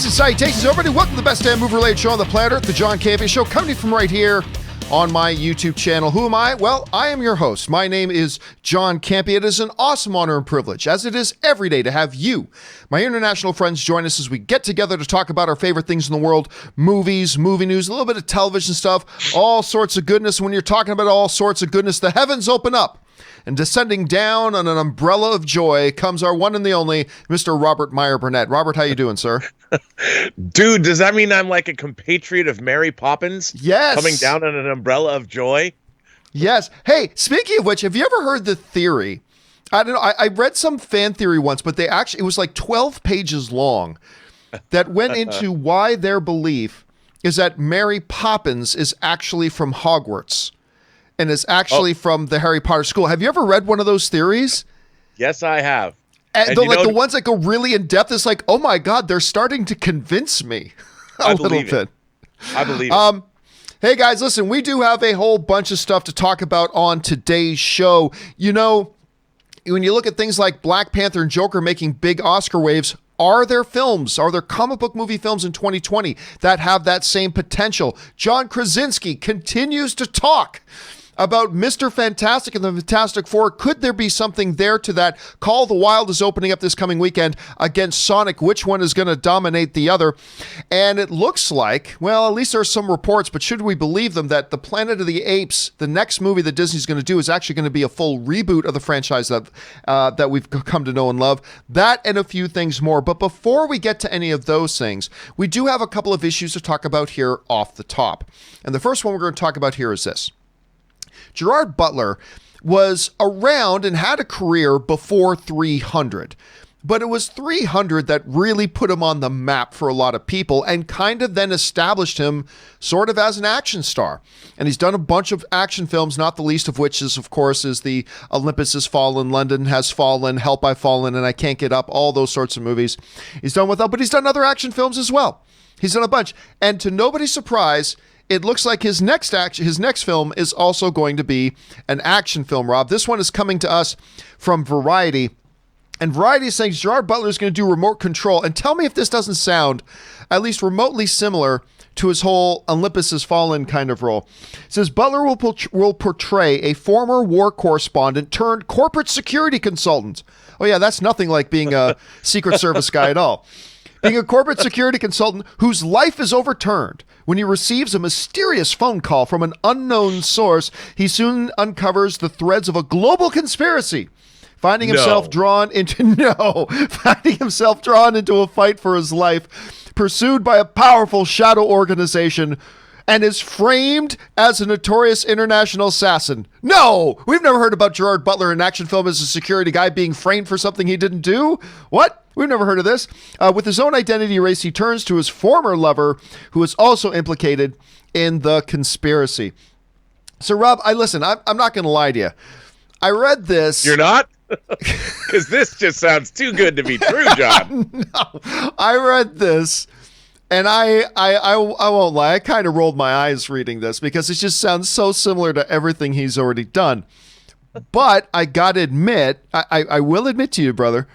Greetings and salutations, everybody. Welcome to the best damn movie-related show on the planet Earth, the John Campea Show, coming from right here on my YouTube channel. Who am I? Well, I am your host. My name is John Campea. It is an awesome honor and privilege, as it is every day, to have you, my international friends, join us as we get together to talk about our favorite things in the world, movies, movie news, a little bit of television stuff, all sorts of goodness. When you're talking about all sorts of goodness, the heavens open up. And descending down on an umbrella of joy comes our one and the only Mr. Robert Meyer Burnett. Robert, how you doing, sir? Dude, does that mean I'm like a compatriot of Mary Poppins? Yes. Coming down on an umbrella of joy? Yes. Hey, speaking of which, have you ever heard the theory? I don't know. I read some fan theory once, but it was like 12 pages long that went into why their belief is that Mary Poppins is actually from Hogwarts. And is actually from the Harry Potter school. Have you ever read one of those theories? Yes, I have. And the ones that go really in depth, it's like, oh my God, they're starting to convince me a little bit. I believe it. Hey guys, listen, we do have a whole bunch of stuff to talk about on today's show. You know, when you look at things like Black Panther and Joker making big Oscar waves, are there comic book movie films in 2020 that have that same potential? John Krasinski continues to talk about Mr. Fantastic and the Fantastic Four. Could there be something there to that? Call the Wild is opening up this coming weekend against Sonic. Which one is going to dominate the other? And it looks like, well, at least there are some reports, but should we believe them, that the Planet of the Apes, the next movie that Disney's going to do, is actually going to be a full reboot of the franchise that we've come to know and love. That and a few things more. But before we get to any of those things, we do have a couple of issues to talk about here off the top. And the first one we're going to talk about here is this. Gerard Butler was around and had a career before 300, but it was 300 that really put him on the map for a lot of people and kind of then established him sort of as an action star. And he's done a bunch of action films, not the least of which is, of course, is the Olympus Has Fallen, London Has Fallen, Help I've Fallen, and I Can't Get Up, all those sorts of movies he's done but he's done other action films as well. He's done a bunch. And to nobody's surprise, it looks like his next film is also going to be an action film, Rob. This one is coming to us from Variety. And Variety is saying Gerard Butler is going to do Remote Control. And tell me if this doesn't sound at least remotely similar to his whole Olympus Has Fallen kind of role. It says Butler will portray a former war correspondent turned corporate security consultant. Oh yeah, that's nothing like being a Secret Service guy at all. Being a corporate security consultant whose life is overturned when he receives a mysterious phone call from an unknown source, he soon uncovers the threads of a global conspiracy, finding himself drawn into a fight for his life, pursued by a powerful shadow organization, and is framed as a notorious international assassin. No! We've never heard about Gerard Butler in an action film as a security guy being framed for something he didn't do. What? We've never heard of this. With his own identity erased, he turns to his former lover, who is also implicated in the conspiracy. So, Rob, I'm not going to lie to you. I read this. You're not? Because this just sounds too good to be true, John. No, I read this. And I won't lie, I kind of rolled my eyes reading this because it just sounds so similar to everything he's already done. But I got to admit, I will admit to you, brother,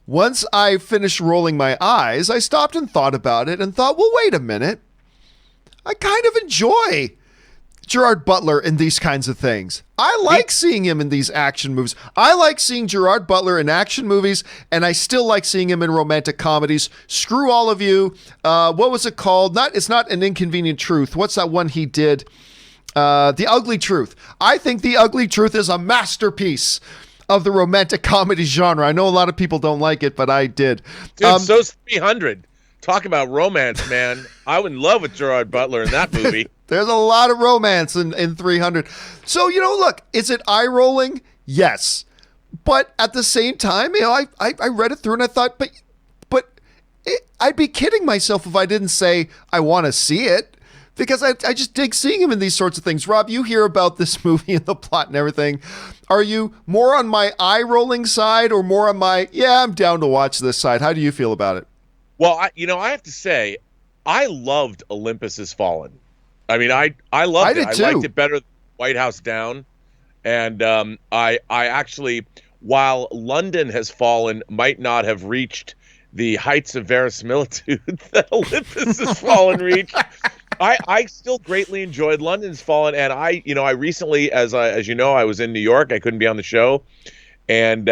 once I finished rolling my eyes, I stopped and thought about it and thought, well, wait a minute. I kind of enjoy Gerard Butler in these kinds of things. I like seeing him in these action movies. I like seeing Gerard Butler in action movies, and I still like seeing him in romantic comedies. Screw all of you. What was it called? It's not An Inconvenient Truth. What's that one he did? The Ugly Truth. I think The Ugly Truth is a masterpiece of the romantic comedy genre. I know a lot of people don't like it, but I did. Dude, so's 300. Talk about romance, man. I was in love with Gerard Butler in that movie. There's a lot of romance in 300. So, look, is it eye-rolling? Yes. But at the same time, I read it through and I thought, but I'd be kidding myself if I didn't say I want to see it. Because I just dig seeing him in these sorts of things. Rob, you hear about this movie and the plot and everything. Are you more on my eye-rolling side or more on my, I'm down to watch this side? How do you feel about it? Well, I have to say, I loved Olympus Has Fallen. I mean, I loved it. I liked it better than White House Down. And I actually, while London Has Fallen might not have reached the heights of verisimilitude that Olympus Has Fallen reached. I still greatly enjoyed London's Fallen, and I recently, as you know, I was in New York. I couldn't be on the show, and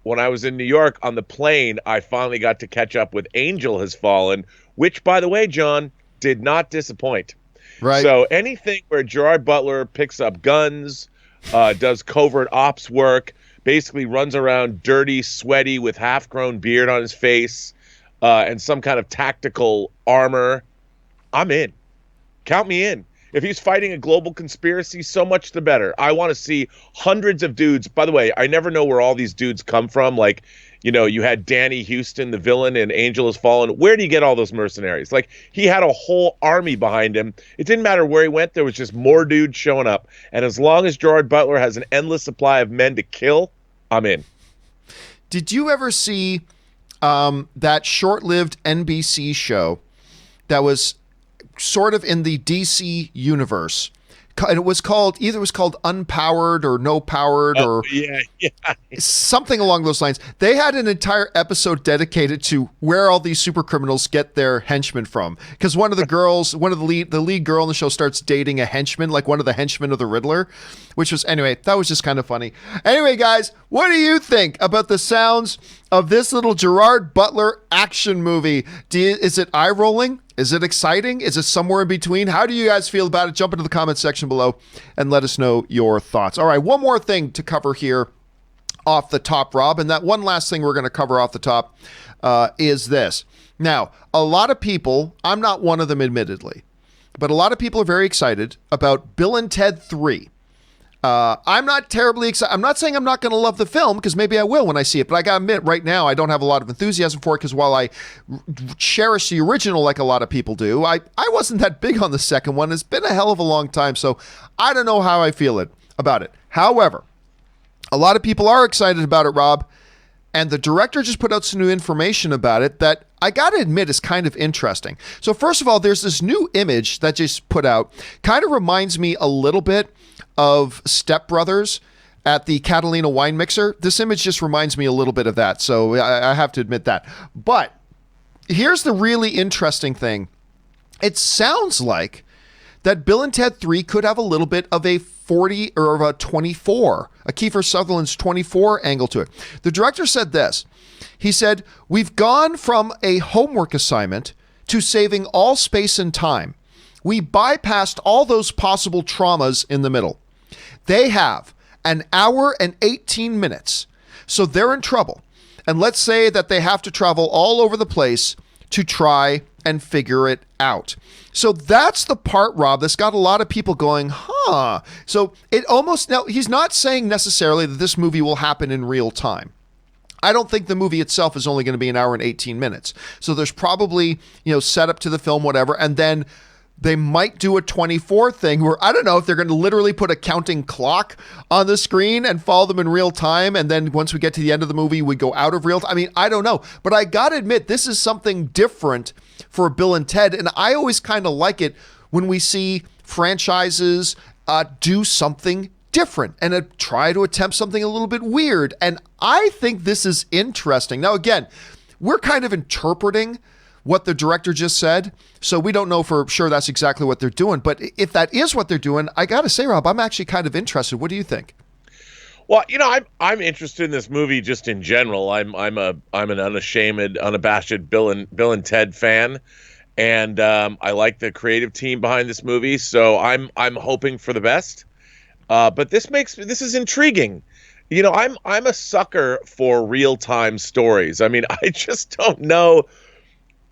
when I was in New York on the plane, I finally got to catch up with Angel Has Fallen, which, by the way, John, did not disappoint. Right. So anything where Gerard Butler picks up guns, does covert ops work, basically runs around dirty, sweaty, with half-grown beard on his face, and some kind of tactical armor, I'm in. Count me in. If he's fighting a global conspiracy, so much the better. I want to see hundreds of dudes. By the way, I never know where all these dudes come from. Like, you had Danny Houston, the villain in Angel Has Fallen. Where do you get all those mercenaries? Like, he had a whole army behind him. It didn't matter where he went. There was just more dudes showing up. And as long as Gerard Butler has an endless supply of men to kill, I'm in. Did you ever see that short-lived NBC show that was sort of in the DC universe? And it was called Unpowered or No Powered or something along those lines. They had an entire episode dedicated to where all these super criminals get their henchmen from. Because one of the lead girl in the show starts dating a henchman, like one of the henchmen of the Riddler, that was just kind of funny. Anyway, guys, what do you think about the sounds of this little Gerard Butler action movie? Is it eye-rolling? Is it exciting? Is it somewhere in between? How do you guys feel about it? Jump into the comment section below and let us know your thoughts. All right, one more thing to cover here off the top, Rob, and that one last thing we're going to cover off the top is this. Now, a lot of people, I'm not one of them admittedly, but a lot of people are very excited about Bill and Ted 3. I'm not terribly excited. I'm not saying I'm not going to love the film, because maybe I will when I see it, but I got to admit right now I don't have a lot of enthusiasm for it, because while I cherish the original like a lot of people do, I wasn't that big on the second one. It's been a hell of a long time, so I don't know how I feel about it. However, a lot of people are excited about it, Rob, and the director just put out some new information about it that I got to admit is kind of interesting. So first of all, there's this new image that just put out, kind of reminds me a little bit of Step Brothers at the Catalina wine mixer. This image just reminds me a little bit of that, so I have to admit that. But here's the really interesting thing. It sounds like that Bill and Ted 3 could have a little bit of a 40 or of a 24, a Kiefer Sutherland's 24 angle to it. The director said this. He said, "We've gone from a homework assignment to saving all space and time. We bypassed all those possible traumas in the middle. They have an hour and 18 minutes, so they're in trouble. And let's say that they have to travel all over the place to try and figure it out." So that's the part, Rob, that's got a lot of people going, huh. So now he's not saying necessarily that this movie will happen in real time. I don't think the movie itself is only going to be an hour and 18 minutes. So there's probably, setup to the film, whatever, and then they might do a 24 thing where I don't know if they're going to literally put a counting clock on the screen and follow them in real time. And then once we get to the end of the movie, we go out of real time. I mean, I don't know, but I got to admit, this is something different for Bill and Ted. And I always kind of like it when we see franchises do something different and try to attempt something a little bit weird. And I think this is interesting. Now, again, we're kind of interpreting what the director just said, so we don't know for sure that's exactly what they're doing. But if that is what they're doing, I got to say, Rob, I'm actually kind of interested. What do you think? Well, I'm interested in this movie just in general. I'm an unashamed, unabashed Bill and Ted fan, and I like the creative team behind this movie. So I'm hoping for the best. But this is intriguing. I'm a sucker for real time stories. I mean, I just don't know.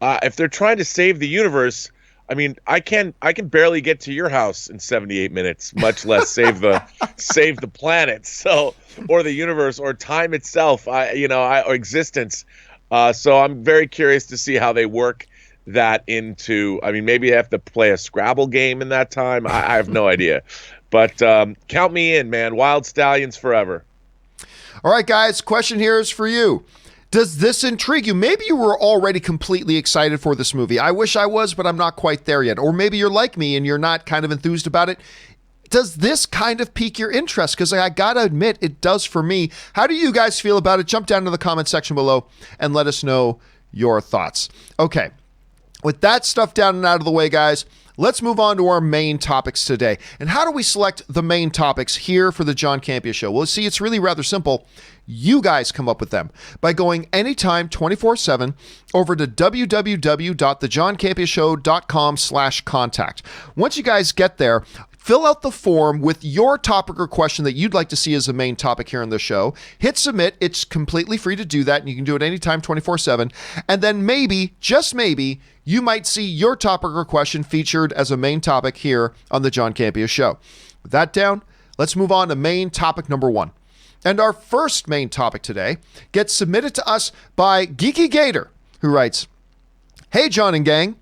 If they're trying to save the universe, I mean, I can barely get to your house in 78 minutes, much less save the planet, or the universe, or time itself, or existence. So I'm very curious to see how they work that into. I mean, maybe they have to play a Scrabble game in that time. I have no idea, but count me in, man. Wild Stallions forever. All right, guys. Question here is for you. Does this intrigue you? Maybe you were already completely excited for this movie. I wish I was, but I'm not quite there yet. Or maybe you're like me and you're not kind of enthused about it. Does this kind of pique your interest? Because I got to admit, it does for me. How do you guys feel about it? Jump down to the comment section below and let us know your thoughts. Okay, with that stuff down and out of the way, guys, let's move on to our main topics today. And how do we select the main topics here for the John Campea Show? Well, see, it's really rather simple. You guys come up with them by going anytime 24/7 over to www.thejohncampeashow.com/contact. Once you guys get there, fill out the form with your topic or question that you'd like to see as the main topic here on the show. Hit submit. It's completely free to do that, and you can do it anytime 24/7. And then maybe, just maybe, you might see your topic or question featured as a main topic here on the John Campea Show. With that down, let's move on to main topic number 1. And our first main topic today gets submitted to us by Geeky Gator, who writes, "Hey, John and gang.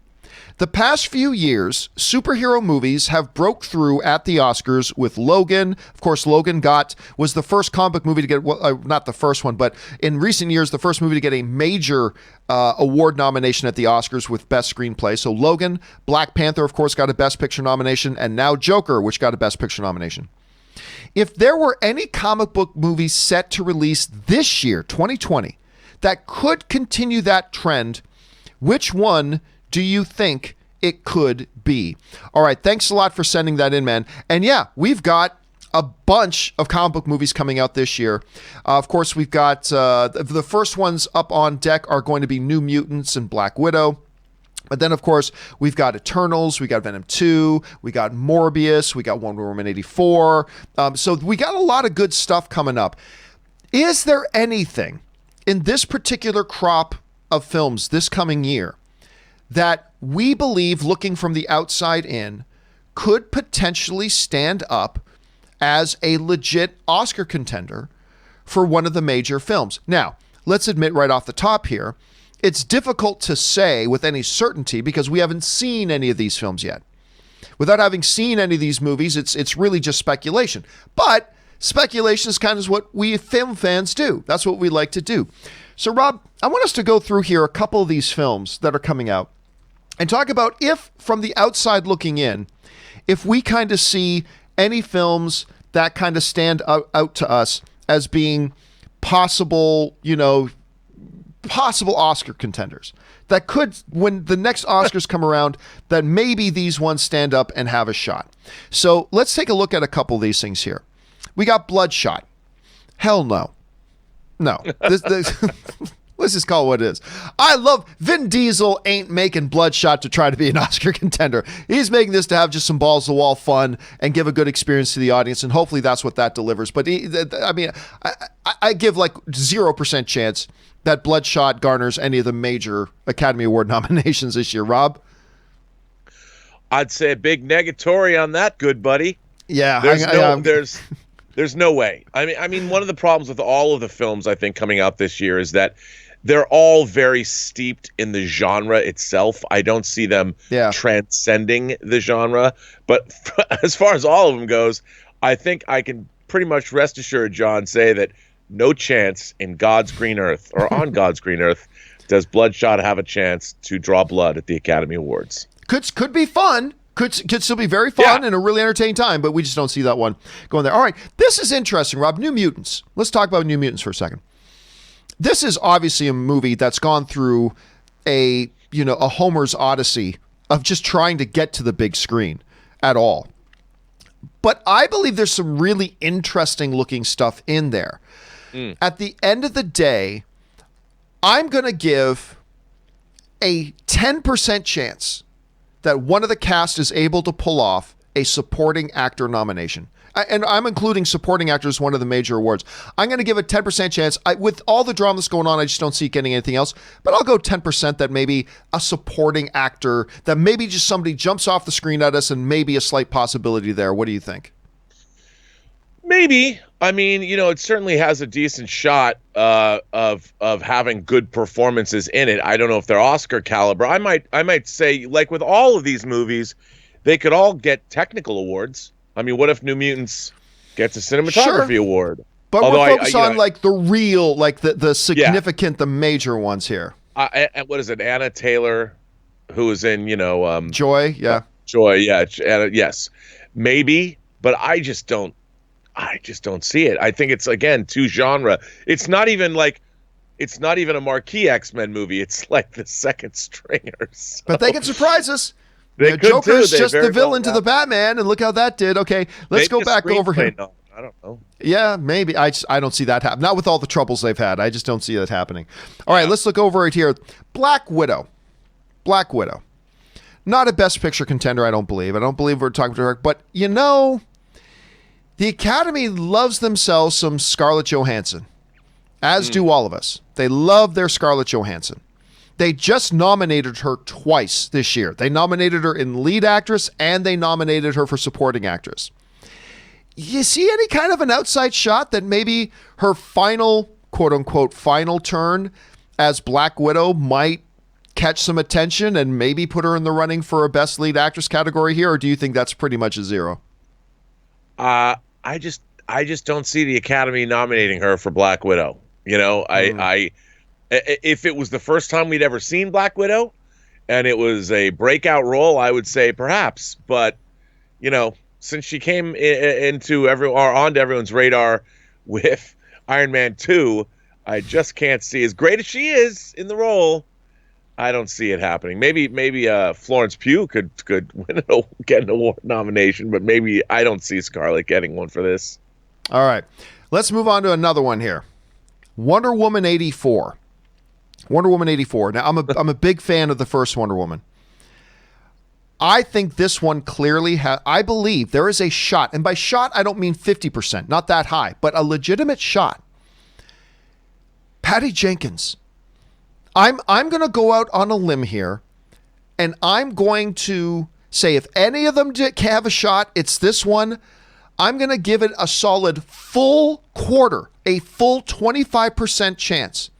The past few years, superhero movies have broke through at the Oscars with Logan. Of course, Logan was the first comic book movie to get, not the first one, but in recent years, the first movie to get a major award nomination at the Oscars with Best Screenplay. So Logan, Black Panther, of course, got a Best Picture nomination, and now Joker, which got a Best Picture nomination. If there were any comic book movies set to release this year, 2020, that could continue that trend, which one do you think it could be?" All right, thanks a lot for sending that in, man. And yeah, we've got a bunch of comic book movies coming out this year. Of course, we've got the first ones up on deck are going to be New Mutants and Black Widow. But then, of course, we've got Eternals, we got Venom 2, we got Morbius, we got Wonder Woman 84. So we got a lot of good stuff coming up. Is there anything in this particular crop of films this coming year that we believe, looking from the outside in, could potentially stand up as a legit Oscar contender for one of the major films? Now, let's admit right off the top here, it's difficult to say with any certainty because we haven't seen any of these films yet. Without having seen any of these movies, it's really just speculation. But speculation is kind of what we film fans do. That's what we like to do. So, Rob, I want us to go through here a couple of these films that are coming out and talk about, if from the outside looking in, if we kind of see any films that kind of stand out to us as being possible, possible Oscar contenders that could, when the next Oscars come around, that maybe these ones stand up and have a shot. So let's take a look at a couple of these things here. We got Bloodshot. Hell no. No. Let's just call it what it is. I love Vin Diesel ain't making Bloodshot to try to be an Oscar contender. He's making this to have just some balls to the wall fun and give a good experience to the audience, and hopefully that's what that delivers. But I give like 0% chance that Bloodshot garners any of the major Academy Award nominations this year. Rob? I'd say a big negatory on that, good buddy. Yeah. There's no way. I mean, one of the problems with all of the films I think coming out this year is that they're all very steeped in the genre itself. I don't see them transcending the genre. But as far as all of them goes, I think I can pretty much rest assured, John, say that no chance in God's green earth or on God's green earth does Bloodshot have a chance to draw blood at the Academy Awards. Could be fun. Could still be very fun and a really entertaining time, but we just don't see that one going there. All right, this is interesting, Rob. New Mutants. Let's talk about New Mutants for a second. This is obviously a movie that's gone through a Homer's Odyssey of just trying to get to the big screen at all. But I believe there's some really interesting looking stuff in there. At the end of the day, I'm going to give a 10% chance that one of the cast is able to pull off a supporting actor nomination. And I'm including supporting actors as one of the major awards. I'm going to give a 10% chance. With all the drama that's going on, I just don't see getting anything else. But I'll go 10% that maybe a supporting actor, that maybe just somebody jumps off the screen at us, and maybe a slight possibility there. What do you think? Maybe. I mean, it certainly has a decent shot of having good performances in it. I don't know if they're Oscar caliber. I might say, like with all of these movies, they could all get technical awards. I mean, what if New Mutants gets a cinematography award? But we're focused on like the real, like the significant, the major ones here. And what is it? Anna Taylor, who is in, Joy. Yeah. Joy. Yeah. Yes. Maybe, but I just don't see it. I think it's, again, too genre. It's not even like it's not even a marquee X-Men movie. It's like the second stringers. So. But they can surprise us. They could Joker's too. just the villain to the Batman, and look how that did. Okay, let's go back over here. No, I don't know. Yeah, maybe. I don't see that happen. Not with all the troubles they've had. I just don't see that happening. All right, let's look over it here. Black Widow. Black Widow. Not a Best Picture contender, I don't believe. I don't believe we're talking to her. But, you know, the Academy loves themselves some Scarlett Johansson, as do all of us. They love their Scarlett Johansson. They just nominated her twice this year. They nominated her in lead actress, and they nominated her for supporting actress. You see any kind of an outside shot that maybe her final, quote-unquote, final turn as Black Widow might catch some attention and maybe put her in the running for a Best Lead Actress category here, or do you think that's pretty much a zero? I just don't see the Academy nominating her for Black Widow. You know, if it was the first time we'd ever seen Black Widow and it was a breakout role, I would say perhaps. But, you know, since she came onto everyone's radar with Iron Man 2, I just can't see, as great as she is in the role, I don't see it happening. Maybe Florence Pugh could get an award nomination, but maybe I don't see Scarlett getting one for this. All right. Let's move on to another one here. Wonder Woman 84. Wonder Woman 84. Now, I'm a big fan of the first Wonder Woman. I think this one clearly I believe there is a shot, and by shot, I don't mean 50%, not that high, but a legitimate shot. Patty Jenkins. I'm going to go out on a limb here, and I'm going to say if any of them have a shot, it's this one. I'm going to give it a solid full quarter, a full 25% chance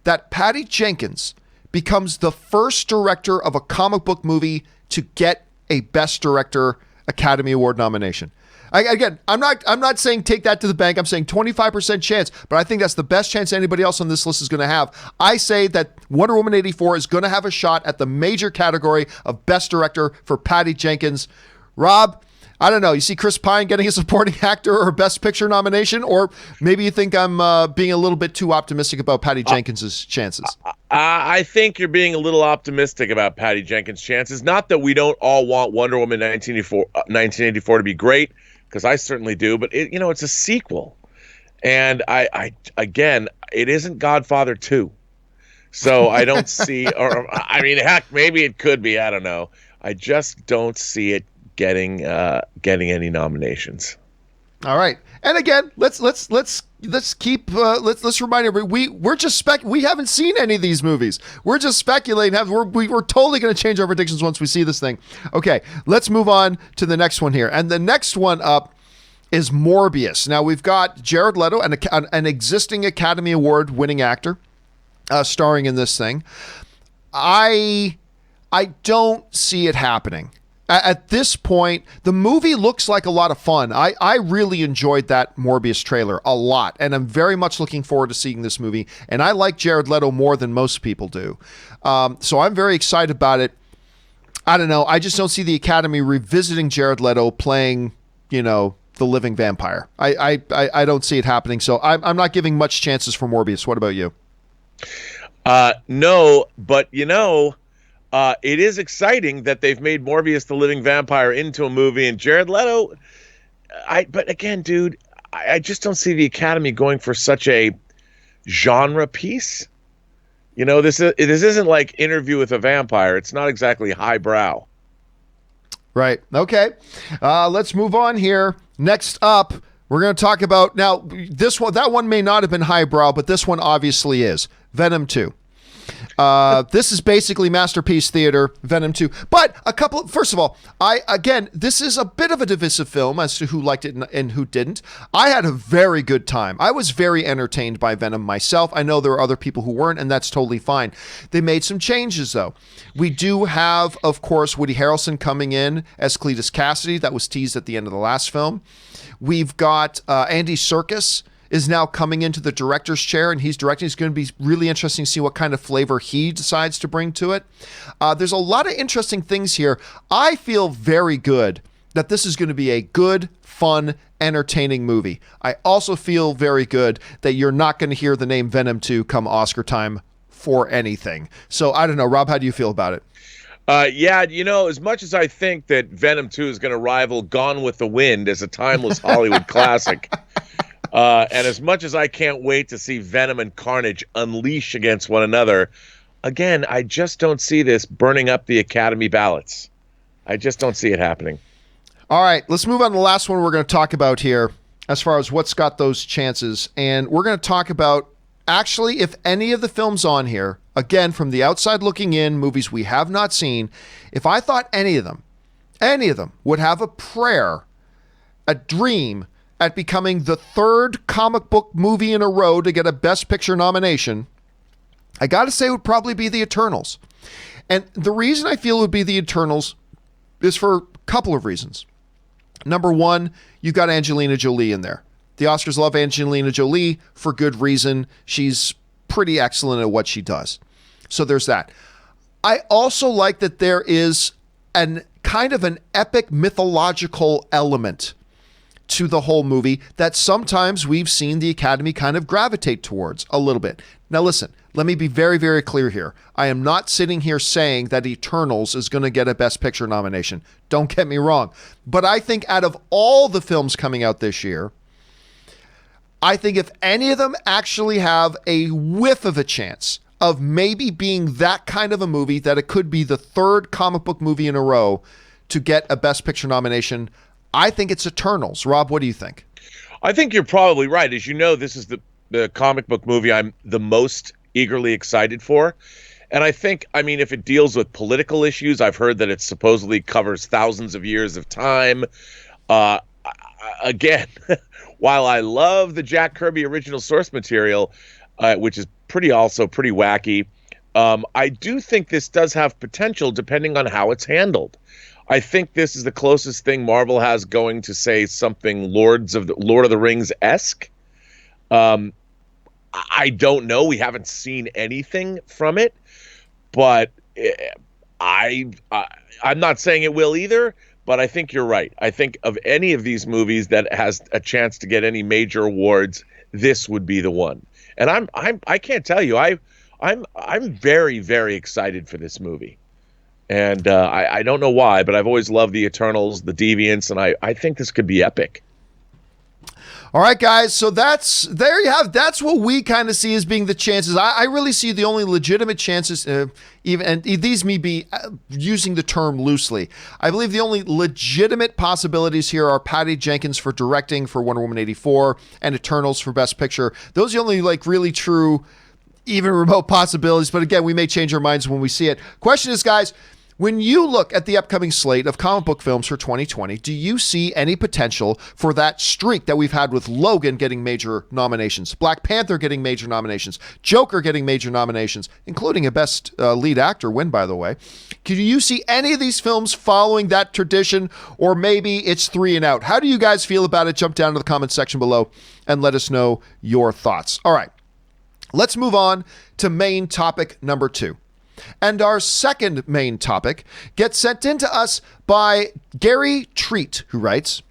that Patty Jenkins becomes the first director of a comic book movie to get a Best Director Academy Award nomination. Again, I'm not saying take that to the bank. I'm saying 25% chance, but I think that's the best chance anybody else on this list is going to have. I say that Wonder Woman 84 is going to have a shot at the major category of Best Director for Patty Jenkins. Rob, I don't know. You see Chris Pine getting a supporting actor or Best Picture nomination, or maybe you think I'm being a little bit too optimistic about Patty Jenkins' chances. I think you're being a little optimistic about Patty Jenkins' chances. Not that we don't all want Wonder Woman 1984 to be great, because I certainly do, but it's a sequel. And again, it isn't Godfather 2. So I don't see, or I mean, heck, maybe it could be, I don't know. I just don't see it getting any nominations. All right. And again, let's keep let's remind everybody we're just we haven't seen any of these movies. We're just speculating. We're totally going to change our predictions once we see this thing. Okay, let's move on to the next one here. And the next one up is Morbius. Now we've got Jared Leto, an existing Academy Award winning actor, starring in this thing. I don't see it happening. At this point, the movie looks like a lot of fun. I really enjoyed that Morbius trailer a lot, and I'm very much looking forward to seeing this movie. And I like Jared Leto more than most people do. So I'm very excited about it. I don't know. I just don't see the Academy revisiting Jared Leto playing, the living vampire. I don't see it happening. So I'm not giving much chances for Morbius. What about you? No, but it is exciting that they've made Morbius the Living Vampire into a movie, and Jared Leto. But again, dude, I just don't see the Academy going for such a genre piece. This isn't like Interview with a Vampire. It's not exactly highbrow. Right. Okay. Let's move on here. Next up, we're going to talk about now this one. That one may not have been highbrow, but this one obviously is Venom 2. This is basically Masterpiece Theater, Venom 2. But first of all, this is a bit of a divisive film as to who liked it and who didn't. I had a very good time. I was very entertained by Venom myself. I know there are other people who weren't, and that's totally fine. They made some changes, though. We do have, of course, Woody Harrelson coming in as Cletus Cassidy. That was teased at the end of the last film. We've got Andy Serkis is now coming into the director's chair, and he's directing. It's going to be really interesting to see what kind of flavor he decides to bring to it. There's a lot of interesting things here. I feel very good that this is going to be a good, fun, entertaining movie. I also feel very good that you're not going to hear the name Venom 2 come Oscar time for anything. So I don't know, Rob, how do you feel about it? Yeah, as much as I think that Venom 2 is going to rival Gone with the Wind as a timeless Hollywood classic, and as much as I can't wait to see Venom and Carnage unleash against one another, again, I just don't see this burning up the Academy ballots. I just don't see it happening. All right, let's move on to the last one we're going to talk about here as far as what's got those chances. And we're going to talk about, actually, if any of the films on here, again, from the outside looking in, movies we have not seen, if I thought any of them would have a prayer, a dream at becoming the third comic book movie in a row to get a Best Picture nomination, I got to say it would probably be The Eternals. And the reason I feel it would be The Eternals is for a couple of reasons. Number one, you've got Angelina Jolie in there. The Oscars love Angelina Jolie for good reason. She's pretty excellent at what she does. So there's that. I also like that there is an kind of an epic mythological element to the whole movie that sometimes we've seen the Academy kind of gravitate towards a little bit. Now listen, let me be very, very clear here. I am not sitting here saying that Eternals is going to get a Best Picture nomination. Don't get me wrong. But I think out of all the films coming out this year, I think if any of them actually have a whiff of a chance of maybe being that kind of a movie, that it could be the third comic book movie in a row to get a Best Picture nomination, I think it's Eternals. Rob, what do you think? I think you're probably right. As you know, this is the comic book movie I'm the most eagerly excited for. And I think, if it deals with political issues, I've heard that it supposedly covers thousands of years of time. Again, while I love the Jack Kirby original source material, which is pretty wacky, I do think this does have potential depending on how it's handled. I think this is the closest thing Marvel has going to say something Lord of the Rings-esque. I don't know. We haven't seen anything from it, but I'm not saying it will either. But I think you're right. I think of any of these movies that has a chance to get any major awards, this would be the one. And I can't tell you. I'm very, very excited for this movie. And I don't know why, but I've always loved the Eternals, the Deviants, and I think this could be epic. All right, guys. So there you have. That's what we kind of see as being the chances. I really see the only legitimate chances, and these me be using the term loosely. I believe the only legitimate possibilities here are Patty Jenkins for directing for Wonder Woman 84 and Eternals for Best Picture. Those are the only really true, even remote possibilities. But again, we may change our minds when we see it. Question is, guys, when you look at the upcoming slate of comic book films for 2020, do you see any potential for that streak that we've had with Logan getting major nominations, Black Panther getting major nominations, Joker getting major nominations, including a Best Lead Actor win, by the way? Do you see any of these films following that tradition, or maybe it's 3 and out? How do you guys feel about it? Jump down to the comment section below and let us know your thoughts. All right, let's move on to main topic number 2. And our second main topic gets sent in to us by Gary Treat, who writes,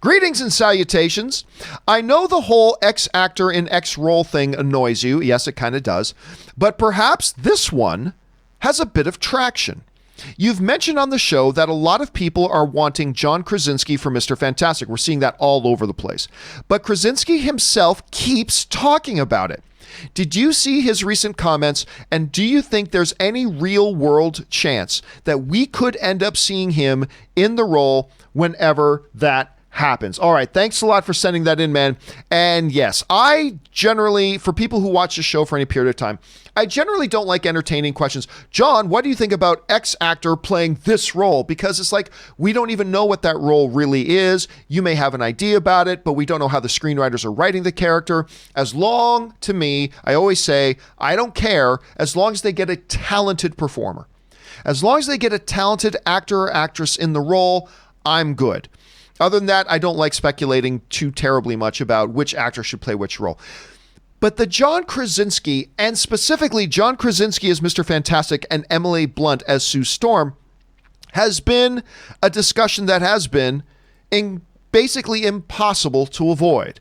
"Greetings and salutations. I know the whole X-actor in X-role thing annoys you. Yes, it kind of does. But perhaps this one has a bit of traction. You've mentioned on the show that a lot of people are wanting John Krasinski for Mr. Fantastic. We're seeing that all over the place. But Krasinski himself keeps talking about it. Did you see his recent comments, and do you think there's any real-world chance that we could end up seeing him in the role whenever that happens?" All right, thanks a lot for sending that in, man. And yes, I generally, for people who watch the show for any period of time, I generally don't like entertaining questions. John, what do you think about X actor playing this role? Because it's like, we don't even know what that role really is. You may have an idea about it, but we don't know how the screenwriters are writing the character. As long, to me, I always say, I don't care as long as they get a talented performer. As long as they get a talented actor or actress in the role, I'm good. Other than that, I don't like speculating too terribly much about which actor should play which role. But the John Krasinski, and specifically John Krasinski as Mr. Fantastic and Emily Blunt as Sue Storm, has been a discussion that has been basically impossible to avoid.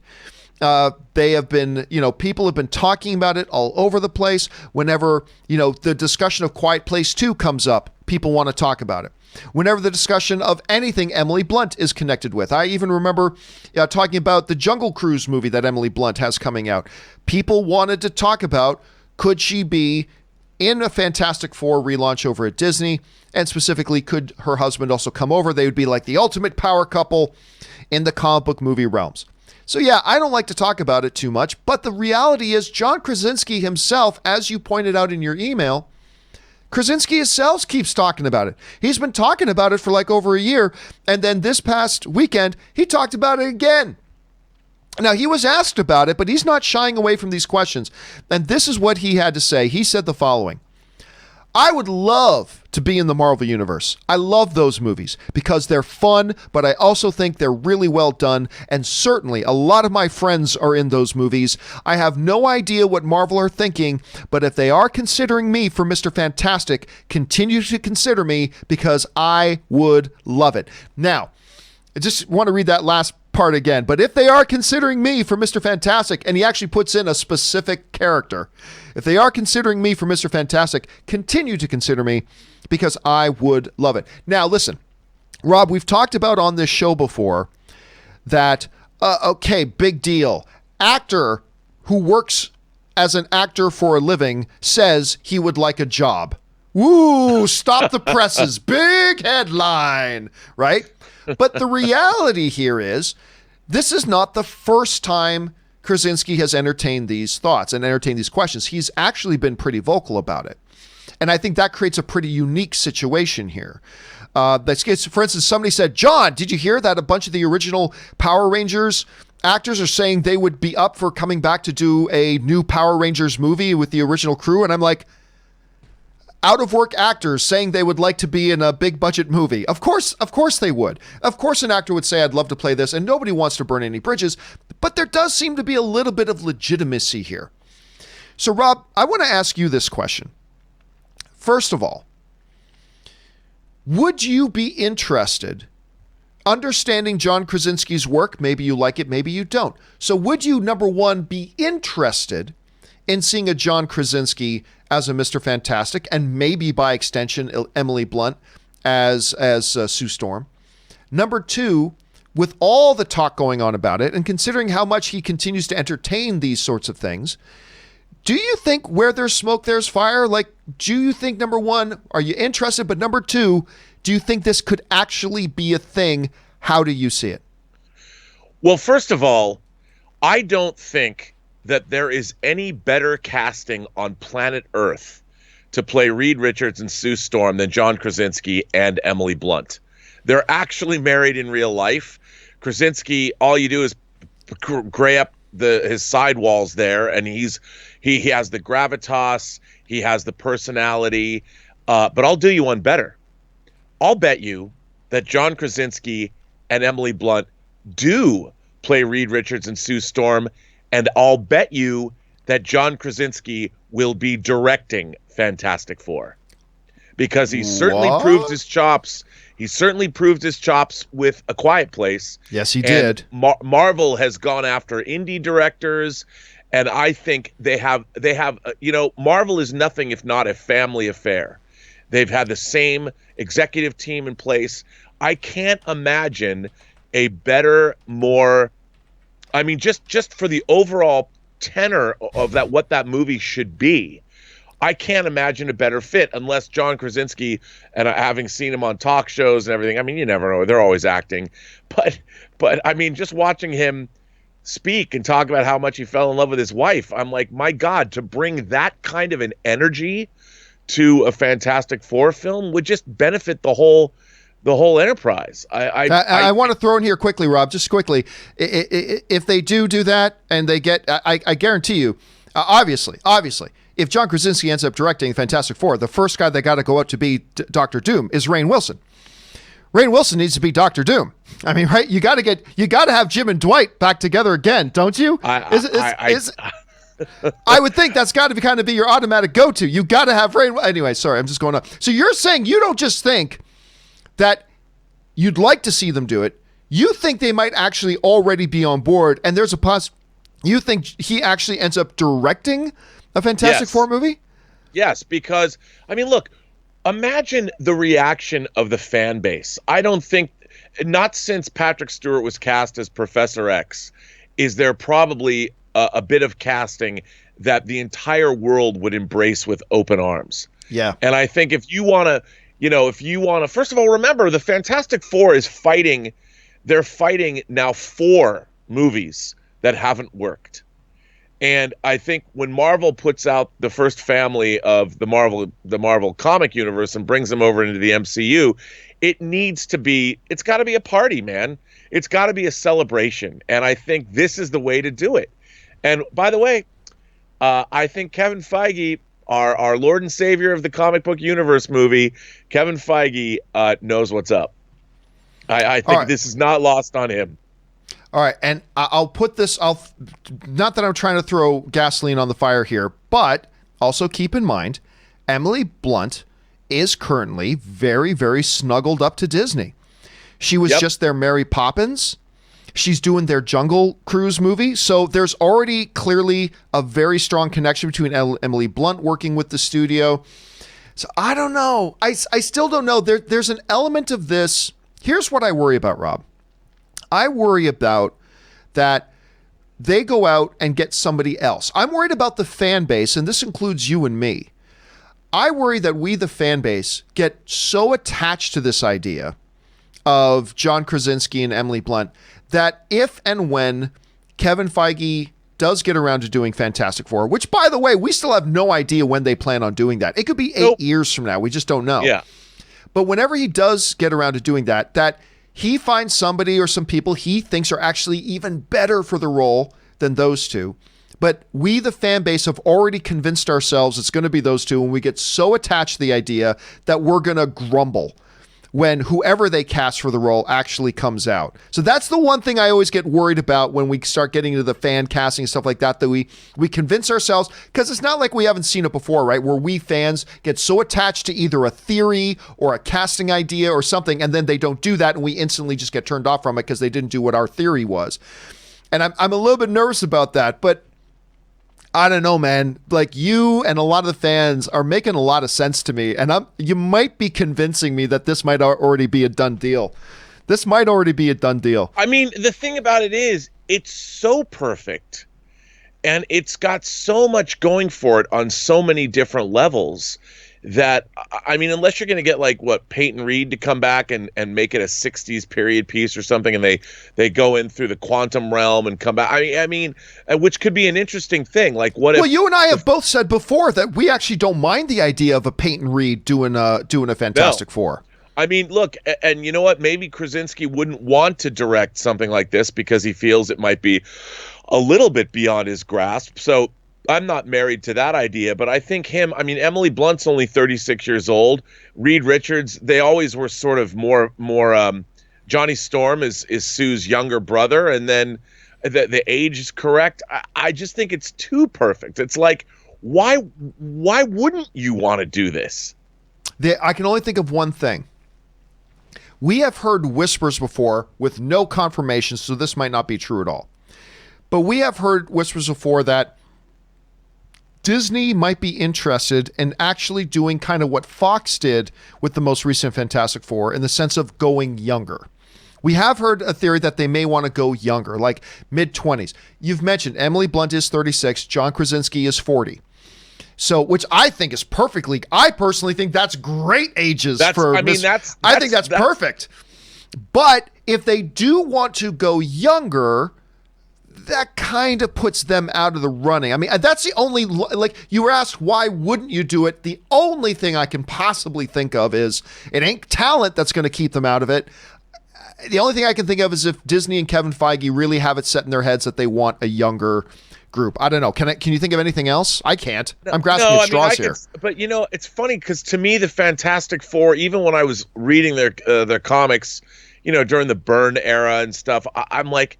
They have been, people have been talking about it all over the place. Whenever, the discussion of Quiet Place 2 comes up, people want to talk about it. Whenever the discussion of anything Emily Blunt is connected with. I even remember talking about the Jungle Cruise movie that Emily Blunt has coming out. People wanted to talk about, could she be in a Fantastic Four relaunch over at Disney? And specifically, could her husband also come over? They would be like the ultimate power couple in the comic book movie realms. So yeah, I don't like to talk about it too much, but the reality is John Krasinski himself, as you pointed out in your email, Krasinski himself keeps talking about it. He's been talking about it for like over a year, and then this past weekend, he talked about it again. Now, he was asked about it, but he's not shying away from these questions, and this is what he had to say. He said the following: I would love to be in the Marvel Universe. I love those movies because they're fun, but I also think they're really well done, and certainly a lot of my friends are in those movies. I have no idea what Marvel are thinking, but if they are considering me for Mr. Fantastic, continue to consider me because I would love it. Now, I just want to read that last part again. But if they are considering me for Mr. Fantastic, and he actually puts in a specific character, if they are considering me for Mr. Fantastic, continue to consider me because I would love it. Now, listen, Rob, we've talked about on this show before that, okay, big deal. Actor who works as an actor for a living says he would like a job. Woo, stop the presses. Big headline, right? But the reality here is this is not the first time Krasinski has entertained these thoughts and entertained these questions. He's actually been pretty vocal about it. And I think that creates a pretty unique situation here. For instance, somebody said, John, did you hear that a bunch of the original Power Rangers actors are saying they would be up for coming back to do a new Power Rangers movie with the original crew? And I'm like, out of work actors saying they would like to be in a big budget movie. Of course they would. Of course an actor would say, I'd love to play this, and nobody wants to burn any bridges, but there does seem to be a little bit of legitimacy here. So Rob, I want to ask you this question. First of all, would you be interested understanding John Krasinski's work? Maybe you like it, maybe you don't. So would you, number one, be interested in seeing a John Krasinski as a Mr. Fantastic, and maybe by extension, Emily Blunt as Sue Storm? Number two, with all the talk going on about it, and considering how much he continues to entertain these sorts of things, do you think where there's smoke, there's fire? Like, do you think, number one, are you interested? But number two, do you think this could actually be a thing? How do you see it? Well, first of all, I don't think that there is any better casting on planet Earth to play Reed Richards and Sue Storm than John Krasinski and Emily Blunt. They're actually married in real life. Krasinski, all you do is gray up his sidewalls there, and he has the gravitas, he has the personality. But I'll do you one better. I'll bet you that John Krasinski and Emily Blunt do play Reed Richards and Sue Storm. And I'll bet you that John Krasinski will be directing Fantastic Four, because he certainly proved his chops. He certainly proved his chops with A Quiet Place. Yes, he did. Marvel has gone after indie directors, and I think they have. Marvel is nothing if not a family affair. They've had the same executive team in place. I can't imagine a better, more. I mean, just for the overall tenor of what that movie should be, I can't imagine a better fit unless John Krasinski, and having seen him on talk shows and everything, I mean, you never know, they're always acting, but I mean, just watching him speak and talk about how much he fell in love with his wife, I'm like, my God, to bring that kind of an energy to a Fantastic Four film would just benefit the whole enterprise. I want to throw in here quickly, Rob, just quickly. If they do that and they get, I guarantee you, obviously, if John Krasinski ends up directing Fantastic Four, the first guy that got to go out to be Dr. Doom is Rainn Wilson. Rainn Wilson needs to be Dr. Doom. I mean, right? You got to have Jim and Dwight back together again, don't you? I would think that's got to kind of be your automatic go-to. You got to have Rainn. Anyway, sorry, I'm just going on. So you're saying you don't just think that you'd like to see them do it. You think they might actually already be on board, and there's a you think he actually ends up directing a Fantastic Four movie? Yes, because, I mean, look, imagine the reaction of the fan base. I don't think, not since Patrick Stewart was cast as Professor X, is there probably a bit of casting that the entire world would embrace with open arms. Yeah. And I think if you want to, first of all, remember the Fantastic Four is fighting, they're fighting now 4 movies that haven't worked. And I think when Marvel puts out the first family of the Marvel comic universe and brings them over into the MCU, it's got to be a party, man. It's got to be a celebration. And I think this is the way to do it. And by the way, I think Kevin Feige, our Lord and Savior of the comic book universe movie, Kevin Feige knows what's up. I think this is not lost on him. All right, and I'll put this, not that I'm trying to throw gasoline on the fire here, but also keep in mind, Emily Blunt is currently very, very snuggled up to Disney. She was just their Mary Poppins. She's doing their Jungle Cruise movie. So there's already clearly a very strong connection between Emily Blunt working with the studio. So I don't know. I still don't know. There's an element of this. Here's what I worry about, Rob. I worry about that they go out and get somebody else. I'm worried about the fan base, and this includes you and me. I worry that we, the fan base, get so attached to this idea of John Krasinski and Emily Blunt that if and when Kevin Feige does get around to doing Fantastic Four, which, by the way, we still have no idea when they plan on doing that. It could be 8 years from now. We just don't know. Yeah. But whenever he does get around to doing that he finds somebody or some people he thinks are actually even better for the role than those two. But we, the fan base, have already convinced ourselves it's going to be those two, and we get so attached to the idea that we're going to grumble when whoever they cast for the role actually comes out. So that's the one thing I always get worried about when we start getting into the fan casting and stuff like that we convince ourselves, because it's not like we haven't seen it before, right? Where we fans get so attached to either a theory or a casting idea or something, and then they don't do that, and we instantly just get turned off from it because they didn't do what our theory was. And I'm a little bit nervous about that, but I don't know, man. Like, you and a lot of the fans are making a lot of sense to me, and you might be convincing me that this might already be a done deal. This might already be a done deal. I mean, the thing about it is, it's so perfect, and it's got so much going for it on so many different levels that, I mean, unless you're going to get like Peyton Reed to come back and make it a 60s period piece or something, and they go in through the quantum realm and come back. I mean, which could be an interesting thing. Like, what if? Well, you and I have both said before that we actually don't mind the idea of a Peyton Reed doing a Fantastic Four. I mean, look, and you know what? Maybe Krasinski wouldn't want to direct something like this because he feels it might be a little bit beyond his grasp. So I'm not married to that idea, but I think Emily Blunt's only 36 years old. Reed Richards, they always were sort of more Johnny Storm is Sue's younger brother, and then the age is correct. I just think it's too perfect. It's like, why wouldn't you want to do this? I can only think of one thing. We have heard whispers before with no confirmation, so this might not be true at all. But we have heard whispers before that Disney might be interested in actually doing kind of what Fox did with the most recent Fantastic Four, in the sense of going younger. We have heard a theory that they may want to go younger, like mid-20s. You've mentioned Emily Blunt is 36, John Krasinski is 40. So, which I think is perfectly, I personally think that's great ages I think that's perfect. But if they do want to go younger, that kind of puts them out of the running. I mean, that's the only, like, you were asked, why wouldn't you do it? The only thing I can possibly think of is it ain't talent that's going to keep them out of it. The only thing I can think of is if Disney and Kevin Feige really have it set in their heads that they want a younger group. I don't know. Can you think of anything else? I can't. I'm grasping at straws here. But you know, it's funny because to me, the Fantastic Four, even when I was reading their comics, you know, during the Byrne era and stuff, I'm like,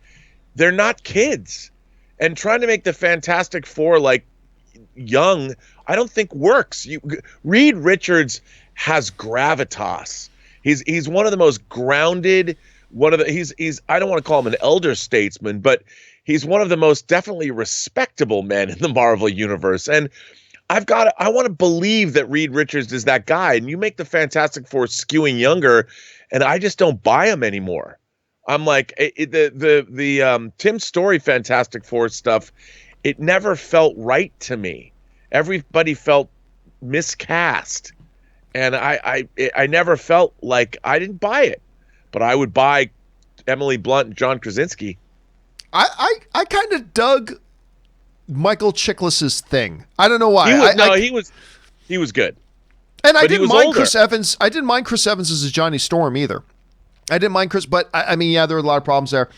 they're not kids, and trying to make the Fantastic Four like young, I don't think works. Reed Richards has gravitas. He's one of the most grounded, he's I don't want to call him an elder statesman, but he's one of the most definitely respectable men in the Marvel universe. And I want to believe that Reed Richards is that guy. And you make the Fantastic Four skewing younger, and I just don't buy him anymore. I'm like, the Tim Story Fantastic Four stuff, it never felt right to me. Everybody felt miscast, and I never felt like, I didn't buy it, but I would buy Emily Blunt and John Krasinski. I kind of dug Michael Chiklis's thing. I don't know why. He was good. And I didn't mind Chris Evans. I didn't mind Chris Evans as Johnny Storm either. I didn't mind Chris, but I mean, yeah, there were a lot of problems there.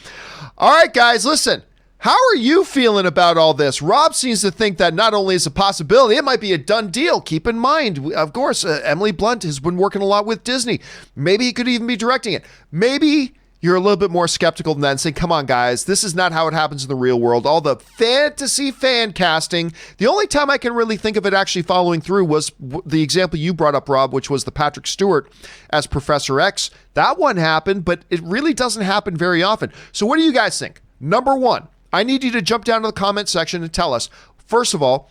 All right, guys, listen. How are you feeling about all this? Rob seems to think that not only is a possibility, it might be a done deal. Keep in mind, of course, Emily Blunt has been working a lot with Disney. Maybe he could even be directing it. Maybe you're a little bit more skeptical than that and say, come on, guys, this is not how it happens in the real world. All the fantasy fan casting. The only time I can really think of it actually following through was the example you brought up, Rob, which was the Patrick Stewart as Professor X. That one happened, but it really doesn't happen very often. So what do you guys think? Number one, I need you to jump down to the comment section and tell us, first of all,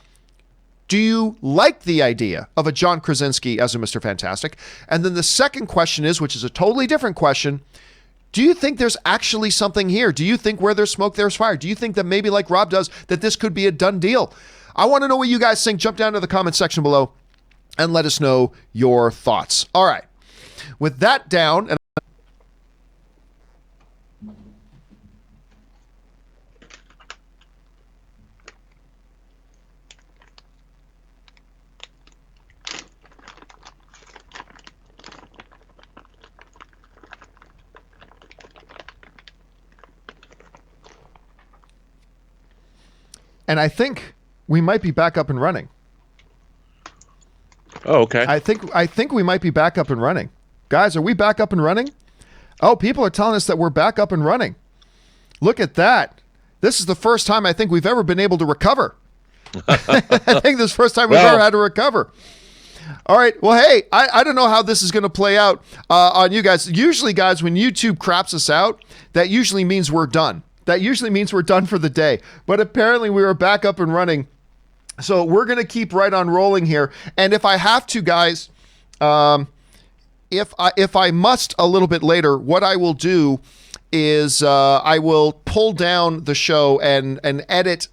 do you like the idea of a John Krasinski as a Mr. Fantastic? And then the second question is, which is a totally different question, do you think there's actually something here? Do you think where there's smoke, there's fire? Do you think that maybe like Rob does, that this could be a done deal? I want to know what you guys think. Jump down to the comment section below and let us know your thoughts. All right. With that down, and I think we might be back up and running. Oh, okay. I think we might be back up and running. Guys, are we back up and running? Oh, people are telling us that we're back up and running. Look at that. This is the first time I think we've ever been able to recover. I think this is the first time we've ever had to recover. All right. Well, hey, I don't know how this is going to play out on you guys. Usually, guys, when YouTube craps us out, that usually means we're done. That usually means we're done for the day. But apparently we were back up and running. So we're going to keep right on rolling here. And if I have to, guys, if I must a little bit later, what I will do is I will pull down the show and edit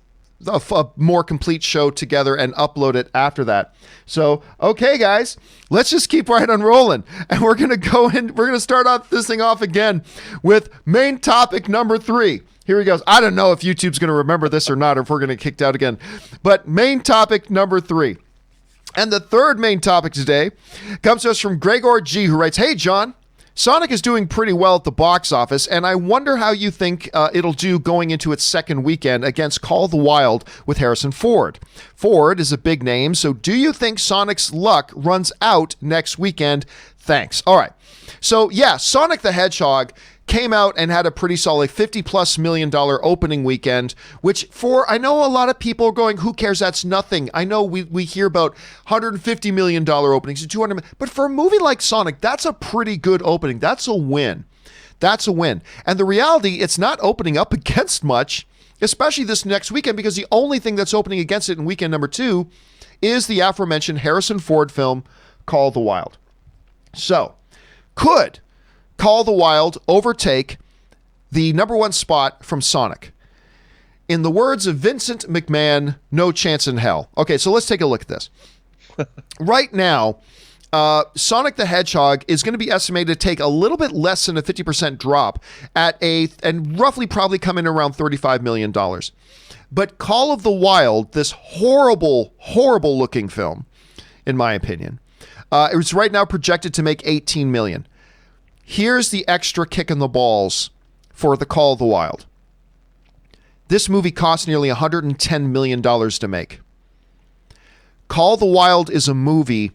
a more complete show together and upload it after that. So, okay, guys, let's just keep right on rolling. And we're going to go in. We're going to start off this thing off again with main topic number 3. Here he goes. I don't know if YouTube's going to remember this or not, or if we're going to get kicked out again. But main topic number 3. And the third main topic today comes to us from Gregor G, who writes, "Hey, John, Sonic is doing pretty well at the box office, and I wonder how you think it'll do going into its second weekend against Call of the Wild with Harrison Ford. Ford is a big name, so do you think Sonic's luck runs out next weekend? Thanks." All right. So, yeah, Sonic the Hedgehog came out and had a pretty solid $50+ million opening weekend, which I know a lot of people are going, who cares? That's nothing. I know we hear about $150 million openings and $200 million, but for a movie like Sonic, that's a pretty good opening. That's a win. That's a win. And the reality, it's not opening up against much, especially this next weekend, because the only thing that's opening against it in weekend number 2 is the aforementioned Harrison Ford film, Call of the Wild. So, could Call of the Wild overtake the number 1 spot from Sonic? In the words of Vincent McMahon, no chance in hell. Okay, so let's take a look at this. Right now, Sonic the Hedgehog is going to be estimated to take a little bit less than a 50% drop and roughly probably come in around $35 million. But Call of the Wild, this horrible, horrible looking film, in my opinion, it's right now projected to make $18 million. Here's the extra kick in the balls for the Call of the Wild. This movie cost nearly $110 million to make. Call of the Wild is a movie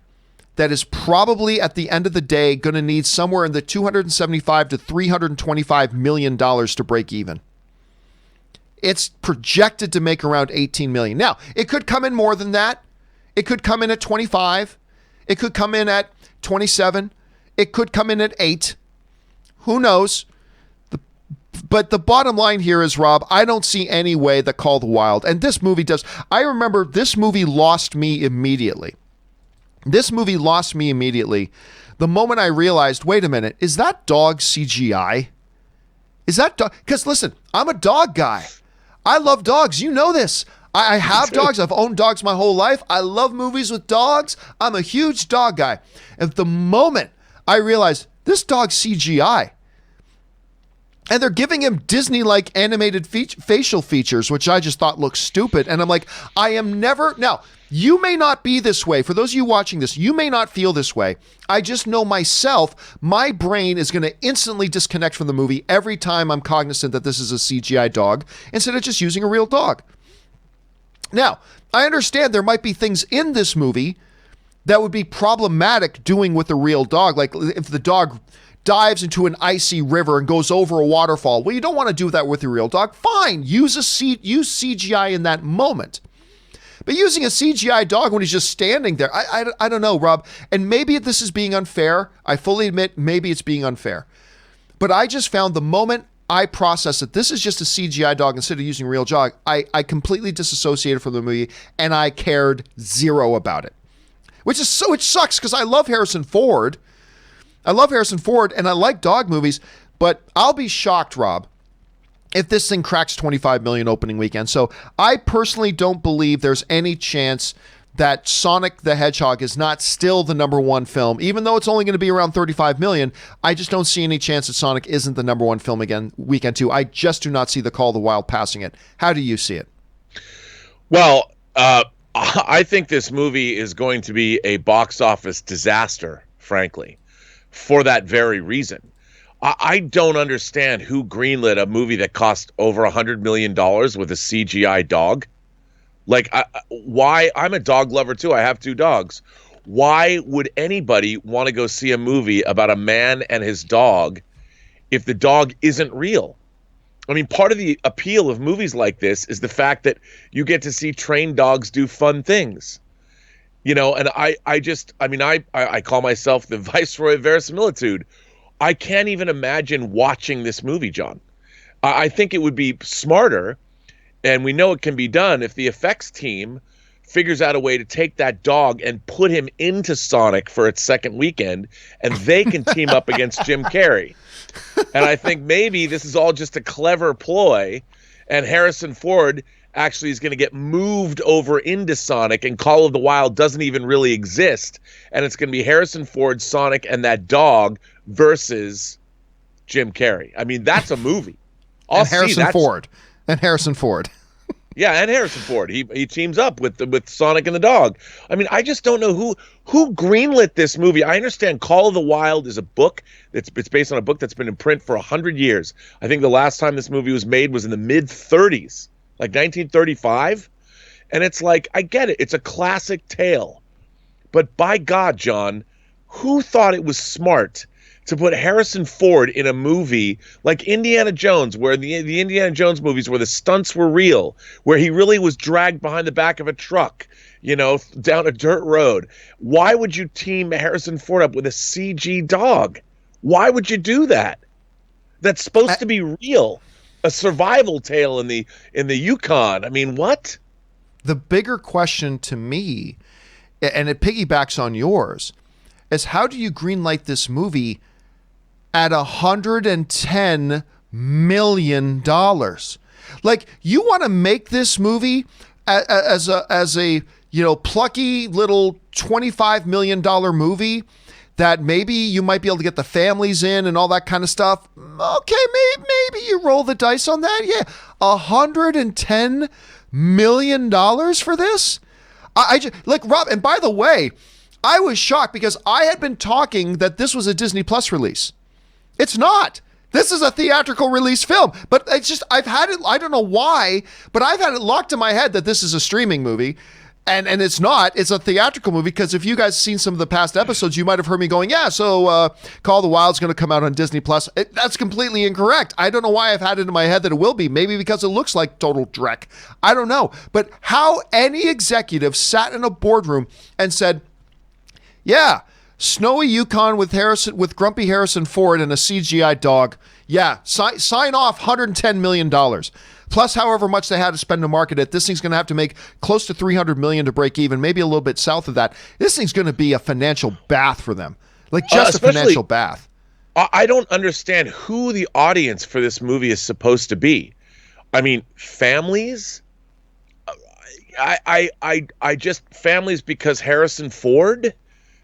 that is probably at the end of the day going to need somewhere in the $275 to $325 million to break even. It's projected to make around $18 million. Now, it could come in more than that. It could come in at 25. It could come in at 27. It could come in at 8. Who knows? But the bottom line here is, Rob, I don't see any way that Call of the Wild, and this movie does. I remember this movie lost me immediately. This movie lost me immediately the moment I realized, wait a minute, is that dog CGI? Is that dog? Because listen, I'm a dog guy. I love dogs. You know this. I have dogs. I've owned dogs my whole life. I love movies with dogs. I'm a huge dog guy. At the moment I realized this dog's CGI, and they're giving him Disney-like animated facial features, which I just thought looked stupid. And I'm like, I am never... Now, you may not be this way. For those of you watching this, you may not feel this way. I just know myself, my brain is going to instantly disconnect from the movie every time I'm cognizant that this is a CGI dog, instead of just using a real dog. Now, I understand there might be things in this movie that would be problematic doing with a real dog. Like if the dog dives into an icy river and goes over a waterfall. Well, you don't want to do that with a real dog. Fine, use CGI in that moment. But using a CGI dog when he's just standing there, I don't know, Rob. And maybe this is being unfair. I fully admit maybe it's being unfair. But I just found the moment I processed that this is just a CGI dog instead of using a real dog, I completely disassociated from the movie, and I cared zero about it. Which sucks because I love Harrison Ford. I love Harrison Ford and I like dog movies, but I'll be shocked, Rob, if this thing cracks 25 million opening weekend. So I personally don't believe there's any chance that Sonic the Hedgehog is not still the number one film, even though it's only going to be around 35 million. I just don't see any chance that Sonic isn't the number one film again, weekend 2. I just do not see the Call of the Wild passing it. How do you see it? Well, I think this movie is going to be a box office disaster, frankly, for that very reason. I don't understand who greenlit a movie that cost over $100 million with a CGI dog. Like, why? I'm a dog lover too. I have 2 dogs. Why would anybody want to go see a movie about a man and his dog if the dog isn't real? I mean, part of the appeal of movies like this is the fact that you get to see trained dogs do fun things. You know, and I call myself the Viceroy of Verisimilitude. I can't even imagine watching this movie, John. I think it would be smarter, and we know it can be done, if the effects team figures out a way to take that dog and put him into Sonic for its second weekend, and they can team up against Jim Carrey. And I think maybe this is all just a clever ploy, and Harrison Ford actually is going to get moved over into Sonic, and Call of the Wild doesn't even really exist, and it's going to be Harrison Ford, Sonic, and that dog versus Jim Carrey. I mean, that's a movie. And Harrison Ford. Yeah, and Harrison Ford. He teams up with Sonic and the dog. I mean, I just don't know who greenlit this movie. I understand Call of the Wild is a book. It's based on a book that's been in print for 100 years. I think the last time this movie was made was in the mid-30s, like 1935. And it's like, I get it. It's a classic tale. But by God, John, who thought it was smart to put Harrison Ford in a movie like Indiana Jones, where the Indiana Jones movies where the stunts were real, where he really was dragged behind the back of a truck, you know, down a dirt road? Why would you team Harrison Ford up with a CG dog? Why would you do that? That's supposed to be real. A survival tale in the Yukon. I mean, what? The bigger question to me, and it piggybacks on yours, is how do you greenlight this movie at $110 million? Like, you want to make this movie as a plucky little $25 million movie that maybe you might be able to get the families in and all that kind of stuff. Okay, maybe you roll the dice on that. Yeah, $110 million for this? I just, like, Rob, and by the way, I was shocked because I had been talking that this was a Disney Plus release. It's not. This is a theatrical release film. But it's just, I've had it, I don't know why, but I've had it locked in my head that this is a streaming movie. And it's not. It's a theatrical movie, because if you guys seen some of the past episodes, you might have heard me going, yeah, so Call of the Wild's going to come out on Disney Plus. That's completely incorrect. I don't know why I've had it in my head that it will be. Maybe because it looks like total dreck. I don't know. But how any executive sat in a boardroom and said, yeah, Snowy Yukon with Grumpy Harrison Ford and a CGI dog. Yeah, sign off $110 million. Plus however much they had to spend to market it. This thing's going to have to make close to $300 million to break even, maybe a little bit south of that. This thing's going to be a financial bath for them. Like just a financial bath. I don't understand who the audience for this movie is supposed to be. I mean, families? I just families because Harrison Ford,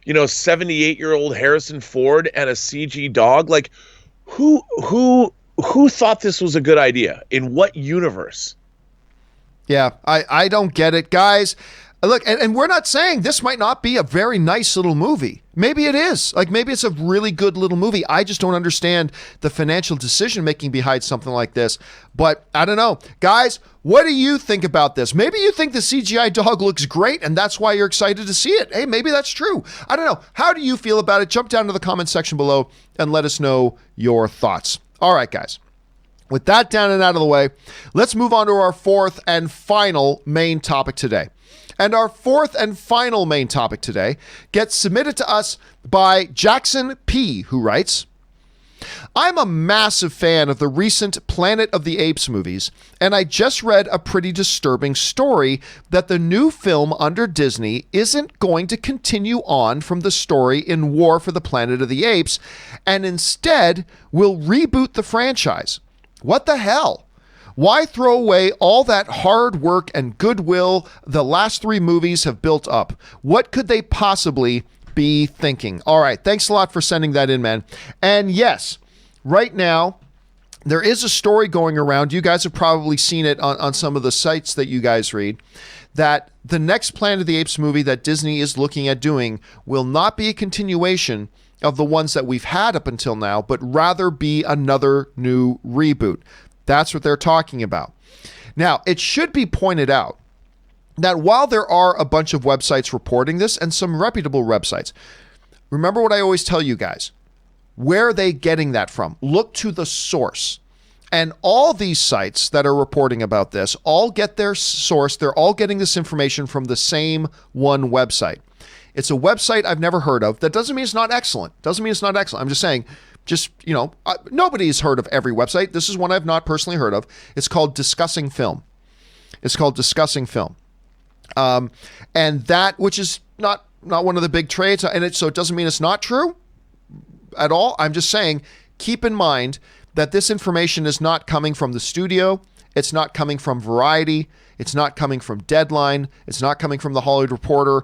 78-year-old Harrison Ford and a CG dog. Like, who thought this was a good idea? In what universe? Yeah, I don't get it, guys. Look, and we're not saying this might not be a very nice little movie. Maybe it is. Like, maybe it's a really good little movie. I just don't understand the financial decision-making behind something like this. But I don't know. Guys, what do you think about this? Maybe you think the CGI dog looks great, and that's why you're excited to see it. Hey, maybe that's true. I don't know. How do you feel about it? Jump down to the comment section below and let us know your thoughts. All right, guys. With that down and out of the way, let's move on to our fourth and final main topic today. And our fourth and final main topic today gets submitted to us by Jackson P., who writes, I'm a massive fan of the recent Planet of the Apes movies, and I just read a pretty disturbing story that the new film under Disney isn't going to continue on from the story in War for the Planet of the Apes, and instead will reboot the franchise. What the hell? Why throw away all that hard work and goodwill the last three movies have built up? What could they possibly be thinking? All right, thanks a lot for sending that in, man. And yes, right now, there is a story going around. You guys have probably seen it on some of the sites that you guys read, that the next Planet of the Apes movie that Disney is looking at doing will not be a continuation of the ones that we've had up until now, but rather be another new reboot. That's what they're talking about. Now, it should be pointed out that while there are a bunch of websites reporting this, and some reputable websites, remember what I always tell you guys. Where are they getting that from? Look to the source. And all these sites that are reporting about this all get their source. They're all getting this information from the same one website. It's a website I've never heard of. That doesn't mean it's not excellent. I'm just saying, nobody's heard of every website. This is one I've not personally heard of. It's called Discussing Film. And that, which is not one of the big trades, so it doesn't mean it's not true at all. I'm just saying, keep in mind that this information is not coming from the studio. It's not coming from Variety. It's not coming from Deadline. It's not coming from the Hollywood Reporter.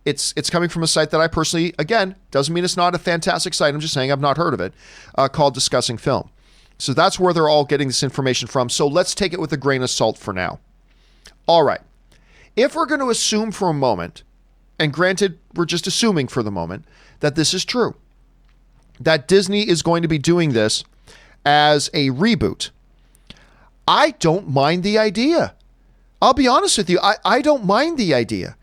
It's coming from a site that I personally, again, doesn't mean it's not a fantastic site. I'm just saying I've not heard of it, called Discussing Film. So that's where they're all getting this information from. So let's take it with a grain of salt for now. All right. If we're going to assume for a moment, and granted, we're just assuming for the moment, that this is true, that Disney is going to be doing this as a reboot, I don't mind the idea. I'll be honest with you. I don't mind the idea.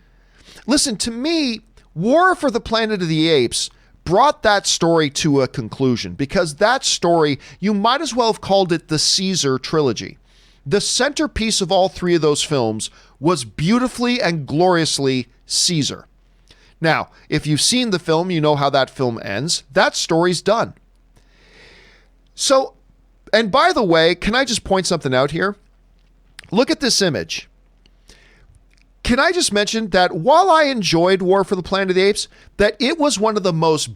Listen, to me, War for the Planet of the Apes brought that story to a conclusion, because that story, you might as well have called it the Caesar trilogy. The centerpiece of all three of those films was beautifully and gloriously Caesar. Now, if you've seen the film, you know how that film ends. That story's done. So, and by the way, can I just point something out here? Look at this image. Can I just mention that while I enjoyed War for the Planet of the Apes, that it was one of the most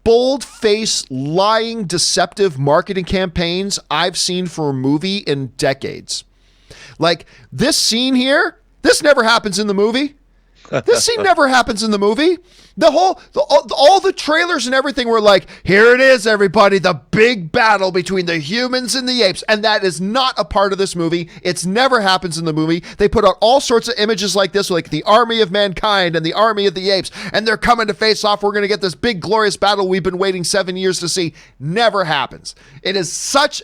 bold-faced, lying, deceptive marketing campaigns I've seen for a movie in decades. Like, this scene here, this never happens in the movie. This scene never happens in the movie. All the trailers and everything were like, here it is, everybody, the big battle between the humans and the apes. And that is not a part of this movie. It's never happens in the movie. They put out all sorts of images like this, like the army of mankind and the army of the apes, and they're coming to face off. We're going to get this big, glorious battle we've been waiting 7 years to see. Never happens. It is such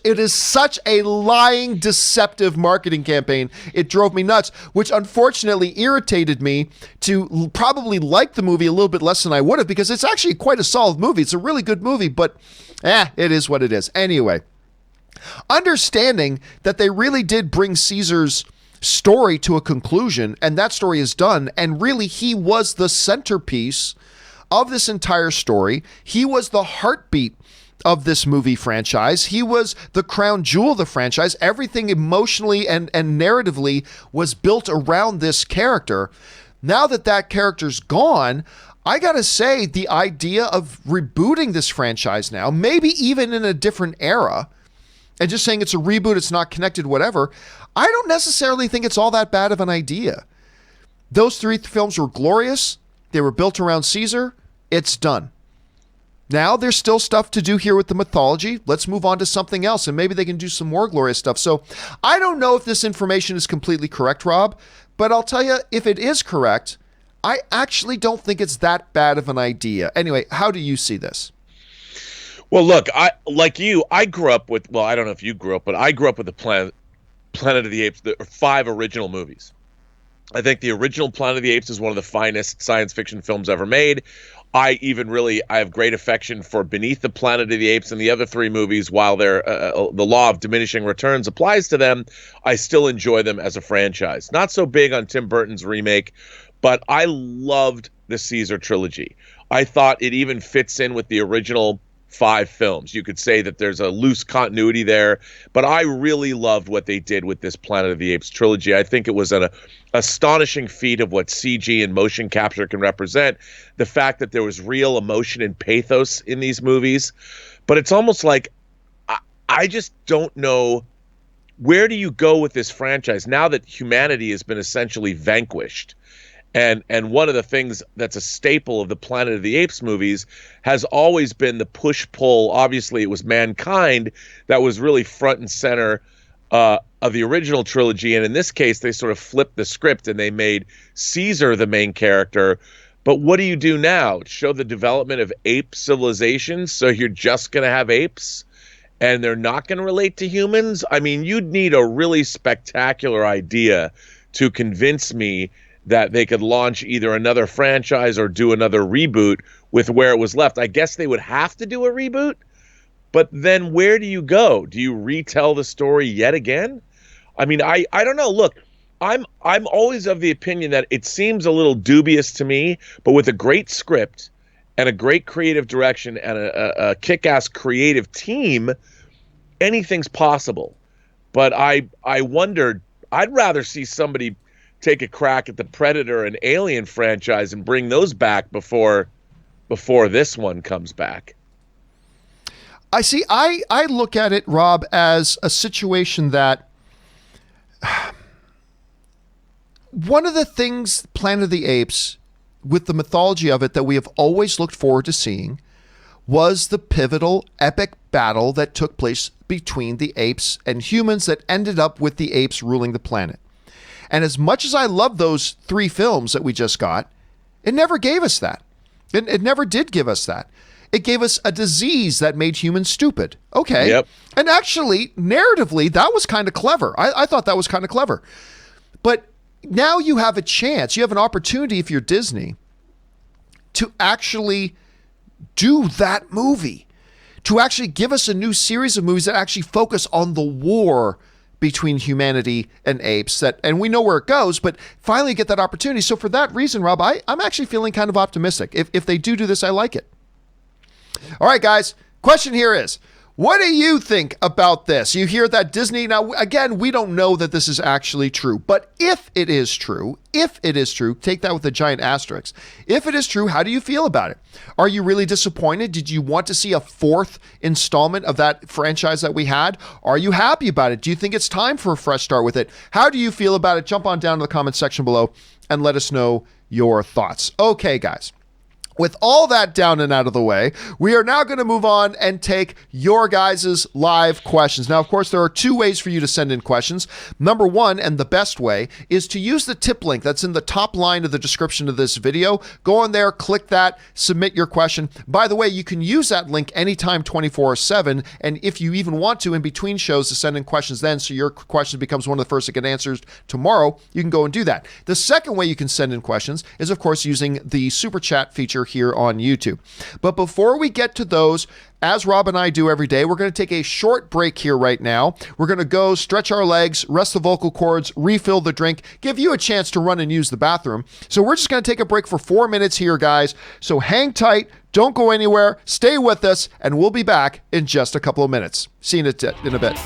a lying, deceptive marketing campaign. It drove me nuts, which unfortunately irritated me to probably like the movie a little bit less than I would have, because it's actually quite a solid movie. It's a really good movie, but it is what it is. Anyway, understanding that they really did bring Caesar's story to a conclusion, and that story is done, and really he was the centerpiece of this entire story. He was the heartbeat of this movie franchise. He was the crown jewel of the franchise. Everything emotionally and narratively was built around this character. Now that that character's gone, I gotta say, the idea of rebooting this franchise now, maybe even in a different era, and just saying it's a reboot, it's not connected, whatever, I don't necessarily think it's all that bad of an idea. Those three films were glorious. They were built around Caesar. It's done. Now there's still stuff to do here with the mythology. Let's move on to something else, and maybe they can do some more glorious stuff. So I don't know if this information is completely correct, Rob, but I'll tell you, if it is correct, I actually don't think it's that bad of an idea. Anyway, how do you see this? Well, look, I grew up with, well, I don't know if you grew up, but I grew up with the Planet of the Apes, the 5 original movies. I think the original Planet of the Apes is one of the finest science fiction films ever made. I have great affection for Beneath the Planet of the Apes and the other 3 movies. While they're the law of diminishing returns applies to them, I still enjoy them as a franchise. Not so big on Tim Burton's remake, but I loved the Caesar trilogy. I thought it even fits in with the original 5 films. You could say that there's a loose continuity there, but I really loved what they did with this Planet of the Apes trilogy. I think it was an astonishing feat of what CG and motion capture can represent. The fact that there was real emotion and pathos in these movies, but it's almost like I just don't know, where do you go with this franchise now that humanity has been essentially vanquished? And one of the things that's a staple of the Planet of the Apes movies has always been the push-pull. Obviously, it was mankind that was really front and center of the original trilogy. And in this case, they sort of flipped the script and they made Caesar the main character. But what do you do now? Show the development of ape civilizations? So you're just going to have apes and they're not going to relate to humans? I mean, you'd need a really spectacular idea to convince me that they could launch either another franchise or do another reboot with where it was left. I guess they would have to do a reboot, but then where do you go? Do you retell the story yet again? I mean, I don't know. Look, I'm always of the opinion that it seems a little dubious to me, but with a great script and a great creative direction and a kick-ass creative team, anything's possible. But I wondered, I'd rather see somebody take a crack at the Predator and Alien franchise and bring those back before this one comes back. I see. I look at it, Rob, as a situation that one of the things Planet of the Apes, with the mythology of it that we have always looked forward to seeing, was the pivotal epic battle that took place between the apes and humans that ended up with the apes ruling the planet. And as much as I love those 3 films that we just got, it never gave us that. It never did give us that. It gave us a disease that made humans stupid. Okay. Yep. And actually, narratively, that was kind of clever. I thought that was kind of clever. But now you have a chance, you have an opportunity, if you're Disney, to actually do that movie, to actually give us a new series of movies that actually focus on the war between humanity and apes, and we know where it goes, but finally get that opportunity. So for that reason, Rob, I'm actually feeling kind of optimistic. If they do this, I like it. All right, guys, question here is, what do you think about this? You hear that Disney, now again, we don't know that this is actually true, but if it is true, take that with a giant asterisk. If it is true, how do you feel about it? Are you really disappointed? Did you want to see a 4th installment of that franchise that we had? Are you happy about it? Do you think it's time for a fresh start with it? How do you feel about it? Jump on down to the comment section below and let us know your thoughts. Okay, guys. With all that down and out of the way, we are now going to move on and take your guys' live questions. Now, of course, there are 2 ways for you to send in questions. Number 1, and the best way, is to use the tip link that's in the top line of the description of this video. Go on there, click that, submit your question. By the way, you can use that link anytime 24/7, and if you even want to, in between shows, to send in questions then, so your question becomes one of the first that get answered tomorrow, you can go and do that. The second way you can send in questions is, of course, using the super chat feature here on YouTube. But before we get to those, as Rob and I do every day, we're going to take a short break here right now. We're going to go stretch our legs, rest the vocal cords, refill the drink, give you a chance to run and use the bathroom. So we're just going to take a break for 4 minutes here, guys. So hang tight, don't go anywhere, stay with us, and we'll be back in just a couple of minutes. See you in a bit.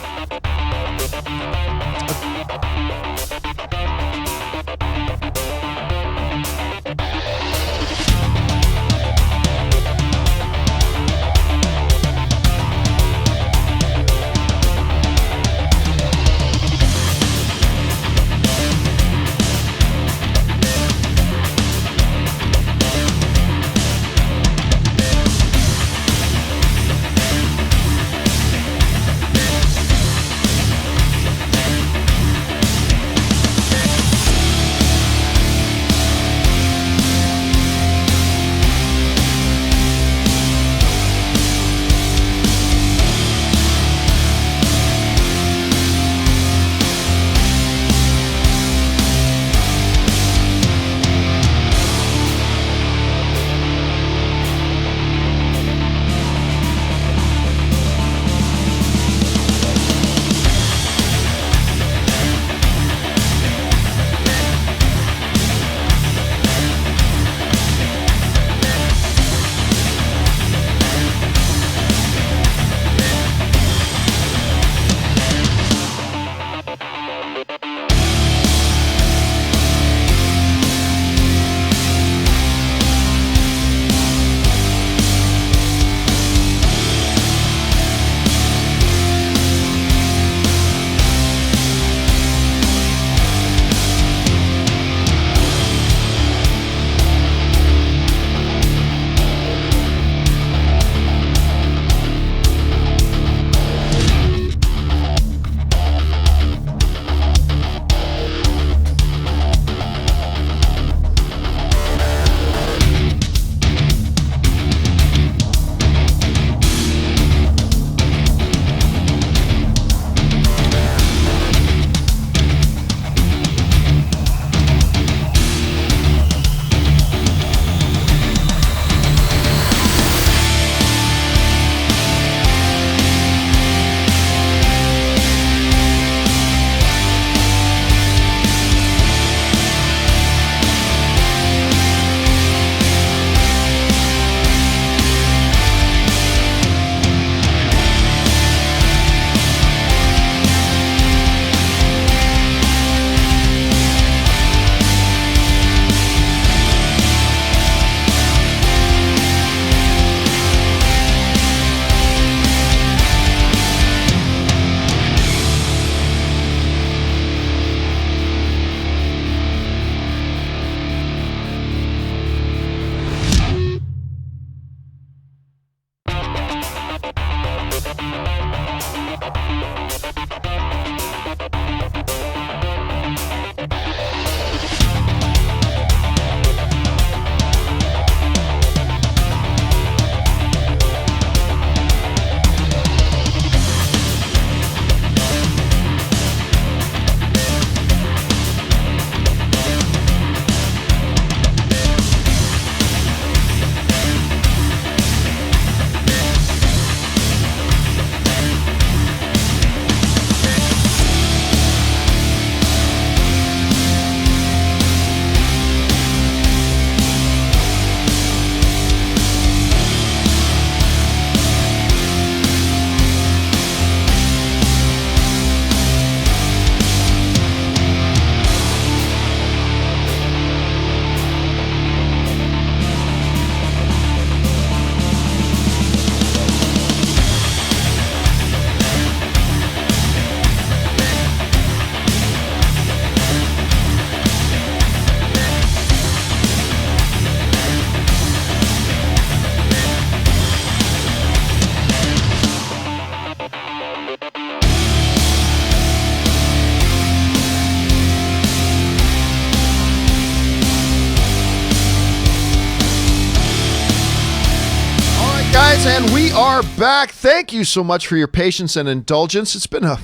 And we We are back. Thank you so much for your patience and indulgence. It's been a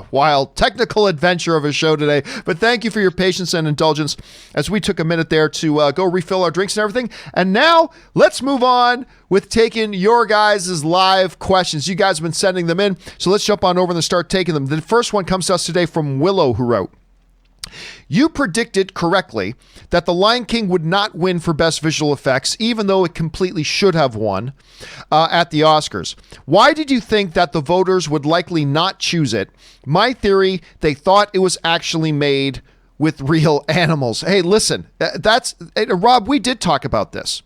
wild technical adventure of a show today, but thank you for your patience and indulgence as we took a minute there to go refill our drinks and everything. And now let's move on with taking your guys' live questions. You guys have been sending them in, so let's jump on over and start taking them. The first one comes to us today from Willow, who wrote, "You predicted correctly that The Lion King would not win for Best Visual Effects, even though it completely should have won at the Oscars. Why did you think that the voters would likely not choose it? My theory, they thought it was actually made with real animals." Hey, listen, Rob, we did talk about this.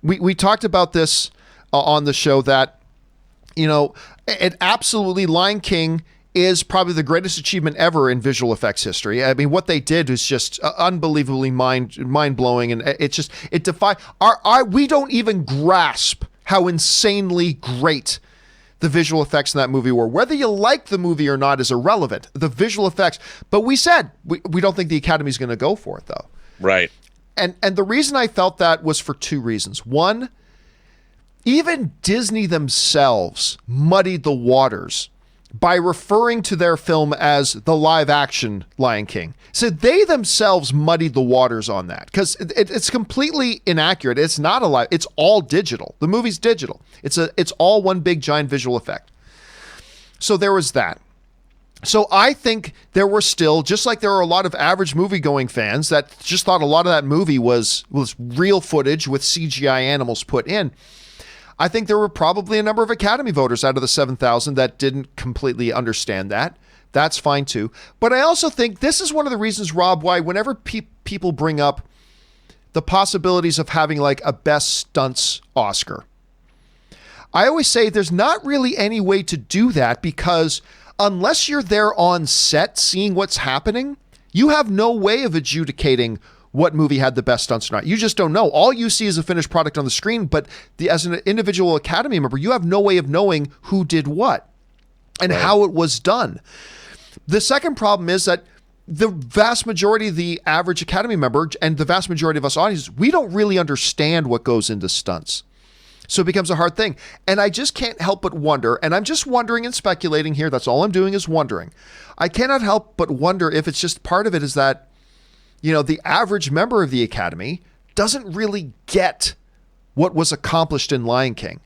We talked about this on the show that, it absolutely, Lion King is probably the greatest achievement ever in visual effects history. I mean, what they did is just unbelievably mind-blowing, and it defied we don't even grasp how insanely great the visual effects in that movie were. Whether you like the movie or not is irrelevant. The visual effects, but we said we don't think the Academy's going to go for it, though. Right. And the reason I felt that was for two reasons. One, even Disney themselves muddied the waters by referring to their film as the live-action Lion King. So they themselves muddied the waters on that because it's completely inaccurate. It's not a live. It's all digital. The movie's digital. It's all one big giant visual effect. So there was that. So I think there were still, just like there are a lot of average movie-going fans that just thought a lot of that movie was real footage with CGI animals put in. I think there were probably a number of Academy voters out of the 7,000 that didn't completely understand that. That's fine too. But I also think this is one of the reasons, Rob, why whenever people bring up the possibilities of having like a best stunts Oscar, I always say there's not really any way to do that because unless you're there on set seeing what's happening, you have no way of adjudicating what movie had the best stunts or not. You just don't know. All you see is a finished product on the screen, but as an individual Academy member, you have no way of knowing who did what and how it was done. The second problem is that the vast majority of the average Academy member and the vast majority of us audiences, we don't really understand what goes into stunts. So it becomes a hard thing. And I just can't help but wonder, and I'm just wondering and speculating here, that's all I'm doing is wondering. I cannot help but wonder if it's just part of it is that the average member of the Academy doesn't really get what was accomplished in Lion King.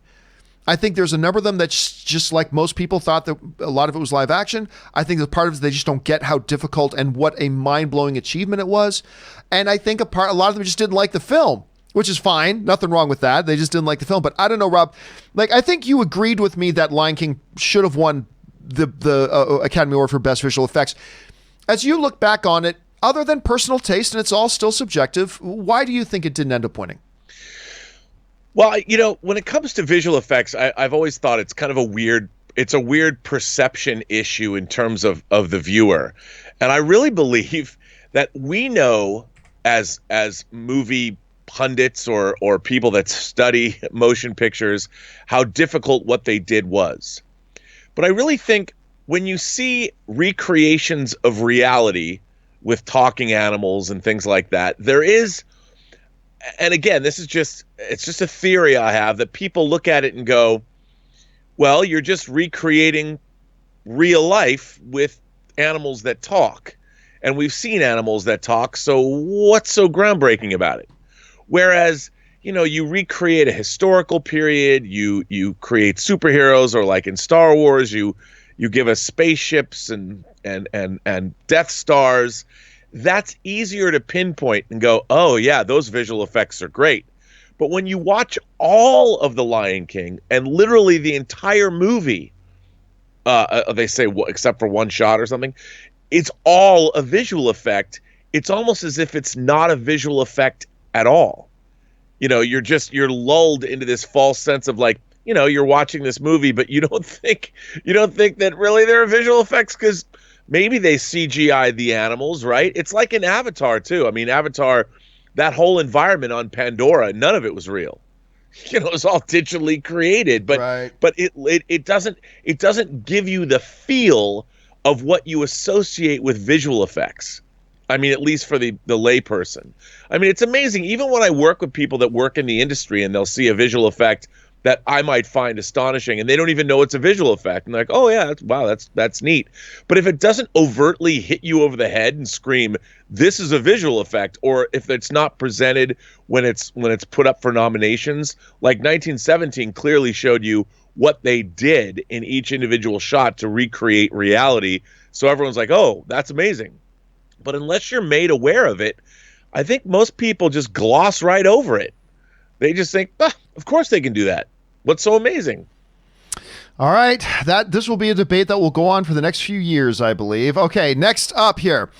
I think there's a number of them that's just like most people thought that a lot of it was live action. I think that part of it is they just don't get how difficult and what a mind-blowing achievement it was. And I think a lot of them just didn't like the film, which is fine. Nothing wrong with that. They just didn't like the film. But I don't know, Rob. Like, I think you agreed with me that Lion King should have won the Academy Award for Best Visual Effects. As you look back on it, other than personal taste, and it's all still subjective, why do you think it didn't end up winning? Well, when it comes to visual effects, I've always thought it's kind of a weird perception issue in terms of the viewer. And I really believe that we know as movie pundits or people that study motion pictures how difficult what they did was. But I really think when you see recreations of reality with talking animals and things like that, there is, and again, it's just a theory I have, that people look at it and go, well, you're just recreating real life with animals that talk. And we've seen animals that talk, so what's so groundbreaking about it? Whereas, you recreate a historical period, you create superheroes, or like in Star Wars, you give us spaceships and Death Stars. That's easier to pinpoint and go, oh yeah, those visual effects are great. But when you watch all of The Lion King and literally the entire movie, they say except for one shot or something, it's all a visual effect. It's almost as if it's not a visual effect at all. You're lulled into this false sense of like, you're watching this movie, but you don't think that really there are visual effects because maybe they CGI the animals, right? It's like in Avatar too. I mean, Avatar, that whole environment on Pandora, none of it was real. It was all digitally created, but right. But it doesn't give you the feel of what you associate with visual effects. I mean, at least for the layperson. I mean, it's amazing. Even when I work with people that work in the industry and they'll see a visual effect that I might find astonishing, and they don't even know it's a visual effect. And they're like, oh yeah, that's neat. But if it doesn't overtly hit you over the head and scream, this is a visual effect, or if it's not presented when it's put up for nominations, like 1917 clearly showed you what they did in each individual shot to recreate reality. So everyone's like, oh, that's amazing. But unless you're made aware of it, I think most people just gloss right over it. They just think, of course they can do that. What's so amazing? All right, this will be a debate that will go on for the next few years, I believe. Okay, next up here,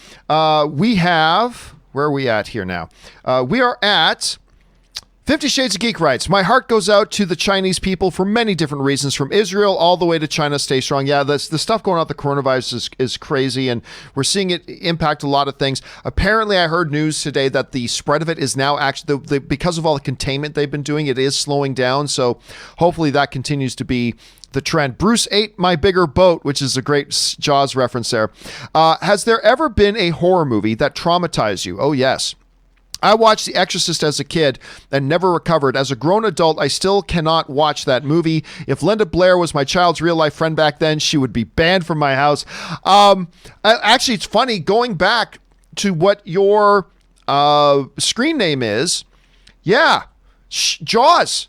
we have, where are we at here now? We are at 50 Shades of Geek writes, my heart goes out to the Chinese people for many different reasons, from Israel all the way to China. Stay strong. Yeah, the stuff going on with the coronavirus is crazy, and we're seeing it impact a lot of things. Apparently, I heard news today that the spread of it is now actually, because of all the containment they've been doing, it is slowing down. So hopefully that continues to be the trend. Bruce ate my bigger boat, which is a great Jaws reference there. Has there ever been a horror movie that traumatized you? Oh, yes. I watched The Exorcist as a kid and never recovered. As a grown adult, I still cannot watch that movie. If Linda Blair was my child's real-life friend back then, she would be banned from my house. Actually, it's funny, going back to what your screen name is. Yeah, Jaws.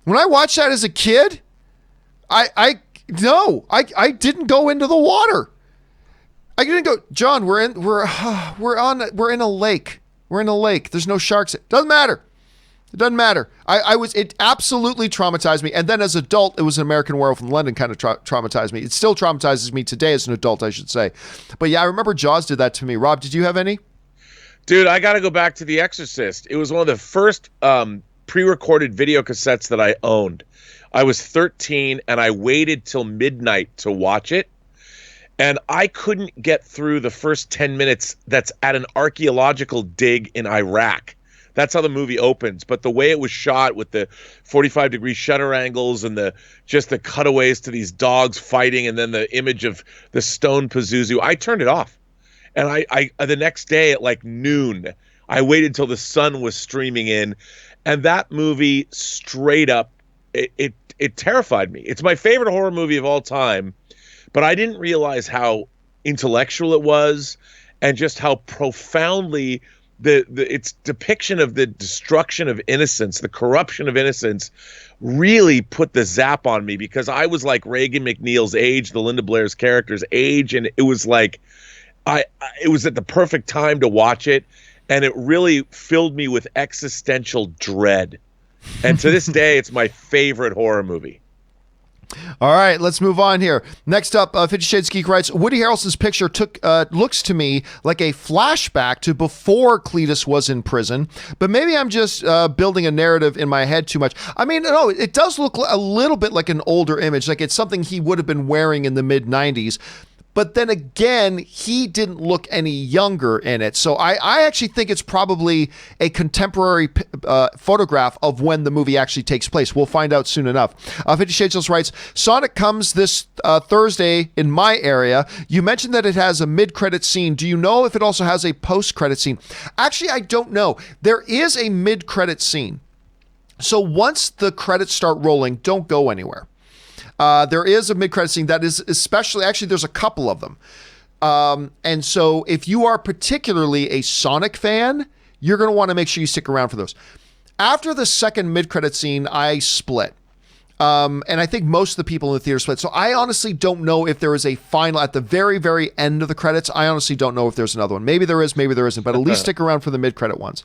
When I watched that as a kid, I didn't go into the water. I didn't go, John, we're in a lake. We're in a lake. There's no sharks. It doesn't matter. It doesn't matter. It absolutely traumatized me. And then as an adult, it was an American Werewolf in London kind of traumatized me. It still traumatizes me today as an adult, I should say. But yeah, I remember Jaws did that to me. Rob, did you have any? Dude, I got to go back to The Exorcist. It was one of the first pre-recorded video cassettes that I owned. I was 13 and I waited till midnight to watch it. And I couldn't get through the first 10 minutes that's at an archaeological dig in Iraq. That's how the movie opens. But the way it was shot with the 45-degree shutter angles and the cutaways to these dogs fighting, and then the image of the stone Pazuzu, I turned it off. And I the next day at like noon, I waited till the sun was streaming in. And that movie straight up, it terrified me. It's my favorite horror movie of all time. But I didn't realize how intellectual it was, and just how profoundly its depiction of the destruction of innocence, the corruption of innocence, really put the zap on me, because I was like Reagan McNeil's age, the Linda Blair's character's age, and it was like it was at the perfect time to watch it, and it really filled me with existential dread. And to this day, it's my favorite horror movie. All right, let's move on here. Next up, 50 Shades Geek writes, Woody Harrelson's picture looks to me like a flashback to before Cletus was in prison, but maybe I'm just building a narrative in my head too much. I mean, no, it does look a little bit like an older image, like it's something he would have been wearing in the mid-90s. But then again, he didn't look any younger in it. So I actually think it's probably a contemporary photograph of when the movie actually takes place. We'll find out soon enough. 50 Shades of writes, Sonic comes this Thursday in my area. You mentioned that it has a mid-credit scene. Do you know if it also has a post-credit scene? Actually, I don't know. There is a mid-credit scene. So once the credits start rolling, don't go anywhere. There is a mid-credit scene that is especially, actually, there's a couple of them. And so if you are particularly a Sonic fan, you're going to want to make sure you stick around for those. After the second mid-credit scene, I split. And I think most of the people in the theater split. So I honestly don't know if there is a final at the very, very end of the credits. I honestly don't know if there's another one. Maybe there is, maybe there isn't, but at least stick around for the mid-credit ones.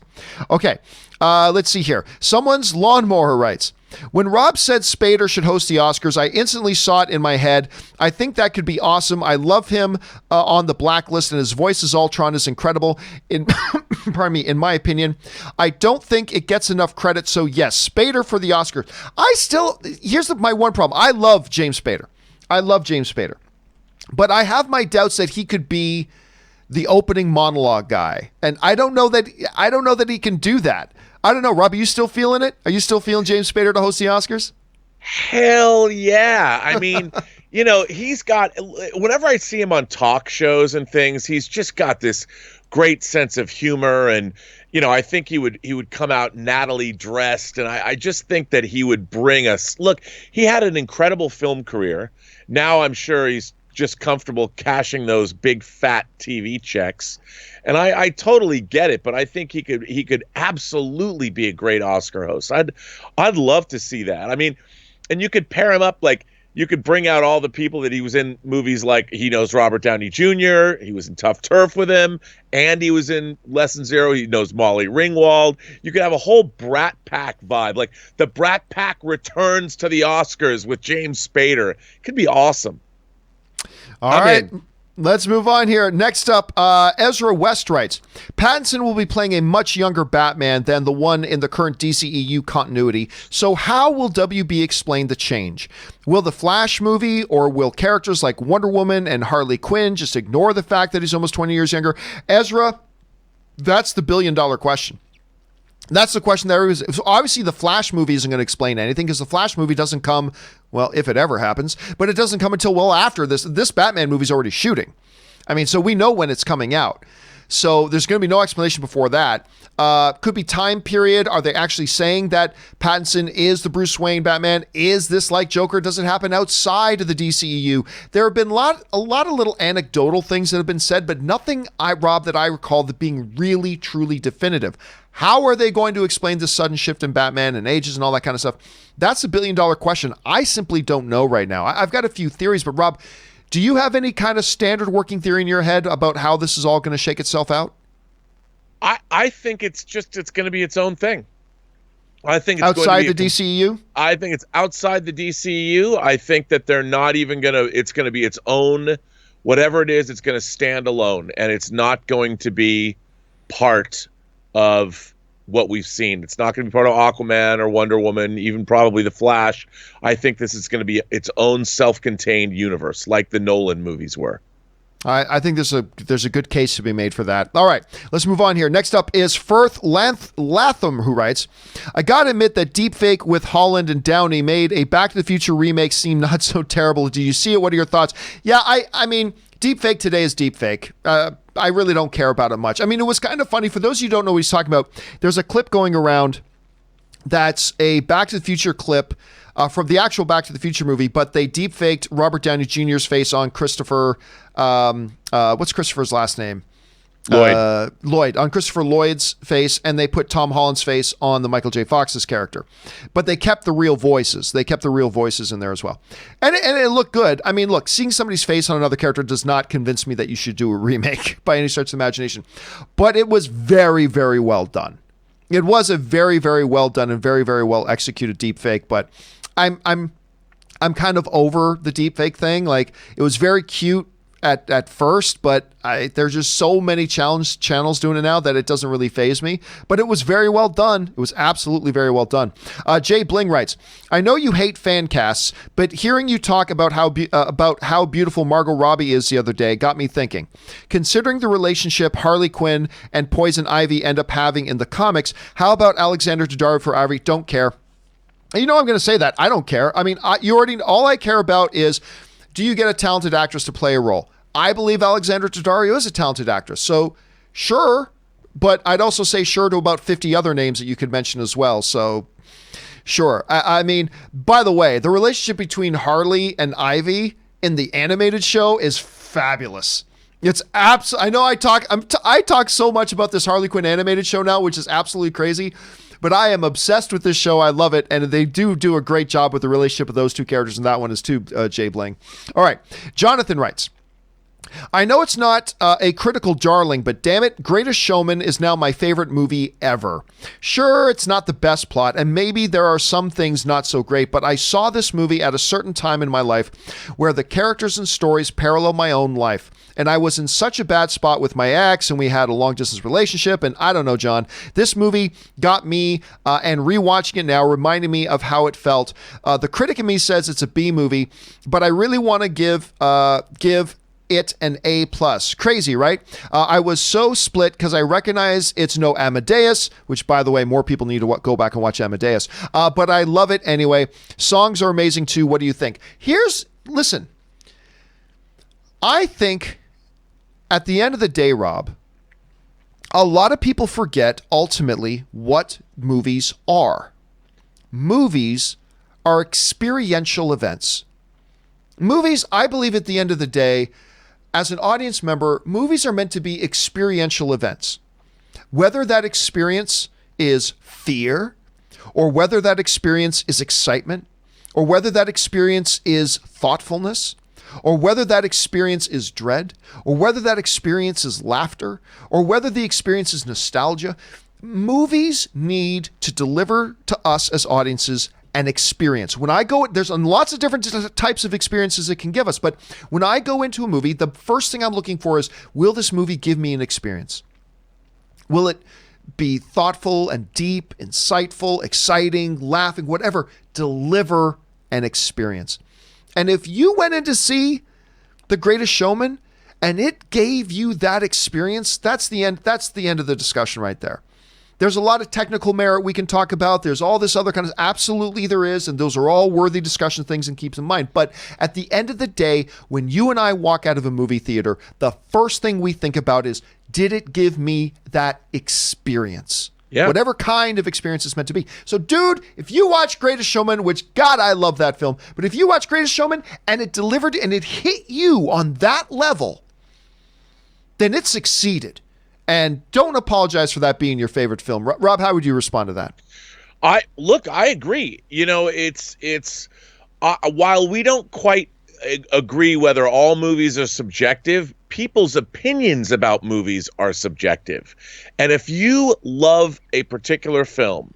Okay, let's see here. Someone's lawnmower writes, when Rob said Spader should host the Oscars, I instantly saw it in my head. I think that could be awesome. I love him on The Blacklist, and his voice as Ultron is incredible. Pardon me, in my opinion, I don't think it gets enough credit. So yes, Spader for the Oscars. Here's my one problem. I love James Spader. But I have my doubts that he could be the opening monologue guy, and I don't know that he can do that. I don't know, Rob, are you still feeling it? Are you still feeling James Spader to host the Oscars? Hell yeah. I mean, he's got, whenever I see him on talk shows and things, he's just got this great sense of humor. And, I think he would come out nattily dressed. And I just think that he would bring us, look, he had an incredible film career. Now I'm sure he's just comfortable cashing those big fat TV checks. And I totally get it, but I think he could absolutely be a great Oscar host. I'd love to see that. I mean, and you could pair him up, like you could bring out all the people that he was in movies, like he knows Robert Downey Jr., he was in Tough Turf with him, and he was in Lesson Zero, he knows Molly Ringwald. You could have a whole Brat Pack vibe, like the Brat Pack returns to the Oscars with James Spader. It could be awesome. All right. Let's move on here. Next up, Ezra West writes, Pattinson will be playing a much younger Batman than the one in the current DCEU continuity. So how will WB explain the change? Will the Flash movie, or will characters like Wonder Woman and Harley Quinn just ignore the fact that he's almost 20 years younger? Ezra, that's the billion-dollar question. That's the question there is. Obviously, the Flash movie isn't going to explain anything because the Flash movie doesn't come, well, if it ever happens, but it doesn't come until well after this. This Batman movie's already shooting. I mean, so we know when it's coming out. So there's going to be no explanation before that. Could be time period. Are they actually saying that Pattinson is the Bruce Wayne Batman? Is this like Joker? Does it happen outside of the DCEU? There have been a lot of little anecdotal things that have been said, but nothing, Rob, that I recall that being really, truly definitive. How are they going to explain this sudden shift in Batman and ages and all that kind of stuff? That's a billion-dollar question. I simply don't know right now. I've got a few theories, but Rob, do you have any kind of standard working theory in your head about how this is all going to shake itself out? I think it's going to be its own thing. I think it's outside the DCEU? I think it's outside the DCEU. I think that they're not even it's going to be its own, whatever it is, it's going to stand alone, and it's not going to be part of what we've seen. It's not going to be part of Aquaman or Wonder Woman, even probably The Flash. I think this is going to be its own self-contained universe, like the Nolan movies were. I think there's a good case to be made for that. All right, let's move on here. Next up is Firth Latham, who writes, I gotta admit that deepfake with Holland and Downey made a Back to the Future remake seem not so terrible. Do you see it? What are your thoughts? Yeah, I mean, deepfake today is deepfake. I really don't care about it much. I mean, it was kind of funny. For those of you who don't know what he's talking about, there's a clip going around that's a Back to the Future clip from the actual Back to the Future movie, but they deepfaked Robert Downey Jr.'s face on Christopher, what's Christopher's last name? Lloyd, on Christopher Lloyd's face, and they put Tom Holland's face on the Michael J. Fox's character. But they kept the real voices. They kept the real voices in there as well. And it looked good. I mean, look, seeing somebody's face on another character does not convince me that you should do a remake by any stretch of the imagination. But it was very, very well done. It was a very, very well done and very, very well executed deepfake, but I'm kind of over the deepfake thing. Like, it was very cute at first, but there's just so many channels doing it now that it doesn't really faze me. But it was very well done. It was absolutely very well done. Jay Bling writes, I know you hate fan casts, but hearing you talk about how beautiful Margot Robbie is the other day got me thinking. Considering the relationship Harley Quinn and Poison Ivy end up having in the comics, how about Alexander Daddario for Ivy? Don't care. You know I'm going to say that. I don't care. I mean, all I care about is, do you get a talented actress to play a role? I believe Alexandra Daddario is a talented actress. So, sure. But I'd also say sure to about 50 other names that you could mention as well. So, sure. I mean, by the way, the relationship between Harley and Ivy in the animated show is fabulous. It's I know I talk so much about this Harley Quinn animated show now, which is absolutely crazy. But I am obsessed with this show. I love it. And they do a great job with the relationship of those two characters. And that one is too, Jay Bling. All right. Jonathan writes, I know it's not a critical darling, but damn it, Greatest Showman is now my favorite movie ever. Sure, it's not the best plot, and maybe there are some things not so great, but I saw this movie at a certain time in my life where the characters and stories parallel my own life. And I was in such a bad spot with my ex, and we had a long-distance relationship, and I don't know, John, this movie got me, and rewatching it now reminded me of how it felt. The critic in me says it's a B movie, but I really want to give it an A+. Crazy, right? I was so split because I recognize it's no Amadeus, which, by the way, more people need to go back and watch Amadeus. But I love it anyway. Songs are amazing too. What do you think? Listen, I think at the end of the day, Rob, a lot of people forget ultimately what movies are. Movies are experiential events. Movies, I believe at the end of the day, as an audience member, movies are meant to be experiential events. Whether that experience is fear, or whether that experience is excitement, or whether that experience is thoughtfulness, or whether that experience is dread, or whether that experience is laughter, or whether the experience is nostalgia, movies need to deliver to us as audiences an experience. When I go, there's lots of different types of experiences it can give us, but when I go into a movie, the first thing I'm looking for is, will this movie give me an experience? Will it be thoughtful and deep, insightful, exciting, laughing, whatever? Deliver an experience. And if you went in to see The Greatest Showman and it gave you that experience, that's the end of the discussion right there. There's a lot of technical merit we can talk about. There's all this other kind of, absolutely there is, and those are all worthy discussion things and keep in mind. But at the end of the day, when you and I walk out of a movie theater, the first thing we think about is, did it give me that experience? Yeah. Whatever kind of experience it's meant to be. So, dude, if you watch Greatest Showman, which, God, I love that film, but if you watch Greatest Showman and it delivered and it hit you on that level, then it succeeded. And don't apologize for that being your favorite film. Rob, how would you respond to that? I agree. You know, it's while we don't quite agree whether all movies are subjective, people's opinions about movies are subjective. And if you love a particular film,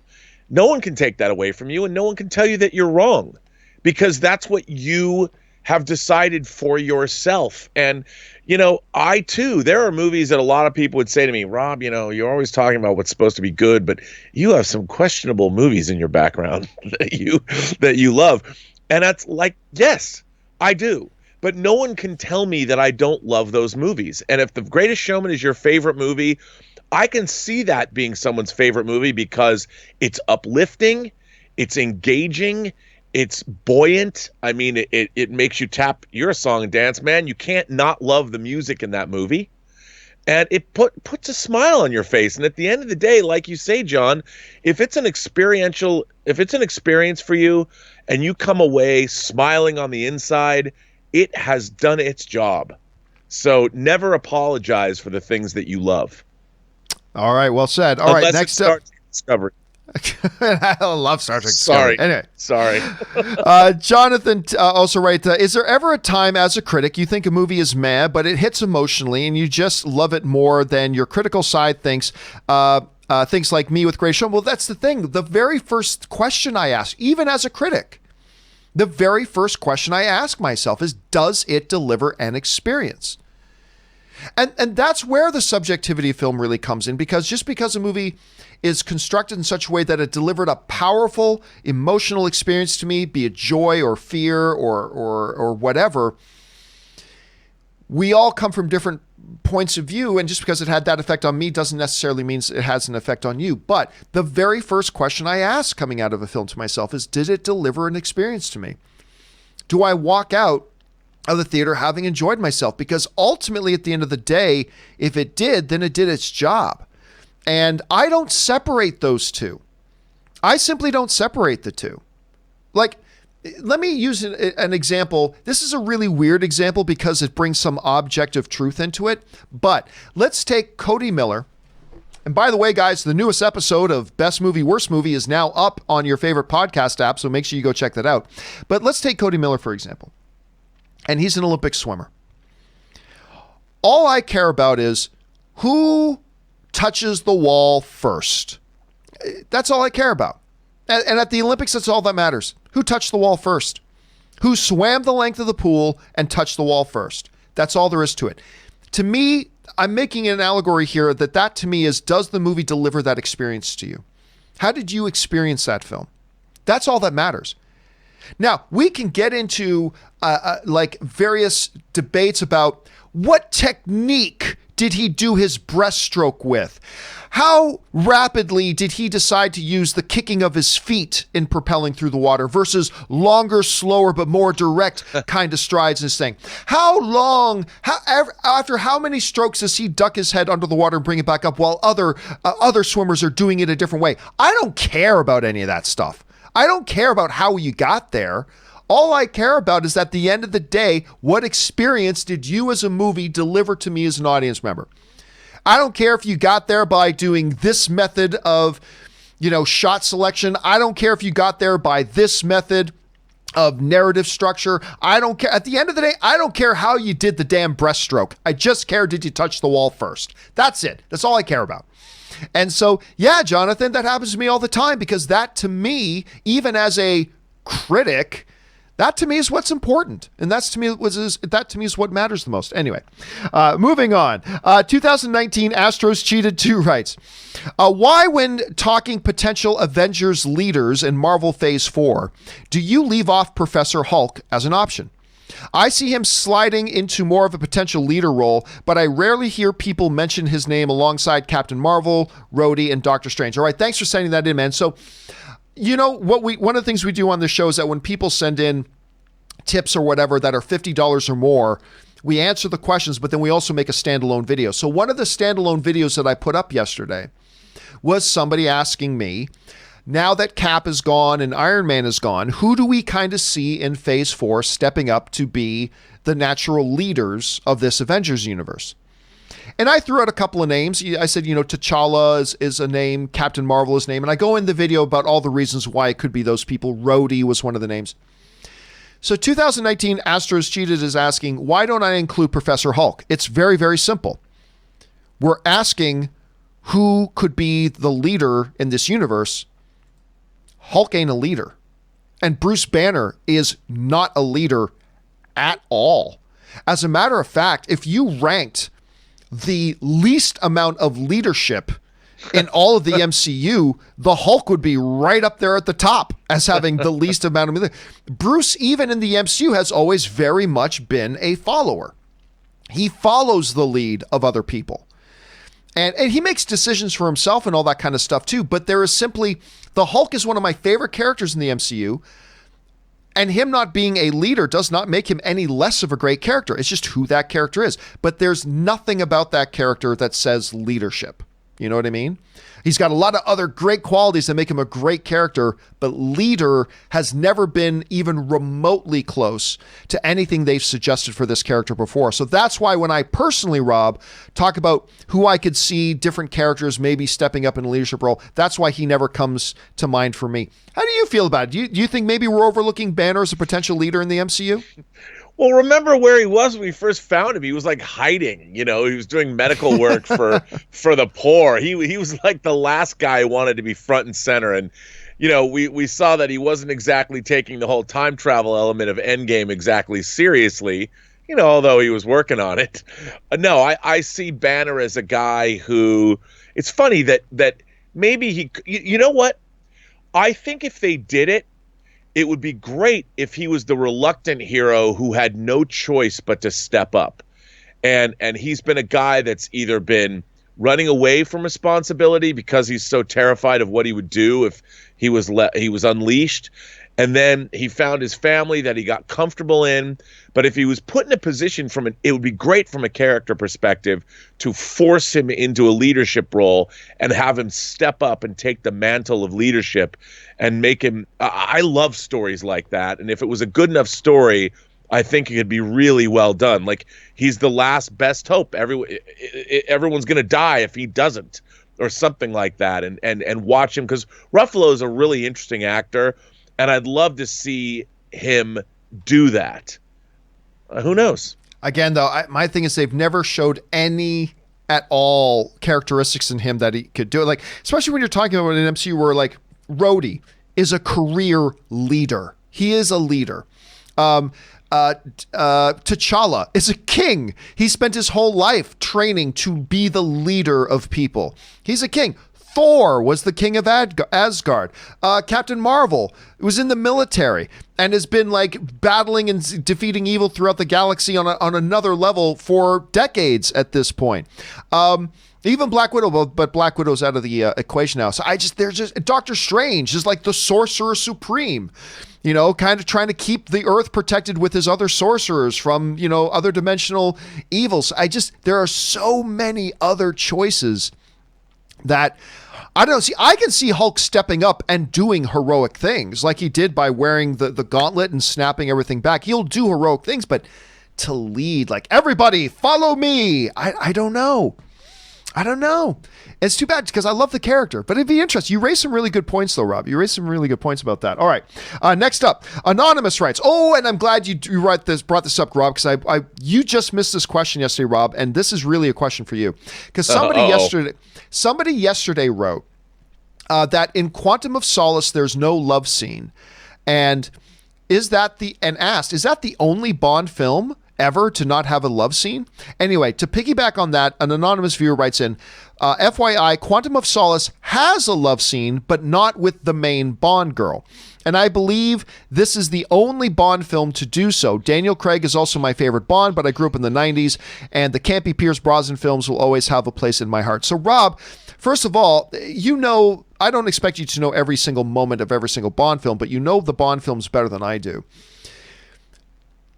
no one can take that away from you, and no one can tell you that you're wrong, because that's what you have decided for yourself. And, you know, there are movies that a lot of people would say to me, Rob, you know, you're always talking about what's supposed to be good, but you have some questionable movies in your background that you love. And that's like, yes, I do. But no one can tell me that I don't love those movies. And if The Greatest Showman is your favorite movie, I can see that being someone's favorite movie because it's uplifting, it's engaging, it's buoyant. I mean, it makes you tap. You're a song and dance man. You can't not love the music in that movie. And it puts a smile on your face. And at the end of the day, like you say, John, if it's an experience for you and you come away smiling on the inside, it has done its job. So never apologize for the things that you love. All right, well said. All right, next up. Discovery. I love Star Trek. Sorry. Anyway. Sorry. Jonathan also writes, is there ever a time as a critic you think a movie is meh, but it hits emotionally and you just love it more than your critical side thinks? Things like me with Greatest Showman. Well, that's the thing. The very first question I ask, even as a critic, the very first question I ask myself is, does it deliver an experience? And that's where the subjectivity of film really comes in, because just because a movie is constructed in such a way that it delivered a powerful emotional experience to me, be it joy or fear or whatever, we all come from different points of view, and just because it had that effect on me doesn't necessarily mean it has an effect on you. But the very first question I ask coming out of a film to myself is, did it deliver an experience to me? Do I walk out of the theater having enjoyed myself? Because ultimately, at the end of the day, if it did, then it did its job. And I don't separate those two. I simply don't separate the two. Like, let me use an example. This is a really weird example because it brings some objective truth into it. But let's take Cody Miller. And by the way, guys, the newest episode of Best Movie, Worst Movie is now up on your favorite podcast app, so make sure you go check that out. But let's take Cody Miller, for example. And he's an Olympic swimmer. All I care about is who touches the wall first. That's all I care about. And at the Olympics, that's all that matters. Who touched the wall first? Who swam the length of the pool and touched the wall first? That's all there is to it. To me, I'm making an allegory here that to me is, does the movie deliver that experience to you? How did you experience that film? That's all that matters. Now, we can get into like various debates about What technique did he do his breaststroke with? How rapidly did he decide to use the kicking of his feet in propelling through the water versus longer, slower, but more direct kind of strides in this thing? After how many strokes does he duck his head under the water and bring it back up while other swimmers are doing it a different way? I don't care about any of that stuff. I don't care about how you got there. All I care about is, at the end of the day, what experience did you as a movie deliver to me as an audience member? I don't care if you got there by doing this method of, shot selection. I don't care if you got there by this method of narrative structure. I don't care. At the end of the day, I don't care how you did the damn breaststroke. I just care, did you touch the wall first? That's it. That's all I care about. And so, yeah, Jonathan, that happens to me all the time, because that, to me, even as a critic, that to me is what's important, and that to me is what matters the most. Anyway, moving on. 2019 Astros Cheated 2 writes, why, when talking potential Avengers leaders in Marvel Phase 4, do you leave off Professor Hulk as an option? I see him sliding into more of a potential leader role, but I rarely hear people mention his name alongside Captain Marvel, Rhodey, and Doctor Strange. All right, thanks for sending that in, man. So, one of the things we do on this show is that when people send in tips or whatever that are $50 or more, we answer the questions, but then we also make a standalone video. So one of the standalone videos that I put up yesterday was somebody asking me, now that Cap is gone and Iron Man is gone, who do we kind of see in Phase 4 stepping up to be the natural leaders of this Avengers universe? And I threw out a couple of names. I said, T'Challa is a name, Captain Marvel is a name, and I go in the video about all the reasons why it could be those people. Rhodey was one of the names. So 2019 Astros Cheated is asking, why don't I include Professor Hulk? It's very, very simple. We're asking who could be the leader in this universe. Hulk ain't a leader. And Bruce Banner is not a leader at all. As a matter of fact, if you ranked the least amount of leadership in all of the MCU, the Hulk would be right up there at the top as having the least amount of leadership. Bruce, even in the MCU, has always very much been a follower. He follows the lead of other people. And he makes decisions for himself and all that kind of stuff too. But there is simply, the Hulk is one of my favorite characters in the MCU. And him not being a leader does not make him any less of a great character. It's just who that character is. But there's nothing about that character that says leadership. You know what I mean? He's got a lot of other great qualities that make him a great character, but leader has never been even remotely close to anything they've suggested for this character before. So that's why when I personally, Rob, talk about who I could see different characters maybe stepping up in a leadership role, that's why he never comes to mind for me. How do you feel about it? Do you think maybe we're overlooking Banner as a potential leader in the MCU? Well, remember where he was when we first found him. He was like hiding, he was doing medical work for the poor. He was like the last guy who wanted to be front and center. And, we saw that he wasn't exactly taking the whole time travel element of Endgame exactly seriously, although he was working on it. No, I see Banner as a guy who, it's funny that maybe you know what? I think if they did it, it would be great if he was the reluctant hero who had no choice but to step up. And he's been a guy that's either been running away from responsibility because he's so terrified of what he would do if he was unleashed. And then he found his family that he got comfortable in. But if he was put in a position it would be great from a character perspective to force him into a leadership role and have him step up and take the mantle of leadership and make him. I love stories like that. And if it was a good enough story, I think it could be really well done. Like, he's the last best hope. Everyone's going to die if he doesn't, or something like that. And watch him, because Ruffalo is a really interesting actor. And I'd love to see him do that. Who knows? Again, though, my thing is they've never showed any at all characteristics in him that he could do it. Like, especially when you're talking about an MCU where, like, Rhodey is a career leader. He is a leader. T'Challa is a king. He spent his whole life training to be the leader of people. He's a king. Thor was the king of Asgard. Captain Marvel was in the military and has been like battling and defeating evil throughout the galaxy on another level for decades at this point. Even Black Widow, but Black Widow's out of the equation now. So there's just Doctor Strange is like the sorcerer supreme, kind of trying to keep the Earth protected with his other sorcerers from, other dimensional evils. There are so many other choices that I don't know. See, I can see Hulk stepping up and doing heroic things like he did by wearing the gauntlet and snapping everything back. He'll do heroic things, but to lead, like, everybody follow me. I don't know. It's too bad because I love the character, but it'd be interesting. You raised some really good points, though, Rob. You raised some really good points about that. All right. Next up, Anonymous writes. Oh, and I'm glad you brought this up, Rob, because you just missed this question yesterday, Rob, and this is really a question for you because somebody yesterday wrote that in Quantum of Solace there's no love scene, and asked, is that the only Bond film ever to not have a love scene? Anyway, to piggyback on that, an anonymous viewer writes in, FYI, Quantum of Solace has a love scene, but not with the main Bond girl. And I believe this is the only Bond film to do so. Daniel Craig is also my favorite Bond, but I grew up in the 90s, and the campy Pierce Brosnan films will always have a place in my heart. So, Rob, first of all, I don't expect you to know every single moment of every single Bond film, but you know the Bond films better than I do.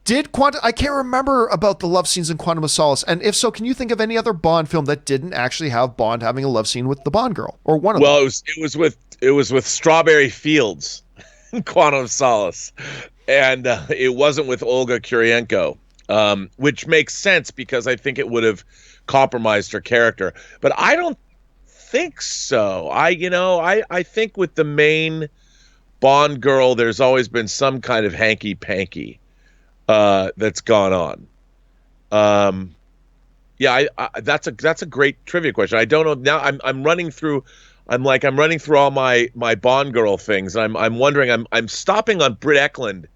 I can't remember about the love scenes in Quantum of Solace, and if so, can you think of any other Bond film that didn't actually have Bond having a love scene with the Bond girl or one of them? Well, it was with Strawberry Fields in Quantum of Solace, and it wasn't with Olga Kurylenko, which makes sense because I think it would have compromised her character. But I don't think so. I think with the main Bond girl, there's always been some kind of hanky-panky that's gone on. That's a great trivia question. I don't know now. I'm running through all my Bond girl things. I'm wondering. I'm stopping on Britt Eklund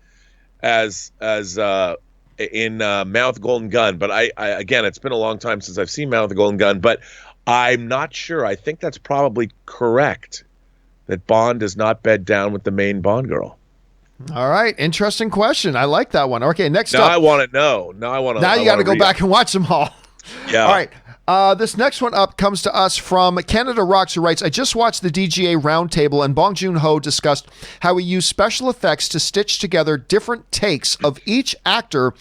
as in Man with the Golden Gun. But I again, it's been a long time since I've seen Man with the Golden Gun. But I'm not sure. I think that's probably correct. That Bond does not bed down with the main Bond girl. All right. Interesting question. I like that one. Okay, next up. Now I want to know. Now you got to go back and watch them all. Yeah. All right. This next one up comes to us from Canada Rocks, who writes, I just watched the DGA Roundtable, and Bong Joon-ho discussed how he used special effects to stitch together different takes of each actor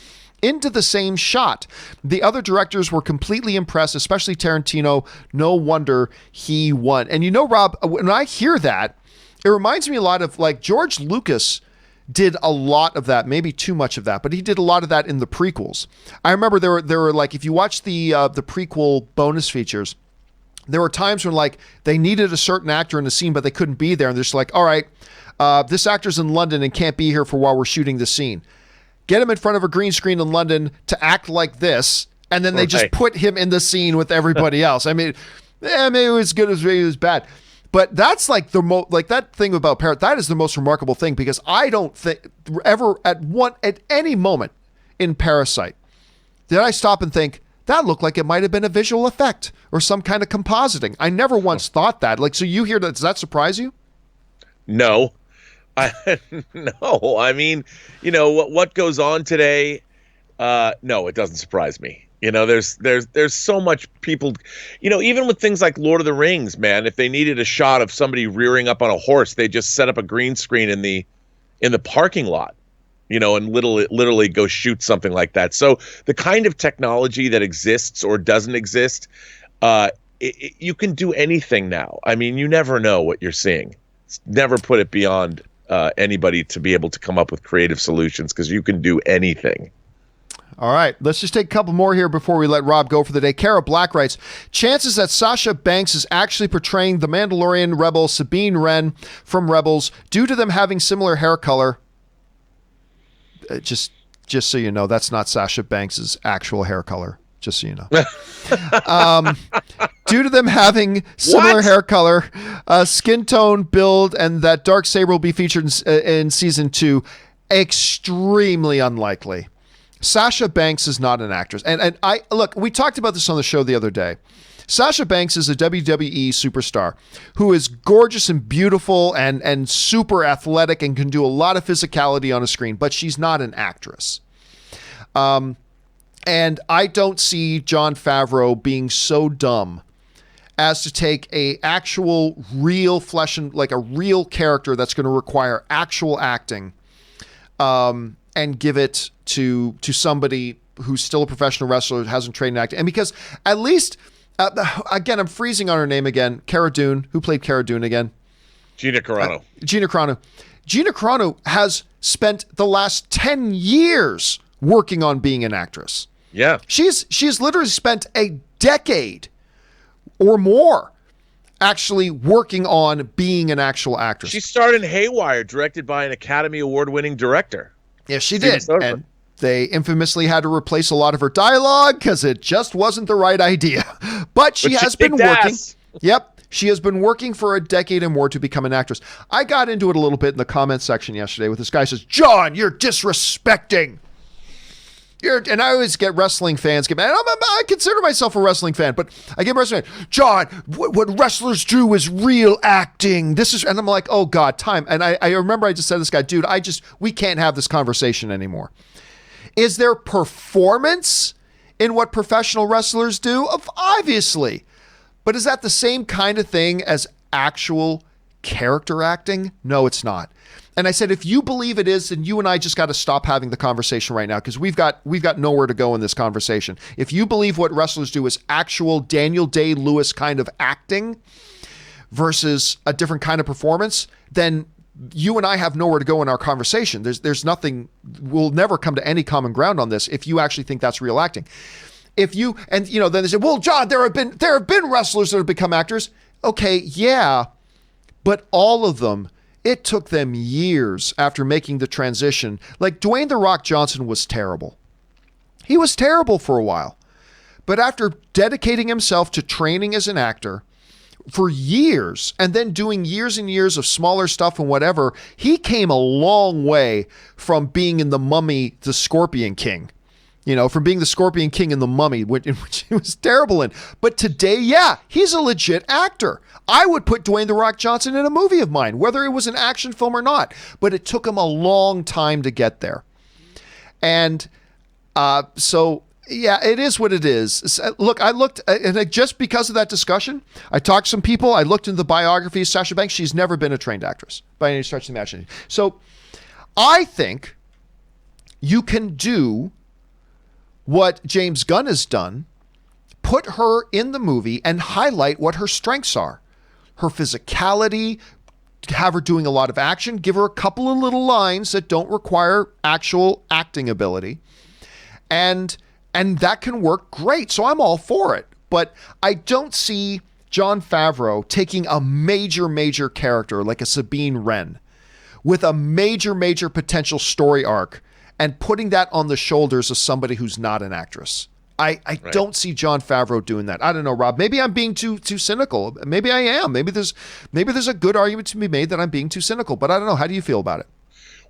into the same shot. The other directors were completely impressed, especially Tarantino. No wonder he won. And Rob, when I hear that, it reminds me a lot of like George Lucas did a lot of that, maybe too much of that, but he did a lot of that in the prequels. I remember there were like, if you watch the prequel bonus features, there were times when like they needed a certain actor in the scene, but they couldn't be there. And they're just like, all right, this actor's in London and can't be here for while we're shooting the scene. Get him in front of a green screen in London to act like this. And then they just put him in the scene with everybody else. I mean, maybe it was good, maybe it was bad. But that's like that thing about Parrot. That is the most remarkable thing, because I don't think ever at any moment in Parasite did I stop and think that looked like it might have been a visual effect or some kind of compositing. I never once thought that. Like, so you hear that? Does that surprise you? No, no. I mean, what goes on today? No, it doesn't surprise me. There's so much people, even with things like Lord of the Rings, man, if they needed a shot of somebody rearing up on a horse, they just set up a green screen in the parking lot, and literally go shoot something like that. So the kind of technology that exists or doesn't exist, you can do anything now. I mean, you never know what you're seeing. Never put it beyond anybody to be able to come up with creative solutions, because you can do anything. All right, let's just take a couple more here before we let Rob go for the day. Kara Black writes, chances that Sasha Banks is actually portraying the Mandalorian rebel Sabine Wren from Rebels due to them having similar hair color. Just so you know, that's not Sasha Banks' actual hair color, just so you know. Due to them having similar hair color, skin tone, build, and that Darksaber will be featured in season 2, extremely unlikely. Sasha Banks is not an actress. And I look, we talked about this on the show the other day. Sasha Banks is a WWE superstar who is gorgeous and beautiful and super athletic and can do a lot of physicality on a screen, but she's not an actress. And I don't see Jon Favreau being so dumb as to take a actual real flesh and like a real character that's going to require actual acting, and give it to somebody who's still a professional wrestler, hasn't trained in acting. And because at least, again, I'm freezing on her name again, Cara Dune, who played Cara Dune again? Gina Carano. Gina Carano. Gina Carano has spent the last 10 years working on being an actress. Yeah. She's literally spent a decade or more actually working on being an actual actress. She starred in Haywire, directed by an Academy Award-winning director. Yes, she did. And they infamously had to replace a lot of her dialogue because it just wasn't the right idea. But she has been working. Yep. She has been working for a decade and more to become an actress. I got into it a little bit in the comments section yesterday with this guy who says, John, you're disrespecting. And I always get wrestling fans get mad. I consider myself a wrestling fan, but I get wrestling fans. John, what wrestlers do is real acting. And I'm like, oh God, time. And I remember I just said to this guy, dude, we can't have this conversation anymore. Is there performance in what professional wrestlers do? Obviously. But is that the same kind of thing as actual character acting? No, it's not. And I said, if you believe it is, then you and I just got to stop having the conversation right now because we've got nowhere to go in this conversation. If you believe what wrestlers do is actual Daniel Day-Lewis kind of acting versus a different kind of performance, then you and I have nowhere to go in our conversation. There's nothing, we'll never come to any common ground on this if you actually think that's real acting. Then they say, well, John, there have been wrestlers that have become actors. Okay, yeah, but all of them, it took them years after making the transition. Like Dwayne "The Rock" Johnson was terrible. He was terrible for a while. But after dedicating himself to training as an actor for years and then doing years and years of smaller stuff and whatever, he came a long way from being in The Mummy, the Scorpion King. From being the Scorpion King in The Mummy, which he was terrible in. But today, yeah, he's a legit actor. I would put Dwayne "The Rock" Johnson in a movie of mine, whether it was an action film or not. But it took him a long time to get there. And so, yeah, it is what it is. Look, I looked, and just because of that discussion, I talked to some people. I looked into the biography of Sasha Banks. She's never been a trained actress by any stretch of the imagination. So I think you can do what James Gunn has done, put her in the movie and highlight what her strengths are. Her physicality, have her doing a lot of action, give her a couple of little lines that don't require actual acting ability. And that can work great. So I'm all for it. But I don't see Jon Favreau taking a major character like a Sabine Wren with a major potential story arc and putting that on the shoulders of somebody who's not an actress. I right. Don't see Jon Favreau doing that. I don't know, Rob. Maybe I'm being too cynical. Maybe I am. Maybe there's a good argument to be made that I'm being too cynical. But I don't know. How do you feel about it?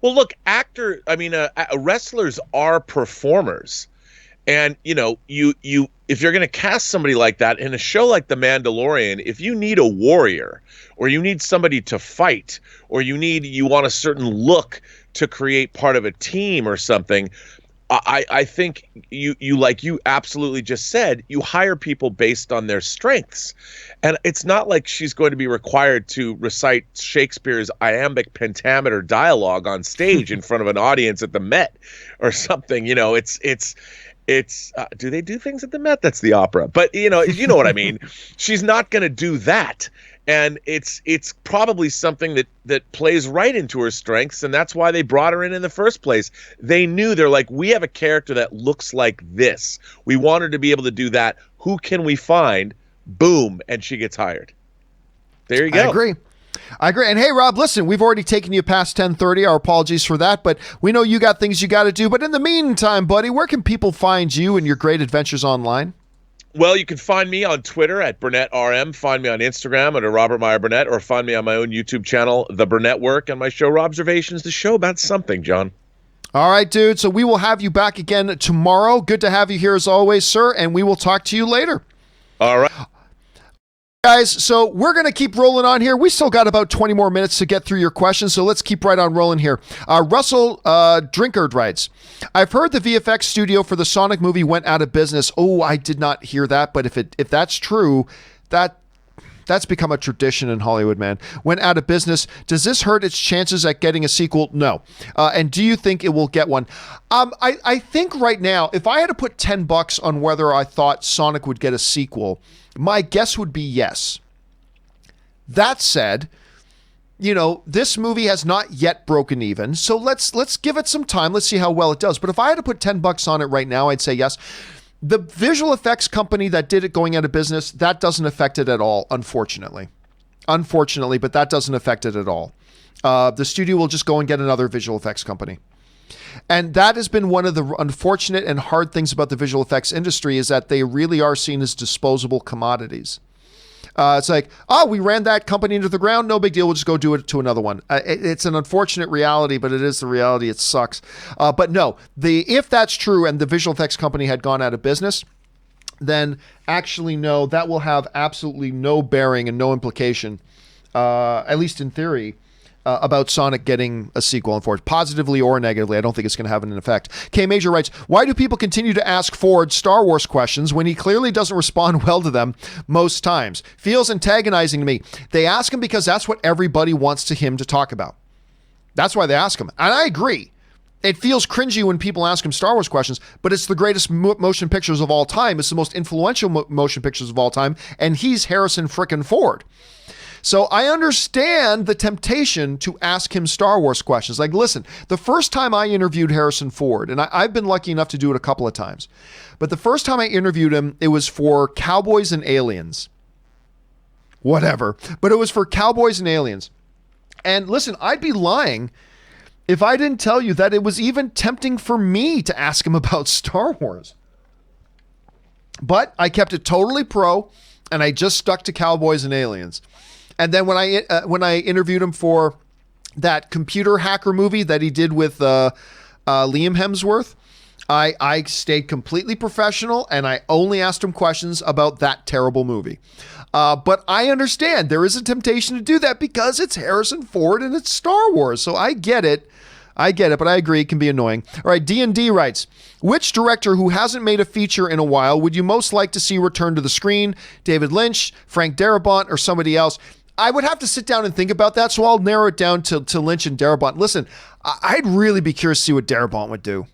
Well, look, wrestlers are performers, and you if you're going to cast somebody like that in a show like The Mandalorian, if you need a warrior or you need somebody to fight or you want a certain look to create part of a team or something, I think you like you absolutely just said, you hire people based on their strengths. And it's not like she's going to be required to recite Shakespeare's iambic pentameter dialogue on stage in front of an audience at the Met or something. It's do they do things at the Met? That's the opera. But you know what I mean. She's not going to do that. And it's probably something that plays right into her strengths, and that's why they brought her in the first place. They knew, they're like, we have a character that looks like this. We want her to be able to do that. Who can we find? Boom, and she gets hired. There you go. I agree. And hey, Rob, listen, we've already taken you past 10:30. Our apologies for that, but we know you got things you got to do. But in the meantime, buddy, where can people find you and your great adventures online? Well, you can find me on Twitter at BurnettRM, find me on Instagram under Robert Meyer Burnett, or find me on my own YouTube channel, The Burnett Work, and my show, Robservations, the show about something, John. All right, dude. So we will have you back again tomorrow. Good to have you here as always, sir. And we will talk to you later. All right. Guys, so we're going to keep rolling on here. We still got about 20 more minutes to get through your questions, so let's keep right on rolling here. Russell Drinkard writes, I've heard the VFX studio for the Sonic movie went out of business. Oh, I did not hear that, but if that's true, that's become a tradition in Hollywood, man. Went out of business. Does this hurt its chances at getting a sequel? No. And do you think it will get one? I think right now, if I had to put $10 on whether I thought Sonic would get a sequel, my guess would be yes. That said, this movie has not yet broken even, so let's give it some time. Let's see how well it does. But if I had to put $10 on it right now, I'd say yes. The visual effects company that did it going out of business, that doesn't affect it at all, unfortunately. But that doesn't affect it at all. The studio will just go and get another visual effects company. And that has been one of the unfortunate and hard things about the visual effects industry is that they really are seen as disposable commodities. It's like, we ran that company into the ground. No big deal. We'll just go do it to another one. It's an unfortunate reality, but it is the reality. It sucks. But no, if that's true and the visual effects company had gone out of business, then actually, no, that will have absolutely no bearing and no implication, at least in theory, about Sonic getting a sequel, unfortunately, positively or negatively. I don't think it's going to have an effect. K Major writes, why do people continue to ask Ford Star Wars questions when he clearly doesn't respond well to them most times? Feels antagonizing to me. They ask him because that's what everybody wants him to talk about. That's why they ask him. And I agree. It feels cringy when people ask him Star Wars questions, but it's the greatest motion pictures of all time. It's the most influential motion pictures of all time. And he's Harrison frickin' Ford. So I understand the temptation to ask him Star Wars questions. Like, listen, the first time I interviewed Harrison Ford, and I've been lucky enough to do it a couple of times, but the first time I interviewed him, it was for Cowboys and Aliens. Whatever. But it was for Cowboys and Aliens. And listen, I'd be lying if I didn't tell you that it was even tempting for me to ask him about Star Wars. But I kept it totally pro, and I just stuck to Cowboys and Aliens. And then when I interviewed him for that computer hacker movie that he did with Liam Hemsworth, I stayed completely professional and I only asked him questions about that terrible movie. But I understand there is a temptation to do that because it's Harrison Ford and it's Star Wars. So I get it, but I agree it can be annoying. All right, D&D writes, which director who hasn't made a feature in a while would you most like to see return to the screen? David Lynch, Frank Darabont, or somebody else? I would have to sit down and think about that, so I'll narrow it down to Lynch and Darabont. Listen, I'd really be curious to see what Darabont would do.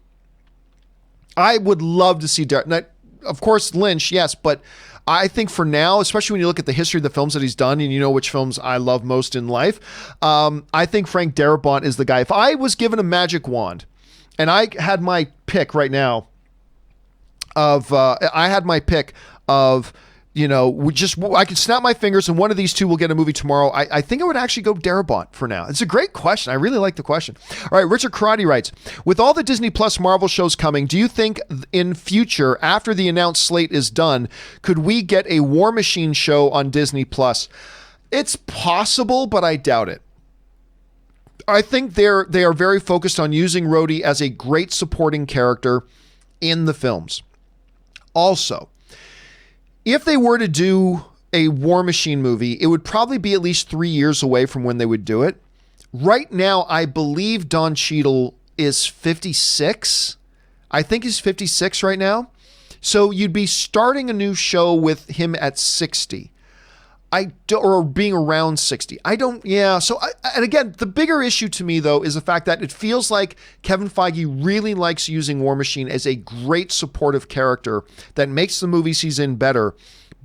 I would love to see Darabont. Of course, Lynch, yes, but I think for now, especially when you look at the history of the films that he's done, and you know which films I love most in life, I think Frank Darabont is the guy. If I was given a magic wand, and I had my pick right now of, I could snap my fingers and one of these two will get a movie tomorrow. I think I would actually go Darabont for now. It's a great question. I really like the question. All right, Richard Karate writes, with all the Disney Plus Marvel shows coming, do you think in future, after the announced slate is done, could we get a War Machine show on Disney Plus? It's possible, but I doubt it. I think they are very focused on using Rhodey as a great supporting character in the films. Also, if they were to do a War Machine movie, it would probably be at least 3 years away from when they would do it. Right now, I believe Don Cheadle is 56. I think he's 56 right now. So you'd be starting a new show with him at 60. Or being around 60. And again, the bigger issue to me, though, is the fact that it feels like Kevin Feige really likes using War Machine as a great supportive character that makes the movies he's in better.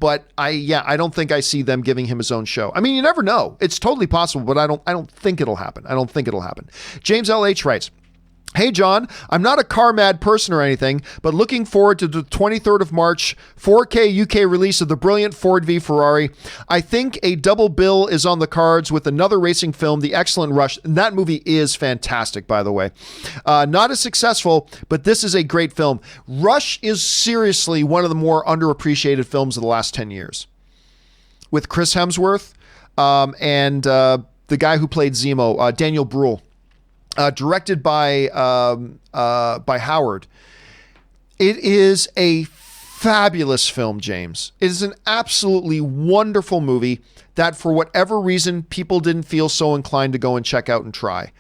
But I don't think I see them giving him his own show. I mean, you never know. It's totally possible, but I don't think it'll happen. James L.H. writes, hey, John, I'm not a car mad person or anything, but looking forward to the 23rd of March 4K UK release of the brilliant Ford v Ferrari. I think a double bill is on the cards with another racing film, The Excellent Rush. And that movie is fantastic, by the way. Not as successful, but this is a great film. Rush is seriously one of the more underappreciated films of the last 10 years. With Chris Hemsworth and the guy who played Zemo, Daniel Bruhl. directed by Howard. It is a fabulous film, James. It is an absolutely wonderful movie that for whatever reason, people didn't feel so inclined to go and check out and try.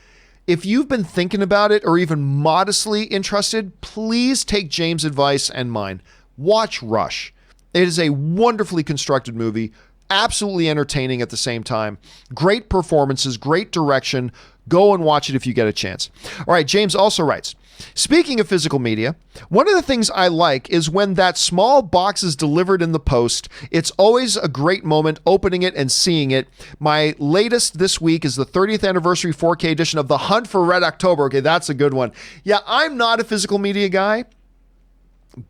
If you've been thinking about it or even modestly interested, please take James' advice and mine. Watch Rush. It is a wonderfully constructed movie, absolutely entertaining at the same time. Great performances, great direction. Go and watch it if you get a chance. All right, James also writes, speaking of physical media, one of the things I like is when that small box is delivered in the post. It's always a great moment opening it and seeing it. My latest this week is the 30th anniversary 4K edition of The Hunt for Red October. Okay, that's a good one. Yeah, I'm not a physical media guy,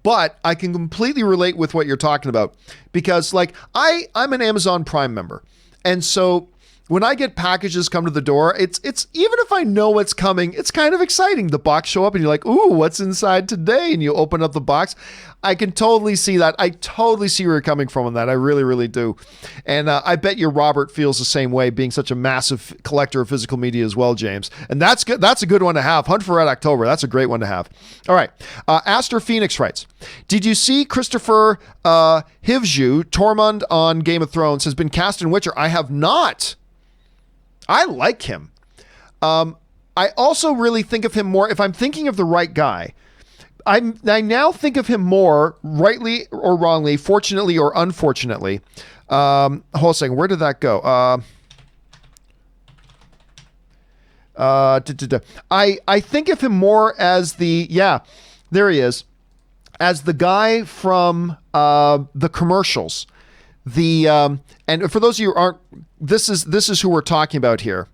but I can completely relate with what you're talking about because like I'm an Amazon Prime member. And so when I get packages come to the door, it's even if I know what's coming, it's kind of exciting. The box show up and you're like, ooh, what's inside today? And you open up the box. I can totally see that. I totally see where you're coming from on that. I really, really do. And I bet you Robert feels the same way, being such a massive collector of physical media as well, James. And that's good. That's a good one to have. Hunt for Red October. That's a great one to have. All right. Aster Phoenix writes, did you see Christopher Hivju, Tormund on Game of Thrones, has been cast in Witcher? I have not. I like him. I also really think of him more, if I'm thinking of the right guy, I now think of him more, rightly or wrongly, fortunately or unfortunately. Hold on a second, where did that go? I think of him more as there he is, as the guy from the commercials. And for those of you who aren't, this is who we're talking about here.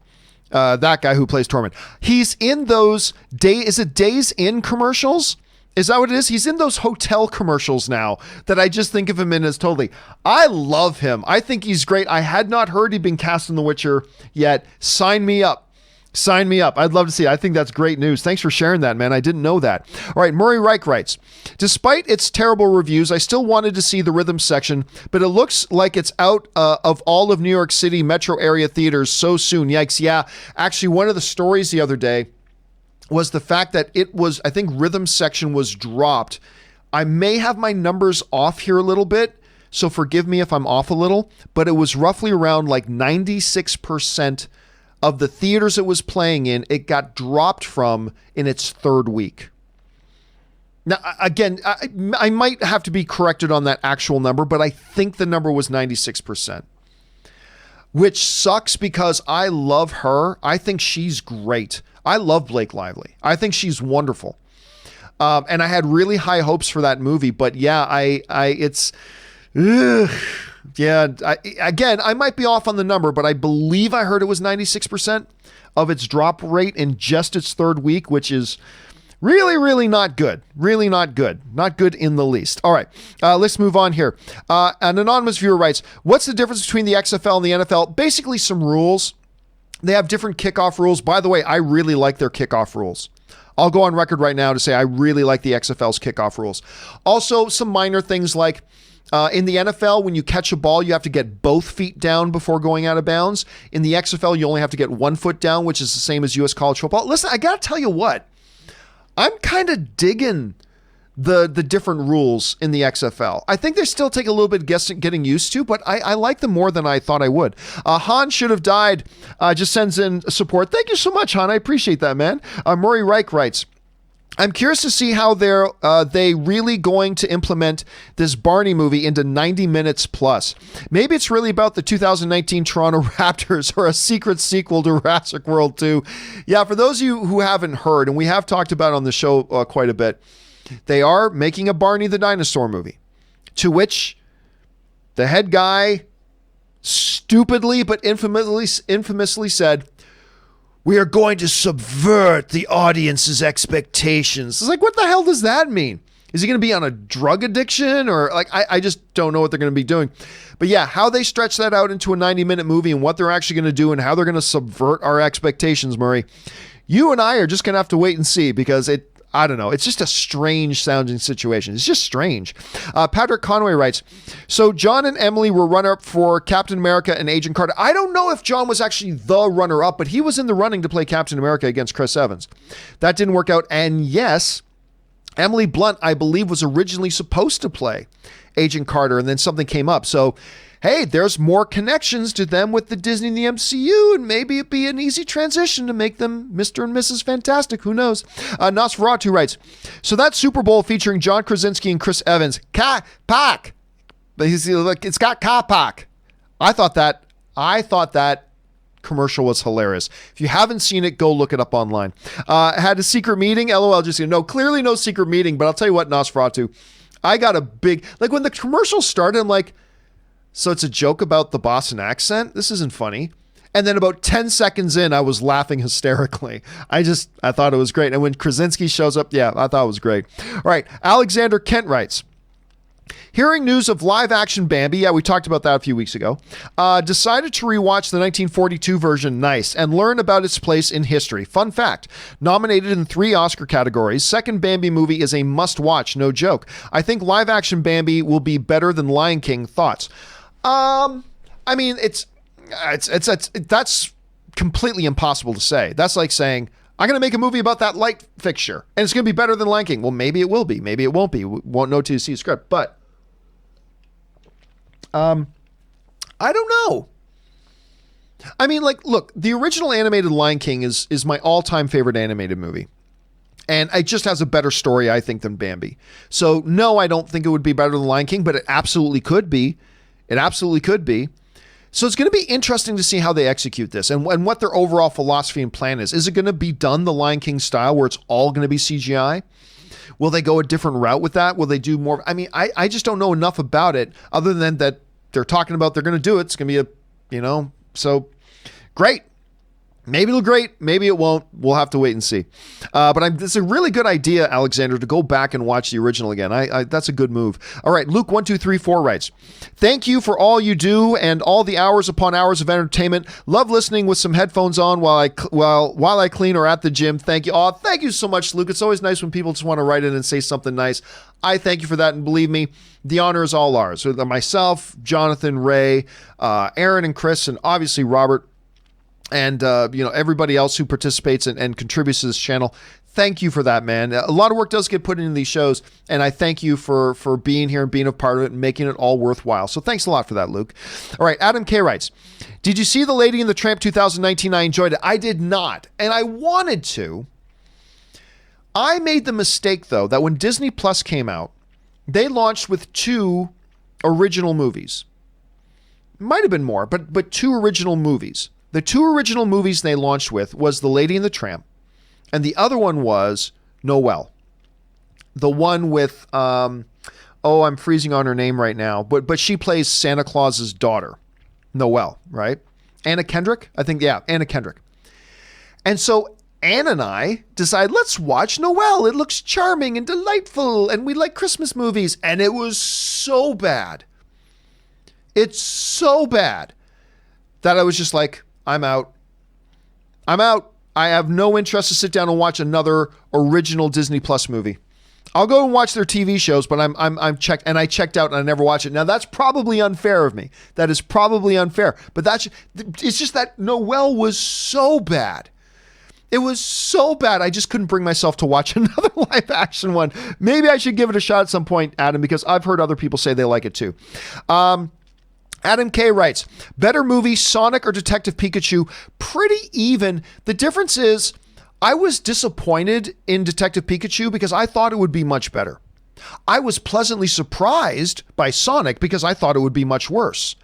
That guy who plays Tormund. He's in those is it Days Inn commercials? Is that what it is? He's in those hotel commercials now that I just think of him in as totally. I love him. I think he's great. I had not heard he'd been cast in The Witcher yet. Sign me up. Sign me up. I'd love to see it. I think that's great news. Thanks for sharing that, man. I didn't know that. All right, Murray Reich writes, despite its terrible reviews, I still wanted to see the rhythm section, but it looks like it's out of all of New York City metro area theaters so soon. Yikes. Yeah. Actually, one of the stories the other day was the fact that I think rhythm section was dropped. I may have my numbers off here a little bit, so forgive me if I'm off a little, but it was roughly around like 96% of the theaters it was playing in, it got dropped from in its third week. Now, again, I might have to be corrected on that actual number, but I think the number was 96%, which sucks because I love her. I think she's great. I love Blake Lively. I think she's wonderful. And I had really high hopes for that movie, but yeah, it's... Ugh. Yeah, I might be off on the number, but I believe I heard it was 96% of its drop rate in just its third week, which is really, really not good. Really not good. Not good in the least. All right, let's move on here. An anonymous viewer writes, what's the difference between the XFL and the NFL? Basically some rules. They have different kickoff rules. By the way, I really like their kickoff rules. I'll go on record right now to say I really like the XFL's kickoff rules. Also, some minor things like in the NFL, when you catch a ball, you have to get both feet down before going out of bounds. In the XFL, you only have to get 1 foot down, which is the same as U.S. college football. Listen, I got to tell you what, I'm kind of digging the different rules in the XFL. I think they still take a little bit getting used to, but I like them more than I thought I would. Han should have died. Just sends in support. Thank you so much, Han. I appreciate that, man. Murray Reich writes, I'm curious to see how they really going to implement this Barney movie into 90 minutes plus. Maybe it's really about the 2019 Toronto Raptors or a secret sequel to Jurassic World 2. Yeah, for those of you who haven't heard, and we have talked about it on the show quite a bit, they are making a Barney the Dinosaur movie, to which the head guy stupidly but infamously said, we are going to subvert the audience's expectations. It's like, what the hell does that mean? Is he going to be on a drug addiction? Or like, I just don't know what they're going to be doing. But yeah, how they stretch that out into a 90-minute movie and what they're actually going to do and how they're going to subvert our expectations, Murray, you and I are just going to have to wait and see because I don't know. It's just a strange sounding situation. It's just strange. Patrick Conway writes, so John and Emily were runner-up for Captain America and Agent Carter. I don't know if John was actually the runner-up, but he was in the running to play Captain America against Chris Evans. That didn't work out. And yes, Emily Blunt, I believe, was originally supposed to play Agent Carter, and then something came up. So, hey, there's more connections to them with the Disney and the MCU, and maybe it'd be an easy transition to make them Mr. and Mrs. Fantastic. Who knows? Nosferatu writes, so that Super Bowl featuring John Krasinski and Chris Evans, Ka-Pak. But he's like, it's got Ka-Pak. I thought that commercial was hilarious. If you haven't seen it, go look it up online. Had a secret meeting. LOL, just, no, clearly no secret meeting, but I'll tell you what, Nosferatu, I got a big, like when the commercial started, I'm like, so it's a joke about the Boston accent? This isn't funny. And then about 10 seconds in, I was laughing hysterically. I thought it was great. And when Krasinski shows up, yeah, I thought it was great. All right. Alexander Kent writes, hearing news of live action Bambi, yeah, we talked about that a few weeks ago, decided to rewatch the 1942 version, nice, and learn about its place in history. Fun fact, nominated in 3 Oscar categories, second Bambi movie is a must watch, no joke. I think live action Bambi will be better than Lion King. Thoughts? I mean, that's completely impossible to say. That's like saying, I'm going to make a movie about that light fixture and it's going to be better than Lion King. Well, maybe it will be. Maybe it won't be. We won't know till you see a script. But I don't know. I mean, like, look, the original animated Lion King is my all-time favorite animated movie. And it just has a better story, I think, than Bambi. So, no, I don't think it would be better than Lion King, but it absolutely could be. It absolutely could be. So it's going to be interesting to see how they execute this and what their overall philosophy and plan is. Is it going to be done the Lion King style where it's all going to be CGI? Will they go a different route with that? Will they do more? I mean, I just don't know enough about it other than that they're talking about they're going to do it. It's going to be so great. Maybe it'll great. Maybe it won't. We'll have to wait and see. But this is a really good idea, Alexander, to go back and watch the original again. That's a good move. All right. Luke1234 writes, thank you for all you do and all the hours upon hours of entertainment. Love listening with some headphones on while I clean or at the gym. Thank you. Oh, thank you so much, Luke. It's always nice when people just want to write in and say something nice. I thank you for that. And believe me, the honor is all ours. Myself, Jonathan, Ray, Aaron and Chris, and obviously Robert, and everybody else who participates and contributes to this channel. Thank you for that, man. A lot of work does get put into these shows, and I thank you for being here and being a part of it and making it all worthwhile. So thanks a lot for that, Luke. All right, Adam K. writes, did you see The Lady and the Tramp 2019? I enjoyed it. I did not, and I wanted to. I made the mistake, though, that when Disney Plus came out, they launched with 2 original movies. Might have been more, but 2 original movies. The 2 original movies they launched with was The Lady and the Tramp, and the other one was Noelle. The one with, I'm freezing on her name right now, but she plays Santa Claus's daughter, Noelle, right? Anna Kendrick? I think, yeah, Anna Kendrick. And so Ann and I decided, let's watch Noelle. It looks charming and delightful, and we like Christmas movies, and it was so bad. It's so bad that I was just like, I'm out. I have no interest to sit down and watch another original Disney Plus movie. I'll go and watch their TV shows, but I'm checked, and I checked out and I never watched it. Now that's probably unfair of me. That is probably unfair. But it's just that Noelle was so bad. It was so bad. I just couldn't bring myself to watch another live action one. Maybe I should give it a shot at some point, Adam, because I've heard other people say they like it too. Adam K. writes, better movie, Sonic or Detective Pikachu? Pretty even. The difference is I was disappointed in Detective Pikachu because I thought it would be much better. I was pleasantly surprised by Sonic because I thought it would be much worse.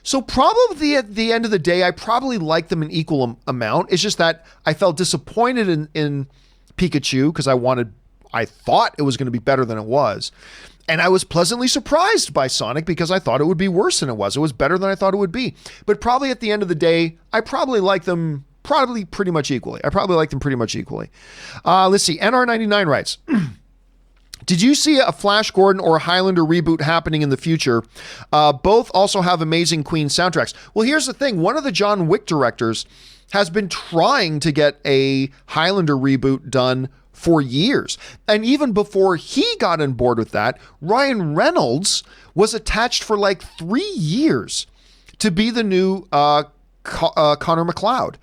So probably at the end of the day, I probably liked them in equal amount. It's just that I felt disappointed in Pikachu because I thought it was going to be better than it was. And I was pleasantly surprised by Sonic because I thought it would be worse than it was. It was better than I thought it would be. But probably at the end of the day, I probably like them pretty much equally. Let's see. NR99 writes, did you see a Flash Gordon or a Highlander reboot happening in the future? Both also have amazing Queen soundtracks. Well, here's the thing. One of the John Wick directors has been trying to get a Highlander reboot done for years. And even before he got on board with that, Ryan Reynolds was attached for like 3 years to be the new Connor McLeod.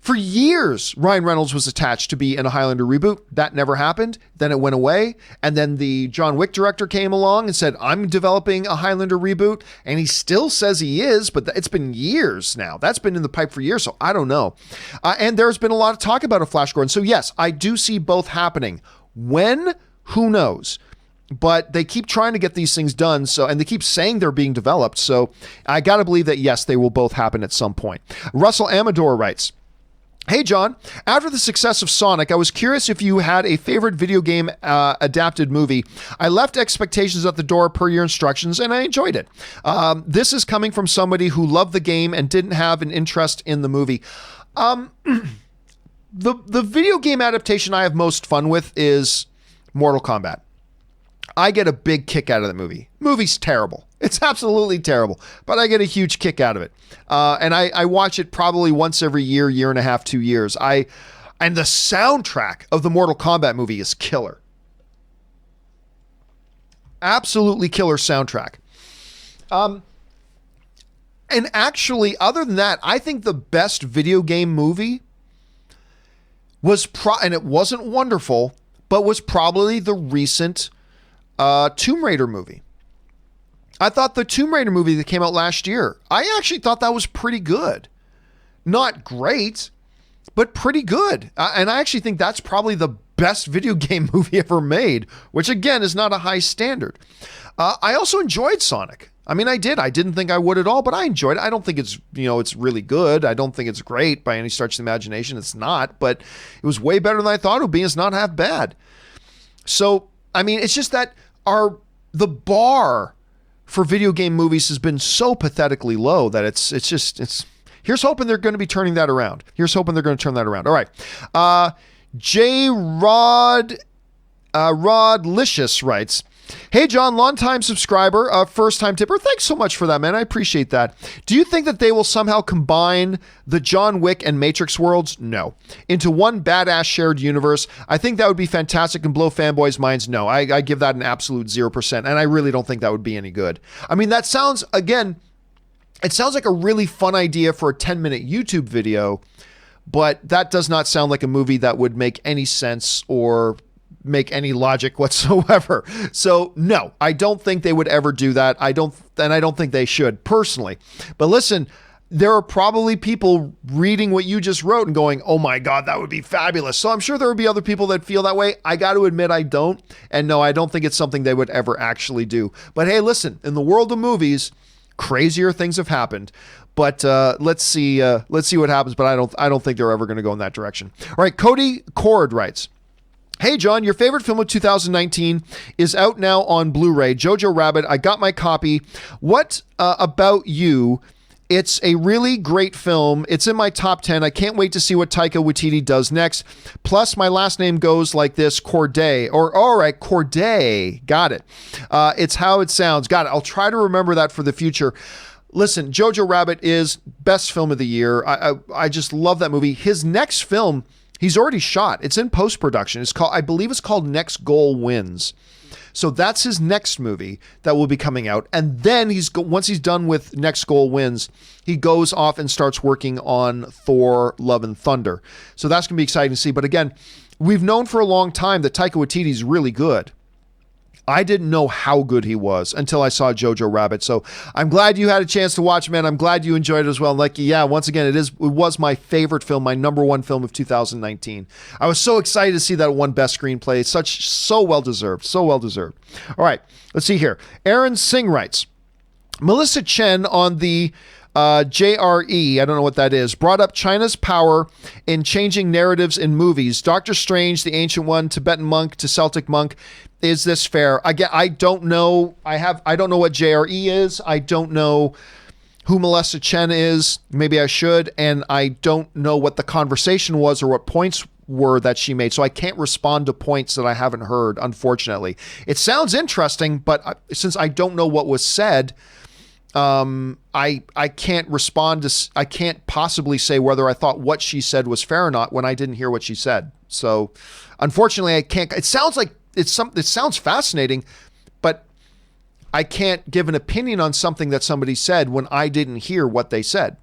For years, Ryan Reynolds was attached to be in a Highlander reboot. That never happened. Then it went away. And then the John Wick director came along and said, I'm developing a Highlander reboot. And he still says he is, but it's been years now. That's been in the pipe for years, so I don't know. And there's been a lot of talk about a Flash Gordon. So yes, I do see both happening. When? Who knows? But they keep trying to get these things done. And they keep saying they're being developed. So I got to believe that, yes, they will both happen at some point. Russell Amador writes, hey, John, after the success of Sonic, I was curious if you had a favorite video game adapted movie. I left expectations at the door per your instructions, and I enjoyed it. This is coming from somebody who loved the game and didn't have an interest in the movie. The video game adaptation I have most fun with is Mortal Kombat. I get a big kick out of the movie. Movie's terrible. It's absolutely terrible, but I get a huge kick out of it. And I watch it probably once every year, year and a half, 2 years. And the soundtrack of the Mortal Kombat movie is killer. Absolutely killer soundtrack. And actually, other than that, I think the best video game movie was, and it wasn't wonderful, but was probably the recent Tomb Raider movie. I thought the Tomb Raider movie that came out last year, I actually thought that was pretty good. Not great, but pretty good. And I actually think that's probably the best video game movie ever made, which again is not a high standard. I also enjoyed Sonic. I mean, I did. I didn't think I would at all, but I enjoyed it. I don't think it's, it's really good. I don't think it's great by any stretch of the imagination. It's not, but it was way better than I thought it would be. It's not half bad. So, I mean, it's just that the bar for video game movies has been so pathetically low that it's here's hoping they're going to be turning that around. All right. Rodlicious writes, hey, John, longtime subscriber, first-time tipper. Thanks so much for that, man. I appreciate that. Do you think that they will somehow combine the John Wick and Matrix worlds? No. Into one badass shared universe? I think that would be fantastic and blow fanboys' minds. No, I give that an absolute 0%, and I really don't think that would be any good. I mean, it sounds like a really fun idea for a 10-minute YouTube video, but that does not sound like a movie that would make any sense or make any logic whatsoever. So no, I don't think they would ever do that. I don't think they should personally. But listen, there are probably people reading what you just wrote and going, oh my God, that would be fabulous. So I'm sure there would be other people that feel that way. I got to admit, I don't. And no, I don't think it's something they would ever actually do. But hey, listen, in the world of movies, crazier things have happened. But let's see what happens. But I don't think they're ever going to go in that direction. All right, Cody Cord writes, hey, John, your favorite film of 2019 is out now on Blu-ray, Jojo Rabbit. I got my copy. What about you? It's a really great film. It's in my top 10. I can't wait to see what Taika Waititi does next. Plus, my last name goes like this, Corday. All right, Corday. Got it. It's how it sounds. Got it. I'll try to remember that for the future. Listen, Jojo Rabbit is best film of the year. I just love that movie. His next film, he's already shot. It's in post-production. I believe it's called Next Goal Wins. So that's his next movie that will be coming out. And then once he's done with Next Goal Wins, he goes off and starts working on Thor: Love and Thunder. So that's going to be exciting to see. But again, we've known for a long time that Taika Waititi is really good. I didn't know how good he was until I saw Jojo Rabbit. So I'm glad you had a chance to watch, man. I'm glad you enjoyed it as well. And like, yeah, once again, it was my favorite film, my number one film of 2019. I was so excited to see that it won Best Screenplay. So well deserved. So well deserved. All right, let's see here. Aaron Singh writes, Melissa Chen on the JRE, I don't know what that is, brought up China's power in changing narratives in movies. Doctor Strange, the Ancient One, Tibetan Monk to Celtic Monk. Is this fair? I don't know. I don't know what JRE is. I don't know who Melissa Chen is. Maybe I should. And I don't know what the conversation was or what points were that she made. So I can't respond to points that I haven't heard, unfortunately. It sounds interesting, but since I don't know what was said, I can't respond to, I can't possibly say whether I thought what she said was fair or not when I didn't hear what she said. So unfortunately, I can't. It sounds like it sounds fascinating, but I can't give an opinion on something that somebody said when I didn't hear what they said.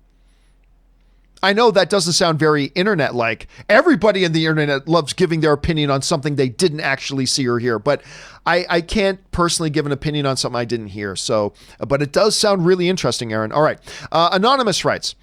I know that doesn't sound very internet-like. Everybody in the internet loves giving their opinion on something they didn't actually see or hear, but I can't personally give an opinion on something I didn't hear. So, but it does sound really interesting, Aaron. All right. Anonymous writes,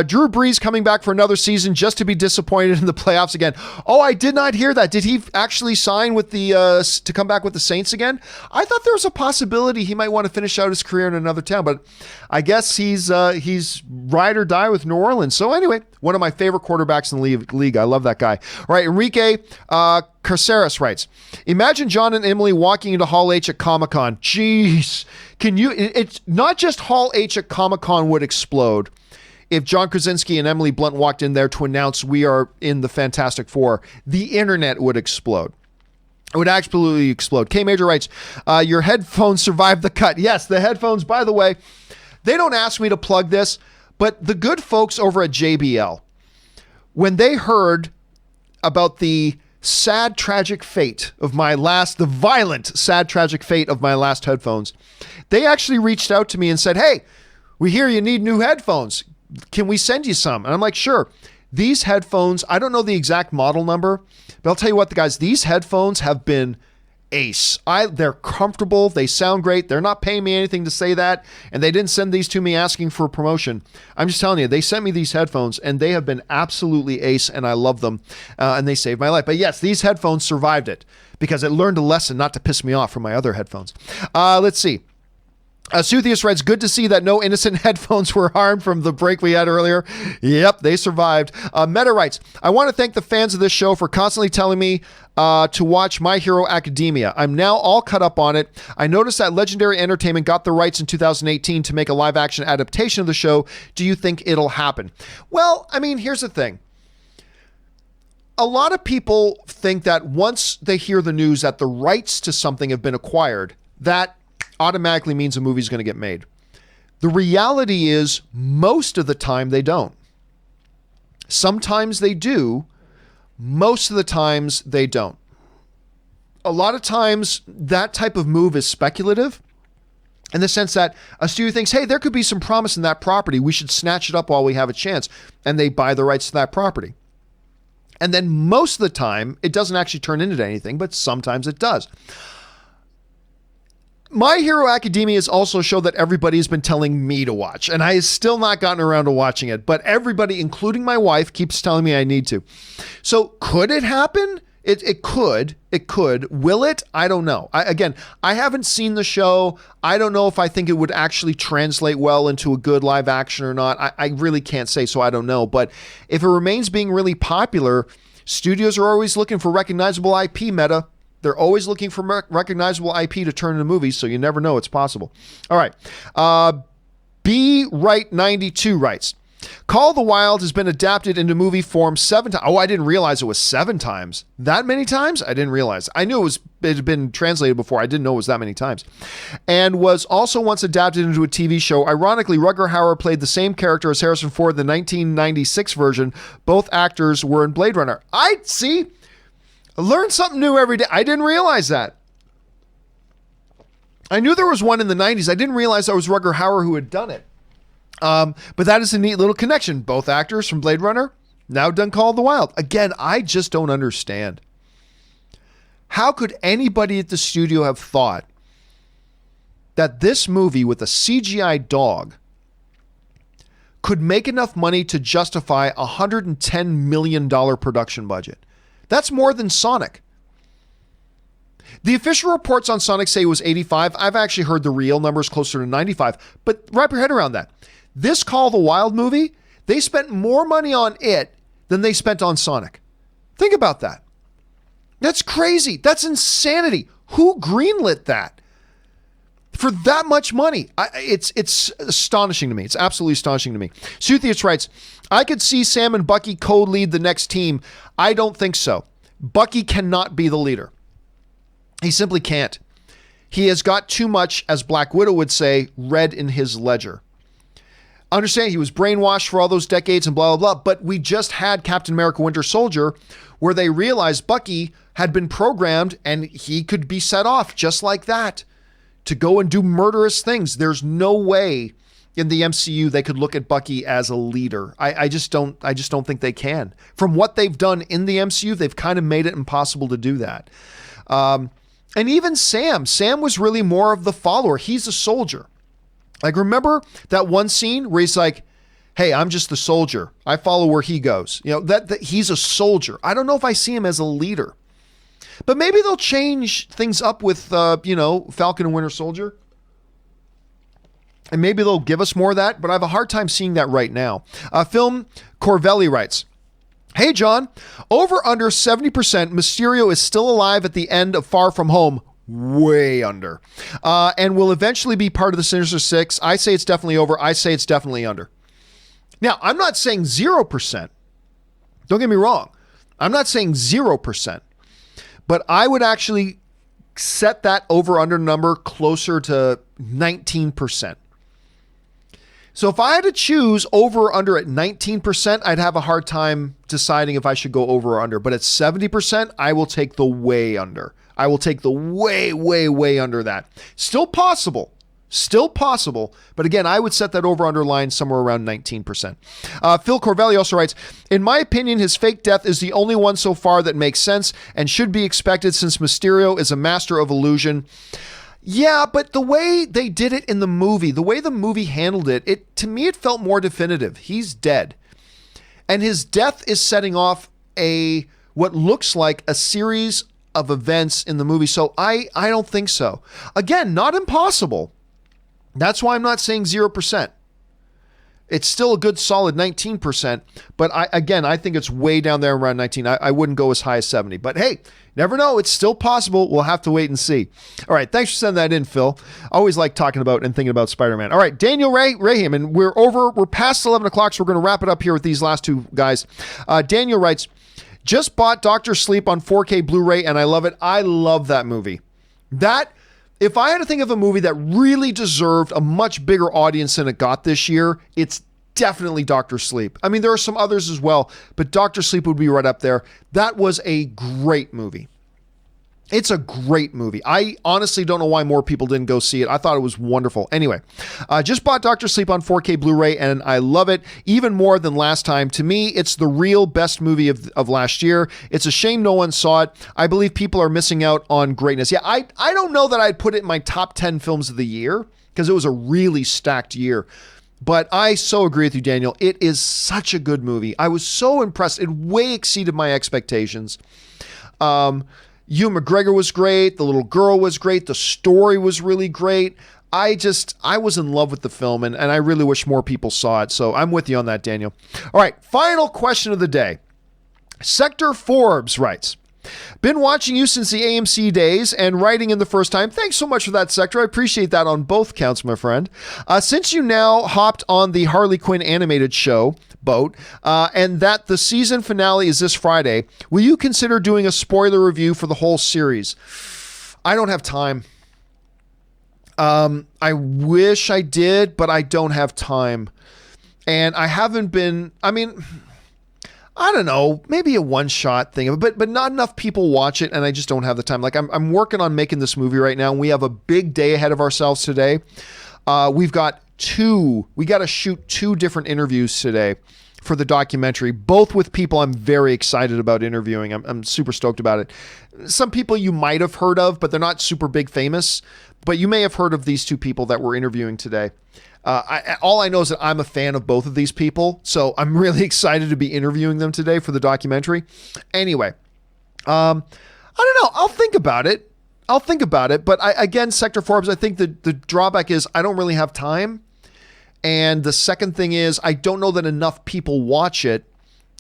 Drew Brees coming back for another season just to be disappointed in the playoffs again. Oh, I did not hear that. Did he actually sign with the to come back with the Saints again? I thought there was a possibility he might want to finish out his career in another town, but I guess he's ride or die with New Orleans. So anyway, one of my favorite quarterbacks in the league. I love that guy. All right, Enrique Carceres writes, imagine John and Emily walking into Hall H at Comic-Con. Jeez. It's not just Hall H at Comic-Con would explode if John Krasinski and Emily Blunt walked in there to announce we are in the Fantastic Four. The internet would explode. It would absolutely explode. K Major writes, your headphones survived the cut. Yes, the headphones, by the way, they don't ask me to plug this, but the good folks over at JBL, when they heard about the sad, tragic fate of the violent, sad, tragic fate of my last headphones, they actually reached out to me and said, hey, we hear you need new headphones. Can we send you some? And I'm like, sure. These headphones, I don't know the exact model number, but I'll tell you what, guys, these headphones have been ace. They're comfortable. They sound great. They're not paying me anything to say that. And they didn't send these to me asking for a promotion. I'm just telling you, they sent me these headphones and they have been absolutely ace and I love them. And they saved my life. But yes, these headphones survived it because it learned a lesson not to piss me off from my other headphones. Let's see. Suthius writes, good to see that no innocent headphones were harmed from the break we had earlier. Yep, they survived. Meta writes, I want to thank the fans of this show for constantly telling me to watch My Hero Academia. I'm now all cut up on it. I noticed that Legendary Entertainment got the rights in 2018 to make a live action adaptation of the show. Do you think it'll happen? Well, I mean, here's the thing. A lot of people think that once they hear the news that the rights to something have been acquired, that automatically means a movie's going to get made. The reality is most of the time they don't. Sometimes they do. Most of the times they don't. A lot of times that type of move is speculative in the sense that a studio thinks, hey, there could be some promise in that property. We should snatch it up while we have a chance. And they buy the rights to that property. And then most of the time it doesn't actually turn into anything, but sometimes it does. My Hero Academia is also a show that everybody has been telling me to watch, and I have still not gotten around to watching it, but everybody, including my wife, keeps telling me I need to. So could it happen? It could. It could. Will it? I don't know. I haven't seen the show. I don't know if I think it would actually translate well into a good live action or not. I really can't say, so I don't know. But if it remains being really popular, studios are always looking for recognizable IP, Meta. They're always looking for recognizable IP to turn into movies, so you never know it's possible. All right. B Right 92 writes, Call of the Wild has been adapted into movie form 7 times. Oh, I didn't realize it was 7 times. That many times? I didn't realize. I knew it had been translated before. I didn't know it was that many times. And was also once adapted into a TV show. Ironically, Rutger Hauer played the same character as Harrison Ford in the 1996 version. Both actors were in Blade Runner. I see. I learn something new every day. I didn't realize that. I knew there was one in the 90s. I didn't realize that was Rutger Hauer who had done it. But that is a neat little connection. Both actors from Blade Runner now done Call of the Wild. Again, I just don't understand. How could anybody at the studio have thought that this movie with a CGI dog could make enough money to justify a $110 million production budget? That's more than Sonic. The official reports on Sonic say it was 85. I've actually heard the real numbers closer to 95. But wrap your head around that. This Call of the Wild movie, they spent more money on it than they spent on Sonic. Think about that. That's crazy. That's insanity. Who greenlit that? For that much money. It's astonishing to me. It's absolutely astonishing to me. Suthius writes, I could see Sam and Bucky co-lead the next team. I don't think so. Bucky cannot be the leader. He simply can't. He has got too much, as Black Widow would say, red in his ledger. Understand he was brainwashed for all those decades and blah, blah, blah. But we just had Captain America Winter Soldier where they realized Bucky had been programmed and he could be set off just like that to go and do murderous things. There's no way in the MCU they could look at Bucky as a leader. I just don't think they can. From what they've done in the MCU, they've kind of made it impossible to do that. And even Sam was really more of the follower. He's a soldier. Like, remember that one scene where he's like, hey, I'm just the soldier. I follow where he goes. You know, that he's a soldier. I don't know if I see him as a leader. But maybe they'll change things up with, Falcon and Winter Soldier. And maybe they'll give us more of that, but I have a hard time seeing that right now. Film Corvelli writes, hey, John, over under 70% Mysterio is still alive at the end of Far From Home. Way under. And will eventually be part of the Sinister Six. I say it's definitely over. I say it's definitely under. Now, I'm not saying 0%. Don't get me wrong. I'm not saying 0%. But I would actually set that over-under number closer to 19%. So if I had to choose over or under at 19%, I'd have a hard time deciding if I should go over or under. But at 70%, I will take the way under. I will take the way, way, way under that. Still possible. But again, I would set that over-under line somewhere around 19%. Phil Corvelli also writes, in my opinion, his fake death is the only one so far that makes sense and should be expected since Mysterio is a master of illusion. Yeah, but the way they did it in the movie, the way the movie handled it, to me, it felt more definitive. He's dead. And his death is setting off what looks like a series of events in the movie. So I don't think so. Again, not impossible. That's why I'm not saying 0%. It's still a good solid 19%, but I think it's way down there around 19. I wouldn't go as high as 70, but hey, never know. It's still possible. We'll have to wait and see. All right. Thanks for sending that in, Phil. I always like talking about and thinking about Spider-Man. All right. Daniel Rahim, and we're past 11 o'clock, so we're going to wrap it up here with these last two guys. Daniel writes, just bought Dr. Sleep on 4K Blu-ray and I love it. I love that movie. If I had to think of a movie that really deserved a much bigger audience than it got this year, it's definitely Dr. Sleep. I mean, there are some others as well, but Dr. Sleep would be right up there. That was a great movie. It's a great movie. I honestly don't know why more people didn't go see it. I thought it was wonderful. Anyway, just bought Dr. Sleep on 4K Blu-ray, and I love it even more than last time. To me, it's the real best movie of last year. It's a shame no one saw it. I believe people are missing out on greatness. Yeah, I don't know that I'd put it in my top 10 films of the year because it was a really stacked year. But I so agree with you, Daniel. It is such a good movie. I was so impressed. It way exceeded my expectations. Ewan McGregor was great. The little girl was great. The story was really great. I was in love with the film, and I really wish more people saw it. So I'm with you on that, Daniel. All right, final question of the day. Sector Forbes writes, been watching you since the AMC days and writing in the first time. Thanks so much for that, Sector. I appreciate that on both counts, my friend. Since you now hopped on the Harley Quinn animated show boat, and that the season finale is this Friday, will you consider doing a spoiler review for the whole series? I don't have time. I wish I did, but I don't have time. And I haven't been, I don't know, maybe a one-shot thing, but not enough people watch it, and I just don't have the time. Like, I'm working on making this movie right now, and we have a big day ahead of ourselves today. We got to shoot 2 different interviews today for the documentary, both with people I'm very excited about interviewing. I'm super stoked about it. Some people you might have heard of, but they're not super big famous, but you may have heard of these 2 people that we're interviewing today. All I know is that I'm a fan of both of these people, so I'm really excited to be interviewing them today for the documentary. Anyway, I don't know. I'll think about it. But again, Sector Forbes, I think the drawback is I don't really have time. And the second thing is I don't know that enough people watch it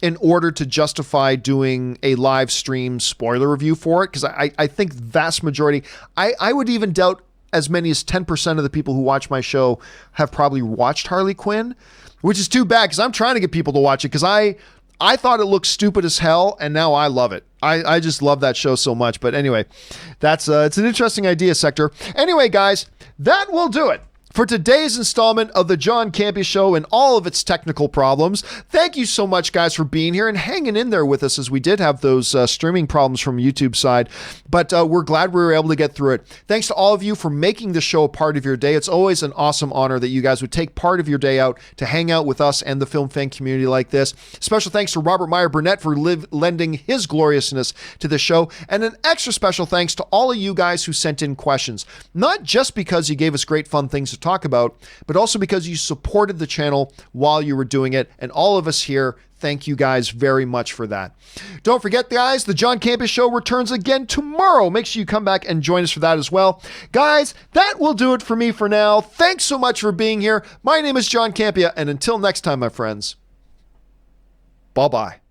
in order to justify doing a live stream spoiler review for it. Because I think vast majority, I would even doubt as many as 10% of the people who watch my show have probably watched Harley Quinn, which is too bad because I'm trying to get people to watch it because I thought it looked stupid as hell, and now I love it. I just love that show so much. But anyway, it's an interesting idea, Sector. Anyway, guys, that will do it for today's installment of the John Campea Show and all of its technical problems. Thank you so much, guys, for being here and hanging in there with us, as we did have those streaming problems from YouTube side, but we're glad we were able to get through it. Thanks to all of you for making the show a part of your day. It's always an awesome honor that you guys would take part of your day out to hang out with us and the film fan community like this. Special thanks to Robert Meyer Burnett for lending his gloriousness to the show, and an extra special thanks to all of you guys who sent in questions, not just because you gave us great fun things to talk about, but also because you supported the channel while you were doing it. And all of us here, thank you guys very much for that. Don't forget, guys, the John Campea Show returns again tomorrow. Make sure you come back and join us for that as well. Guys, that will do it for me for now. Thanks so much for being here. My name is John Campea, and until next time, my friends, bye-bye.